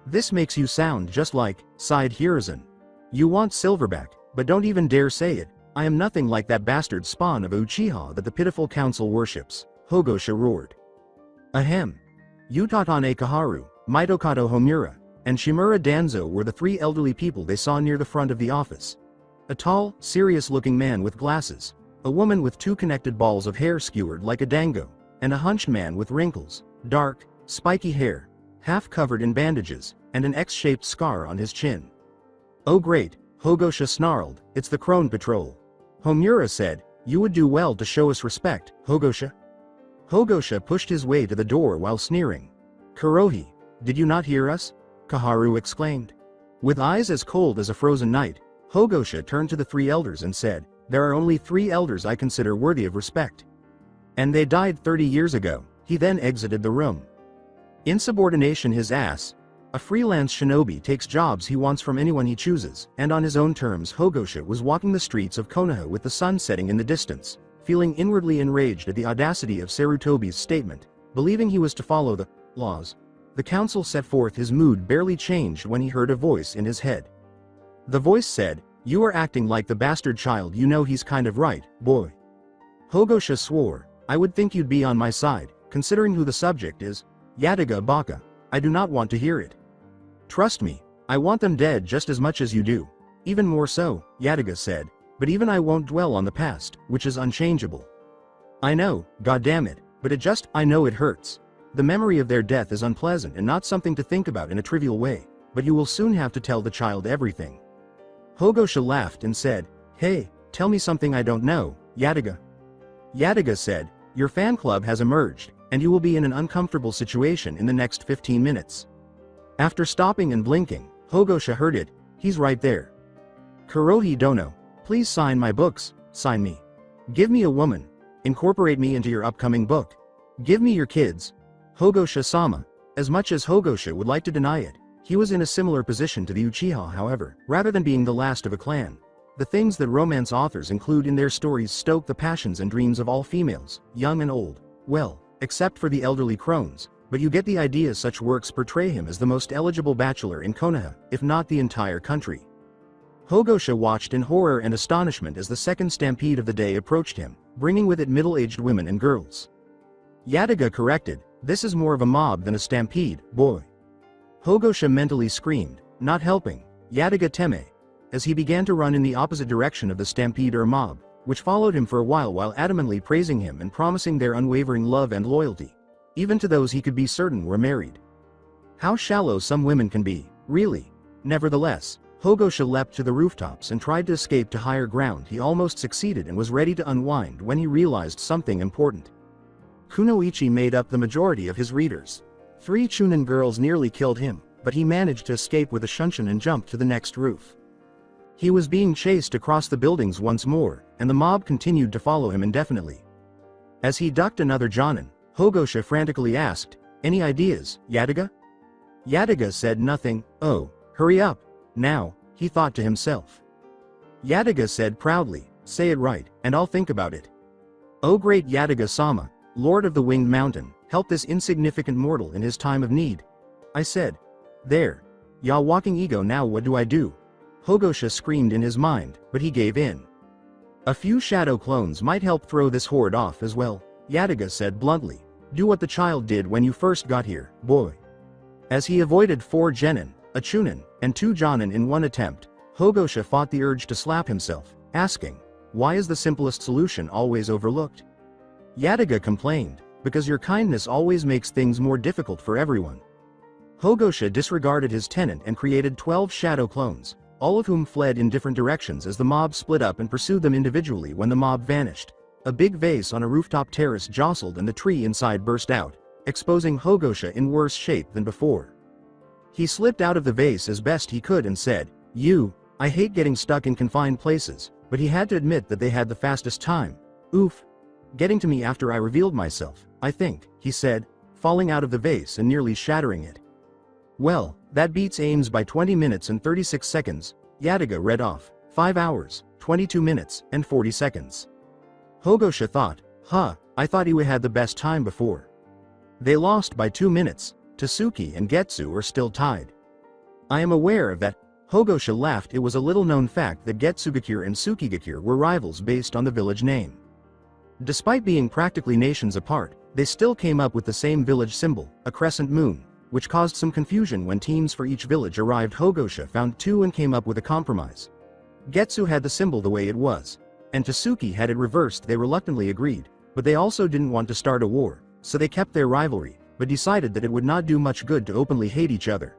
This makes you sound just like, sighed Hiruzen. You want Silverback, but don't even dare say it. I am nothing like that bastard spawn of Uchiha that the pitiful council worships, Hogosha roared. Ahem. Utatane Kaharu, Mitokado Homura, and Shimura Danzo were the three elderly people they saw near the front of the office. A tall, serious-looking man with glasses, a woman with two connected balls of hair skewered like a dango, and a hunched man with wrinkles, dark, spiky hair, half covered in bandages, and an X-shaped scar on his chin. Oh great, Hogosha snarled, it's the Crone Patrol. Homura said, you would do well to show us respect, Hogosha. Hogosha pushed his way to the door while sneering. Kurohi, did you not hear us? Kaharu exclaimed. With eyes as cold as a frozen night, Hogosha turned to the three elders and said, there are only 3 elders I consider worthy of respect. And they died 30 years ago. He then exited the room. Insubordination his ass. A freelance shinobi takes jobs he wants from anyone he chooses, and on his own terms. Hogosha was walking the streets of Konoha with the sun setting in the distance, feeling inwardly enraged at the audacity of Sarutobi's statement, believing he was to follow the laws. The council set forth. His mood barely changed when he heard a voice in his head. The voice said, you are acting like the bastard child. You know he's kind of right, boy. Hogosha swore, I would think you'd be on my side, considering who the subject is. Yadaga Baka. I do not want to hear it. Trust me, I want them dead just as much as you do. Even more so, Yadaga said, but even I won't dwell on the past, which is unchangeable. I know, goddammit, but I know it hurts. The memory of their death is unpleasant and not something to think about in a trivial way, but you will soon have to tell the child everything. Hogosha laughed and said, hey, tell me something I don't know, Yadaga. Yadaga said, your fan club has emerged, and you will be in an uncomfortable situation in the next 15 minutes. After stopping and blinking, Hogosha heard it, he's right there. Kurohi Dono, please sign my books, sign me. Give me a woman. Incorporate me into your upcoming book. Give me your kids. Hogosha-sama. As much as Hogosha would like to deny it, he was in a similar position to the Uchiha. However, rather than being the last of a clan, the things that romance authors include in their stories stoke the passions and dreams of all females, young and old. Well, except for the elderly crones, but you get the idea. Such works portray him as the most eligible bachelor in Konoha, if not the entire country. Hogosha watched in horror and astonishment as the second stampede of the day approached him, bringing with it middle-aged women and girls. Yadaga corrected, this is more of a mob than a stampede, boy. Hogosha mentally screamed, not helping, Yadaga teme, as he began to run in the opposite direction of the stampede or mob, which followed him for a while adamantly praising him and promising their unwavering love and loyalty, even to those he could be certain were married. How shallow some women can be, really. Nevertheless, Hogosha leapt to the rooftops and tried to escape to higher ground. He almost succeeded and was ready to unwind when he realized something important. Kunoichi made up the majority of his readers. 3 Chunin girls nearly killed him, but he managed to escape with a shunshin and jumped to the next roof. He was being chased across the buildings once more, and the mob continued to follow him indefinitely. As he ducked another jonin, Hogosha frantically asked, any ideas, Yadaga? Yadaga said nothing. Oh, hurry up, now, he thought to himself. Yadaga said proudly, Say it right, and I'll think about it. O great Yataga-sama, Lord of the Winged Mountain, help this insignificant mortal in his time of need. I said. There. Ya walking ego, now what do I do? Hogosha screamed in his mind, but he gave in. A few shadow clones might help throw this horde off as well, Yataga said bluntly. Do what the child did when you first got here, boy. As he avoided 4 genin, a chunin, and 2 jonin in one attempt, Hogosha fought the urge to slap himself, asking, why is the simplest solution always overlooked? Yataga complained, because your kindness always makes things more difficult for everyone. Hogosha disregarded his tenant and created 12 shadow clones, all of whom fled in different directions as the mob split up and pursued them individually when the mob vanished. A big vase on a rooftop terrace jostled and the tree inside burst out, exposing Hogosha in worse shape than before. He slipped out of the vase as best he could and said, I hate getting stuck in confined places, but he had to admit that they had the fastest time. Oof. Getting to me after I revealed myself, I think, he said, falling out of the vase and nearly shattering it. Well, that beats Ames by 20 minutes and 36 seconds, Yataga read off, 5 hours, 22 minutes, and 40 seconds. Hogosha thought, I thought he had the best time before. They lost by 2 minutes, Tasuki and Getsu are still tied. I am aware of that, Hogosha laughed. It was a little known fact that Getsugakure and Tsukigakure were rivals based on the village name. Despite being practically nations apart, they still came up with the same village symbol, a crescent moon, which caused some confusion when teams for each village arrived. Hogosha found 2 and came up with a compromise. Getsu had the symbol the way it was, and Tasuki had it reversed. They reluctantly agreed, but they also didn't want to start a war, so they kept their rivalry, but decided that it would not do much good to openly hate each other.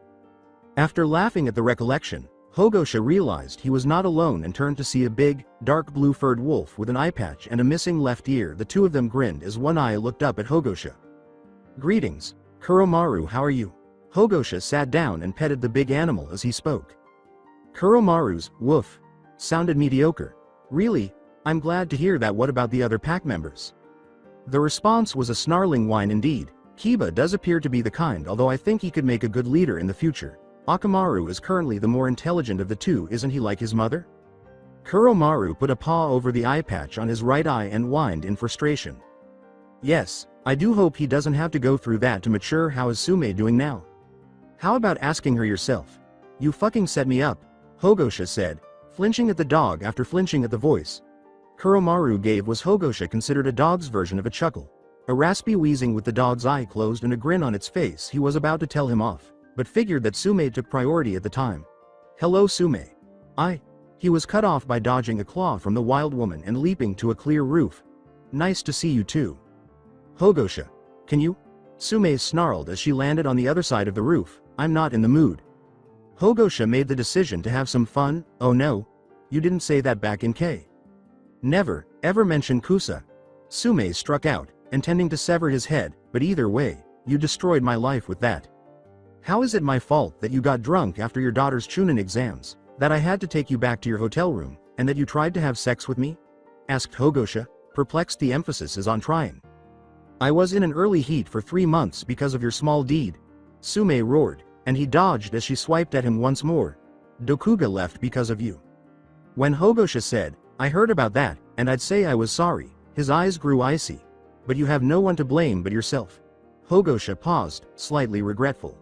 After laughing at the recollection, Hogosha realized he was not alone and turned to see a big, dark blue furred wolf with an eye patch and a missing left ear. The 2 of them grinned as one eye looked up at Hogosha. Greetings, Kuromaru, how are you? Hogosha sat down and petted the big animal as he spoke. Kuromaru's woof sounded mediocre. Really? I'm glad to hear that. What about the other pack members? The response was a snarling whine indeed. Kiba does appear to be the kind, although I think he could make a good leader in the future. Akamaru is currently the more intelligent of the 2, isn't he, like his mother? Kuromaru put a paw over the eye patch on his right eye and whined in frustration. Yes, I do hope he doesn't have to go through that to mature. How is Sume doing now? How about asking her yourself? You fucking set me up, Hogosha said, flinching at the dog after flinching at the voice. Kuromaru gave was Hogosha considered a dog's version of a chuckle. A raspy wheezing with the dog's eye closed and a grin on its face. He was about to tell him off, but figured that Sume took priority at the time. Hello Sume. He was cut off by dodging a claw from the wild woman and leaping to a clear roof. Nice to see you too. Hogosha. Can you? Sume snarled as she landed on the other side of the roof. I'm not in the mood. Hogosha made the decision to have some fun. Oh no. You didn't say that back in K. Never, ever mention Kusa. Sume struck out, intending to sever his head, but either way, you destroyed my life with that. How is it my fault that you got drunk after your daughter's Chunin exams, that I had to take you back to your hotel room, and that you tried to have sex with me? Asked Hogosha, perplexed. The emphasis is on trying. I was in an early heat for 3 months because of your small deed. Sume roared, and he dodged as she swiped at him once more. Dokuga left because of you. When Hogosha said, I heard about that, and I'd say I was sorry, his eyes grew icy. But you have no one to blame but yourself. Hogosha paused, slightly regretful.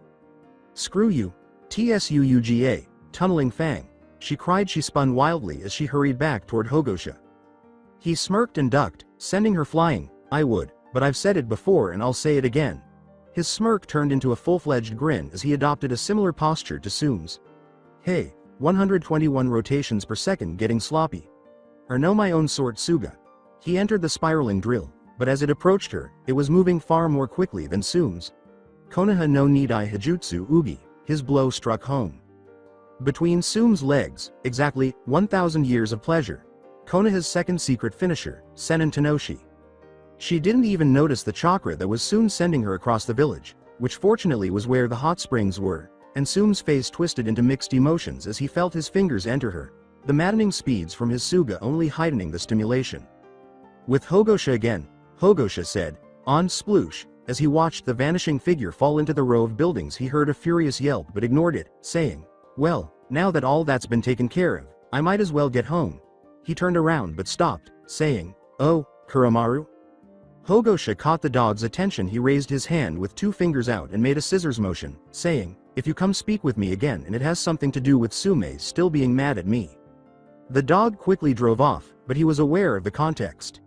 Screw you. Tsuuga, tunneling fang, she cried. She spun wildly as she hurried back toward Hogosha. He smirked and ducked, sending her flying. I would, but I've said it before and I'll say it again. His smirk turned into a full-fledged grin as he adopted a similar posture to Sume's. Hey, 121 rotations per second getting sloppy. Or no, my own sort Suga. He entered the spiraling drill, but as it approached her, it was moving far more quickly than Sume's. Konoha no Nidai Hijutsu Ugi, his blow struck home. Between Sume's legs, exactly 1,000 years of pleasure. Konoha's second secret finisher, Senin Tenoshi. She didn't even notice the chakra that was soon sending her across the village, which fortunately was where the hot springs were, and Sume's face twisted into mixed emotions as he felt his fingers enter her, the maddening speeds from his Suga only heightening the stimulation. With Hogosha again, Hogosha said, on sploosh. As he watched the vanishing figure fall into the row of buildings, he heard a furious yelp but ignored it, saying, well, now that all that's been taken care of, I might as well get home. He turned around but stopped, saying, "Oh, Kuramaru?" Hogosha caught the dog's attention. He raised his hand with 2 fingers out and made a scissors motion, saying, "If you come speak with me again and it has something to do with Sume still being mad at me." The dog quickly drove off, but he was aware of the context.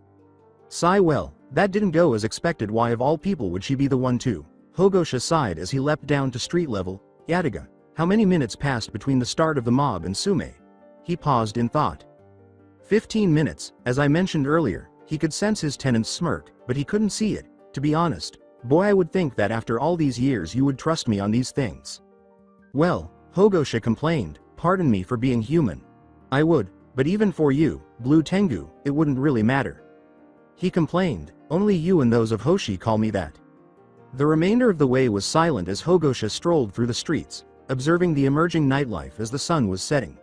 Sigh, well, that didn't go as expected. Why of all people would she be the one to? Hogosha sighed as he leapt down to street level. Yataga. How many minutes passed between the start of the mob and Sume? He paused in thought. 15 minutes, as I mentioned earlier. He could sense his tenant's smirk, but he couldn't see it. To be honest, boy, I would think that after all these years you would trust me on these things. Well, Hogosha complained, pardon me for being human. I would, but even for you, Blue Tengu, it wouldn't really matter. He complained, only you and those of Hoshi call me that. The remainder of the way was silent as Hogosha strolled through the streets, observing the emerging nightlife as the sun was setting.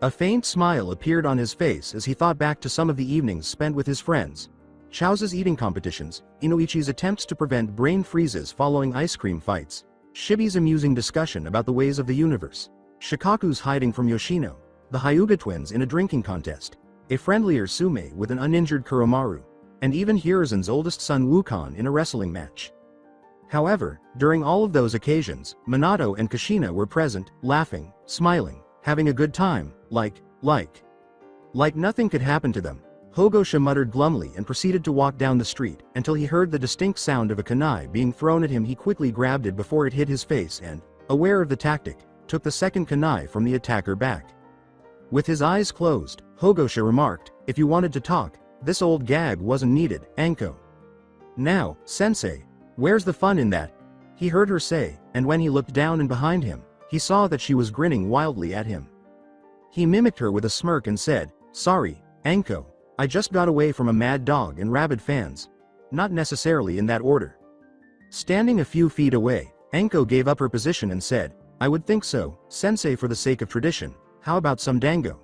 A faint smile appeared on his face as he thought back to some of the evenings spent with his friends. Chao's eating competitions, Inoichi's attempts to prevent brain freezes following ice cream fights, Shibi's amusing discussion about the ways of the universe, Shikaku's hiding from Yoshino, the Hyuga twins in a drinking contest, a friendlier Sume with an uninjured Kuromaru, and even Hiruzen's oldest son Wukon in a wrestling match. However, during all of those occasions, Minato and Kushina were present, laughing, smiling, having a good time, like nothing could happen to them. Hogosha muttered glumly and proceeded to walk down the street, until he heard the distinct sound of a kunai being thrown at him. He quickly grabbed it before it hit his face and, aware of the tactic, took the second kunai from the attacker back. With his eyes closed, Hogosha remarked, if you wanted to talk, this old gag wasn't needed, Anko. Now, sensei, where's the fun in that? He heard her say, and when he looked down and behind him, he saw that she was grinning wildly at him. He mimicked her with a smirk and said, sorry, Anko, I just got away from a mad dog and rabid fans. Not necessarily in that order. Standing a few feet away, Anko gave up her position and said, I would think so, sensei, for the sake of tradition. How about some dango?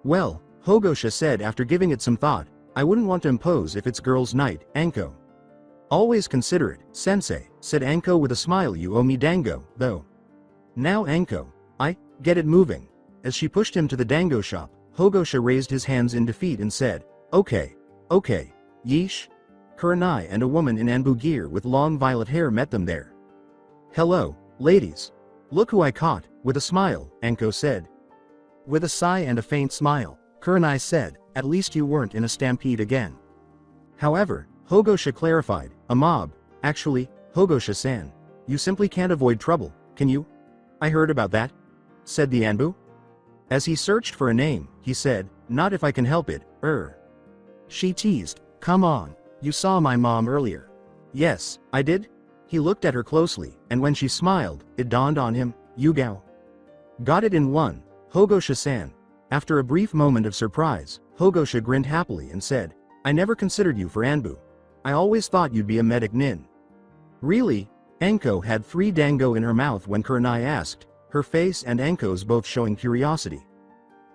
Well, Hogosha said after giving it some thought, I wouldn't want to impose if it's girls' night, Anko. Always considerate, sensei, said Anko with a smile. You owe me dango, though. Now Anko, get it moving. As she pushed him to the dango shop, Hogosha raised his hands in defeat and said, okay, yeesh. Kurenai and a woman in Anbu gear with long violet hair met them there. Hello, ladies. Look who I caught, with a smile, Anko said. With a sigh and a faint smile, Kurenai said, at least you weren't in a stampede again. However, Hogosha clarified, a mob, actually, Hogosha-san. You simply can't avoid trouble, can you? I heard about that, said the Anbu. As he searched for a name, he said, not if I can help it, She teased, come on, you saw my mom earlier. Yes, I did? He looked at her closely, and when she smiled, it dawned on him, Yugao. Got it in one, Hogosha-san. After a brief moment of surprise, Hogosha grinned happily and said, I never considered you for Anbu. I always thought you'd be a medic nin. Really? Anko had 3 dango in her mouth when Kurenai asked, her face and Anko's both showing curiosity.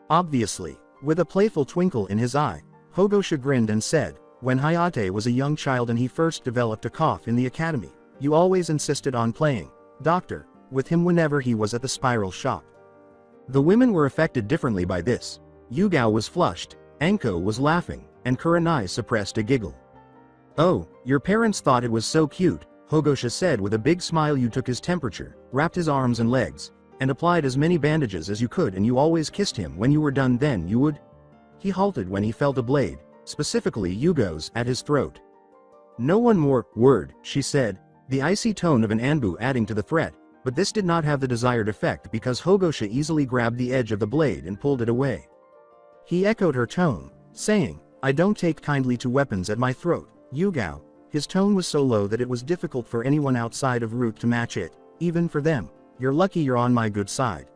Obviously, with a playful twinkle in his eye, Hogosha grinned and said, when Hayate was a young child and he first developed a cough in the academy, you always insisted on playing doctor with him whenever he was at the spiral shop. The women were affected differently by this. Yugao was flushed, Anko was laughing, and Kurenai suppressed a giggle. Oh, your parents thought it was so cute, Hogosha said with a big smile. You took his temperature, wrapped his arms and legs, and applied as many bandages as you could, and you always kissed him when you were done. Then you would? He halted when he felt a blade, specifically Yugo's, at his throat. No one more word, she said, the icy tone of an Anbu adding to the threat, but this did not have the desired effect because Hogosha easily grabbed the edge of the blade and pulled it away. He echoed her tone, saying, I don't take kindly to weapons at my throat, Yugao. His tone was so low that it was difficult for anyone outside of Root to match it, even for them. You're lucky you're on my good side.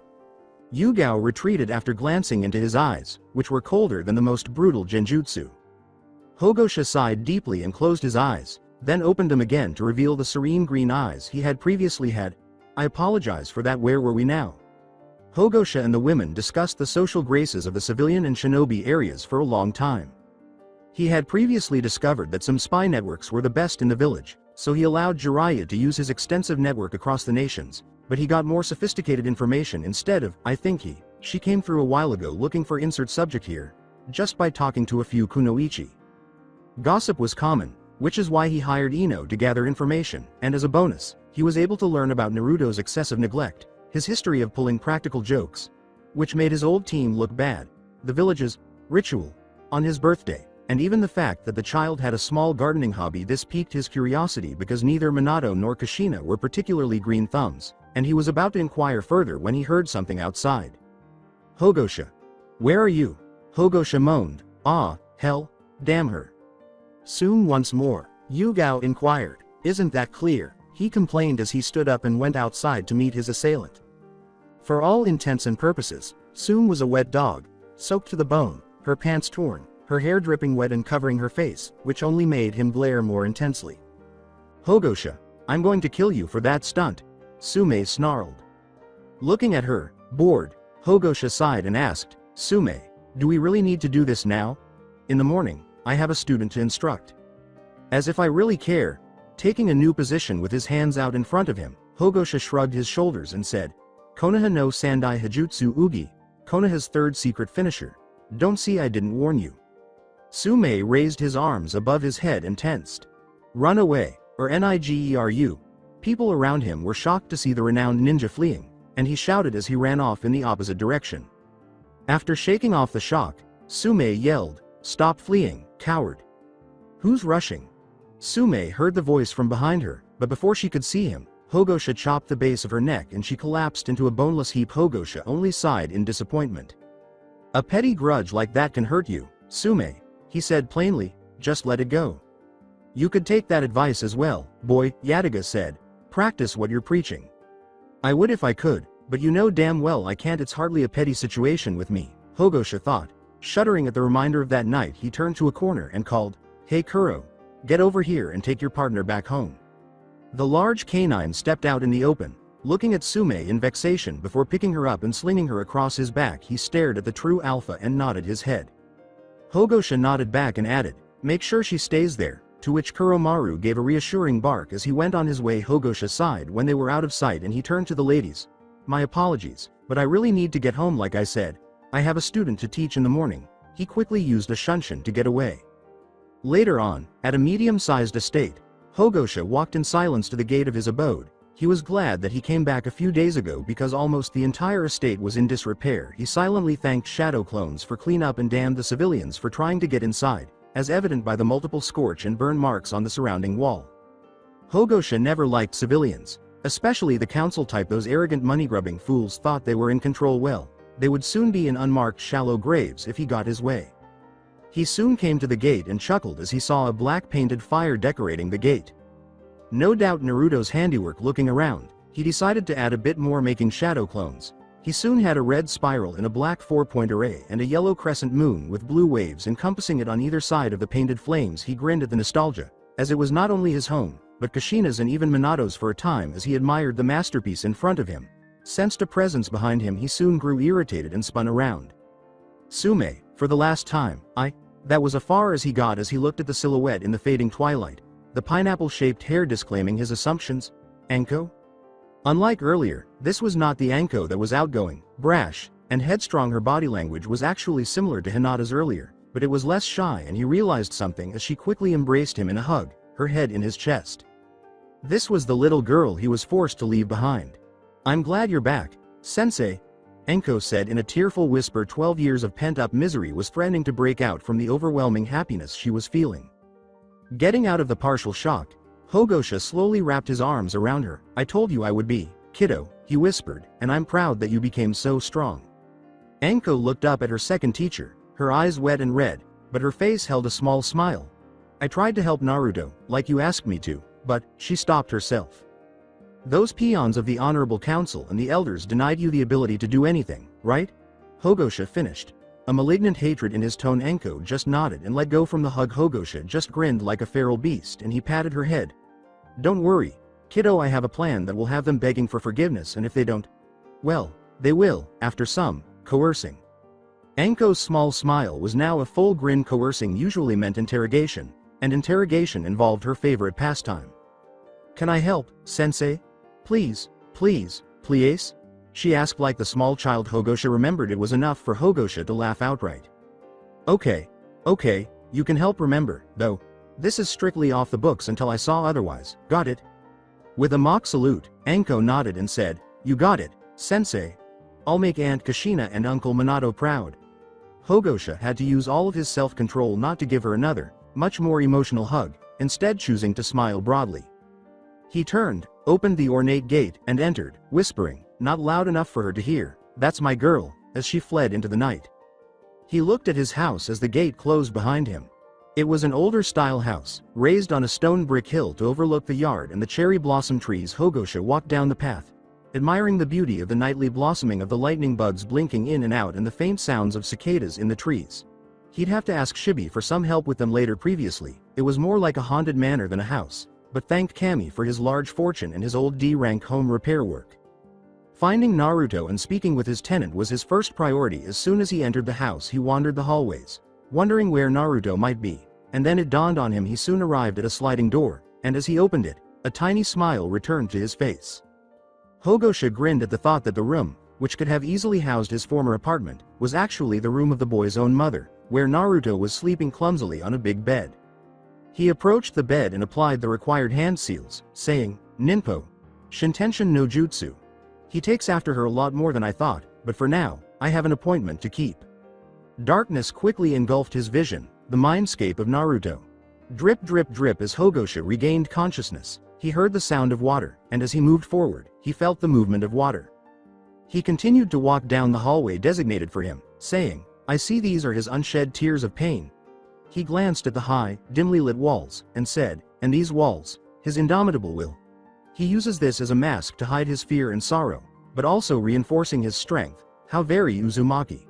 Yugao retreated after glancing into his eyes, which were colder than the most brutal genjutsu. Hogosha sighed deeply and closed his eyes, then opened them again to reveal the serene green eyes he had previously had. I apologize for that. Where were we now? Hogosha and the women discussed the social graces of the civilian and shinobi areas for a long time. He had previously discovered that some spy networks were the best in the village, so he allowed Jiraiya to use his extensive network across the nations, but he got more sophisticated information instead of, she came through a while ago looking for insert subject here. just by talking to a few kunoichi. Gossip was common, which is why he hired Ino to gather information, and as a bonus, he was able to learn about Naruto's excessive neglect, his history of pulling practical jokes, which made his old team look bad, the village's ritual on his birthday, and even the fact that the child had a small gardening hobby. This piqued his curiosity because neither Minato nor Kushina were particularly green thumbs, and he was about to inquire further when he heard something outside. Hogosha. Where are you? Hogosha moaned. Ah, hell, damn her. Soon once more, Yugao inquired. Isn't that clear? He complained as he stood up and went outside to meet his assailant. For all intents and purposes, Soon was a wet dog, soaked to the bone, her pants torn, her hair dripping wet and covering her face, which only made him glare more intensely. Hogosha, I'm going to kill you for that stunt, Sume snarled. Looking at her, bored, Hogosha sighed and asked, Sume, do we really need to do this now? In the morning, I have a student to instruct. As if I really care. Taking a new position with his hands out in front of him, Hogosha shrugged his shoulders and said, Konoha no Sandai Hajutsu Ugi, Konoha's third secret finisher. Don't see I didn't warn you. Sume raised his arms above his head and tensed. Run away, or Nigeru. People around him were shocked to see the renowned ninja fleeing, and he shouted as he ran off in the opposite direction. After shaking off the shock, Sume yelled, Stop fleeing, coward. Who's rushing? Sume heard the voice from behind her, but before she could see him, Hogosha chopped the base of her neck and she collapsed into a boneless heap. Hogosha only sighed in disappointment. A petty grudge like that can hurt you, Sume, he said plainly, just let it go. You could take that advice as well, boy, Yataga said. Practice what you're preaching. I would if I could, but you know damn well I can't. It's hardly a petty situation with me, Hogosha thought. Shuddering at the reminder of that night, he turned to a corner and called, Hey Kuro, get over here and take your partner back home. The large canine stepped out in the open, looking at Sume in vexation. Before picking her up and slinging her across his back, he stared at the true alpha and nodded his head. Hogosha nodded back and added, Make sure she stays there, to which Kuromaru gave a reassuring bark as he went on his way. Hogosha sighed when they were out of sight and he turned to the ladies. My apologies, but I really need to get home. Like I said, I have a student to teach in the morning. He quickly used a shunshin to get away. Later on, at a medium-sized estate, Hogosha walked in silence to the gate of his abode. He was glad that he came back a few days ago because almost the entire estate was in disrepair. He silently thanked shadow clones for cleanup and damned the civilians for trying to get inside, as evident by the multiple scorch and burn marks on the surrounding wall. Hogosha never liked civilians, especially the council type. Those arrogant money-grubbing fools thought they were in control. Well, they would soon be in unmarked shallow graves if he got his way. He soon came to the gate and chuckled as he saw a black painted fire decorating the gate. No doubt Naruto's handiwork. Looking around, he decided to add a bit more, making shadow clones. He soon had a red spiral in a black 4-point array and a yellow crescent moon with blue waves encompassing it on either side of the painted flames. He grinned at the nostalgia, as it was not only his home, but Kushina's and even Minato's for a time. As he admired the masterpiece in front of him, sensed a presence behind him, he soon grew irritated and spun around. Sume, for the last time, that was as far as he got as he looked at the silhouette in the fading twilight, the pineapple-shaped hair disclaiming his assumptions. Anko? Unlike earlier, this was not the Anko that was outgoing, brash, and headstrong. Her body language was actually similar to Hinata's earlier, but it was less shy, and he realized something as she quickly embraced him in a hug, her head in his chest. This was the little girl he was forced to leave behind. I'm glad you're back, Sensei, Anko said in a tearful whisper. 12 years of pent-up misery was threatening to break out from the overwhelming happiness she was feeling. Getting out of the partial shock, Hogosha slowly wrapped his arms around her. I told you I would be, kiddo, he whispered, and I'm proud that you became so strong. Anko looked up at her second teacher, her eyes wet and red, but her face held a small smile. I tried to help Naruto, like you asked me to, but, she stopped herself. Those peons of the Honorable Council and the elders denied you the ability to do anything, right? Hogosha finished. A malignant hatred in his tone. Anko just nodded and let go from the hug. Hogosha just grinned like a feral beast and he patted her head. Don't worry, kiddo, I have a plan that will have them begging for forgiveness, and if they don't, well, they will, after some coercing. Anko's small smile was now a full grin. Coercing usually meant interrogation, and interrogation involved her favorite pastime. Can I help, Sensei? Please, please, please? She asked like the small child. Hogosha remembered it was enough for Hogosha to laugh outright. Okay, okay, you can help remember, though. This is strictly off the books until I saw otherwise, got it? With a mock salute, Anko nodded and said, "You got it, sensei. I'll make Aunt Kushina and Uncle Minato proud." Hogosha had to use all of his self-control not to give her another, much more emotional hug, instead choosing to smile broadly. He turned, opened the ornate gate, and entered, whispering, not loud enough for her to hear, "That's my girl," as she fled into the night. He looked at his house as the gate closed behind him. It was an older-style house, raised on a stone brick hill to overlook the yard and the cherry blossom trees. Hogosha walked down the path, admiring the beauty of the nightly blossoming of the lightning bugs blinking in and out and the faint sounds of cicadas in the trees. He'd have to ask Shibi for some help with them later. Previously, it was more like a haunted manor than a house, but thanked Kami for his large fortune and his old D-rank home repair work. Finding Naruto and speaking with his tenant was his first priority. As soon as he entered the house, he wandered the hallways, wondering where Naruto might be, and then it dawned on him he soon arrived at a sliding door, and as he opened it, a tiny smile returned to his face. Hogosha grinned at the thought that the room, which could have easily housed his former apartment, was actually the room of the boy's own mother, where Naruto was sleeping clumsily on a big bed. He approached the bed and applied the required hand seals, saying, "Ninpo. Shintenshin no Jutsu. He takes after her a lot more than I thought, but for now, I have an appointment to keep." Darkness quickly engulfed his vision, the mindscape of Naruto. Drip drip drip. As Hogosha regained consciousness, he heard the sound of water, and as he moved forward, he felt the movement of water. He continued to walk down the hallway designated for him, saying, "I see these are his unshed tears of pain." He glanced at the high, dimly lit walls, and said, "And these walls, his indomitable will. He uses this as a mask to hide his fear and sorrow, but also reinforcing his strength. How very Uzumaki."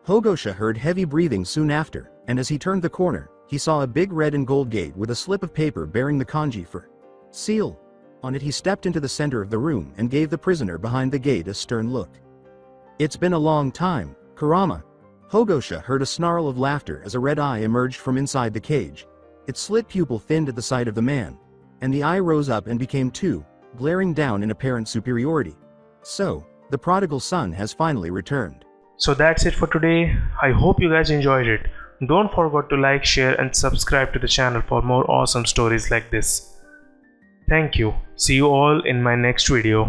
Hogosha heard heavy breathing soon after, and as he turned the corner, he saw a big red and gold gate with a slip of paper bearing the kanji for seal. On it he stepped into the center of the room and gave the prisoner behind the gate a stern look. "It's been a long time, Kurama." Hogosha heard a snarl of laughter as a red eye emerged from inside the cage. Its slit pupil thinned at the sight of the man, and the eye rose up and became two, glaring down in apparent superiority. "So, the prodigal son has finally returned." So that's it for today. I hope you guys enjoyed it. Don't forget to like, share and subscribe to the channel for more awesome stories like this. Thank you. See you all in my next video.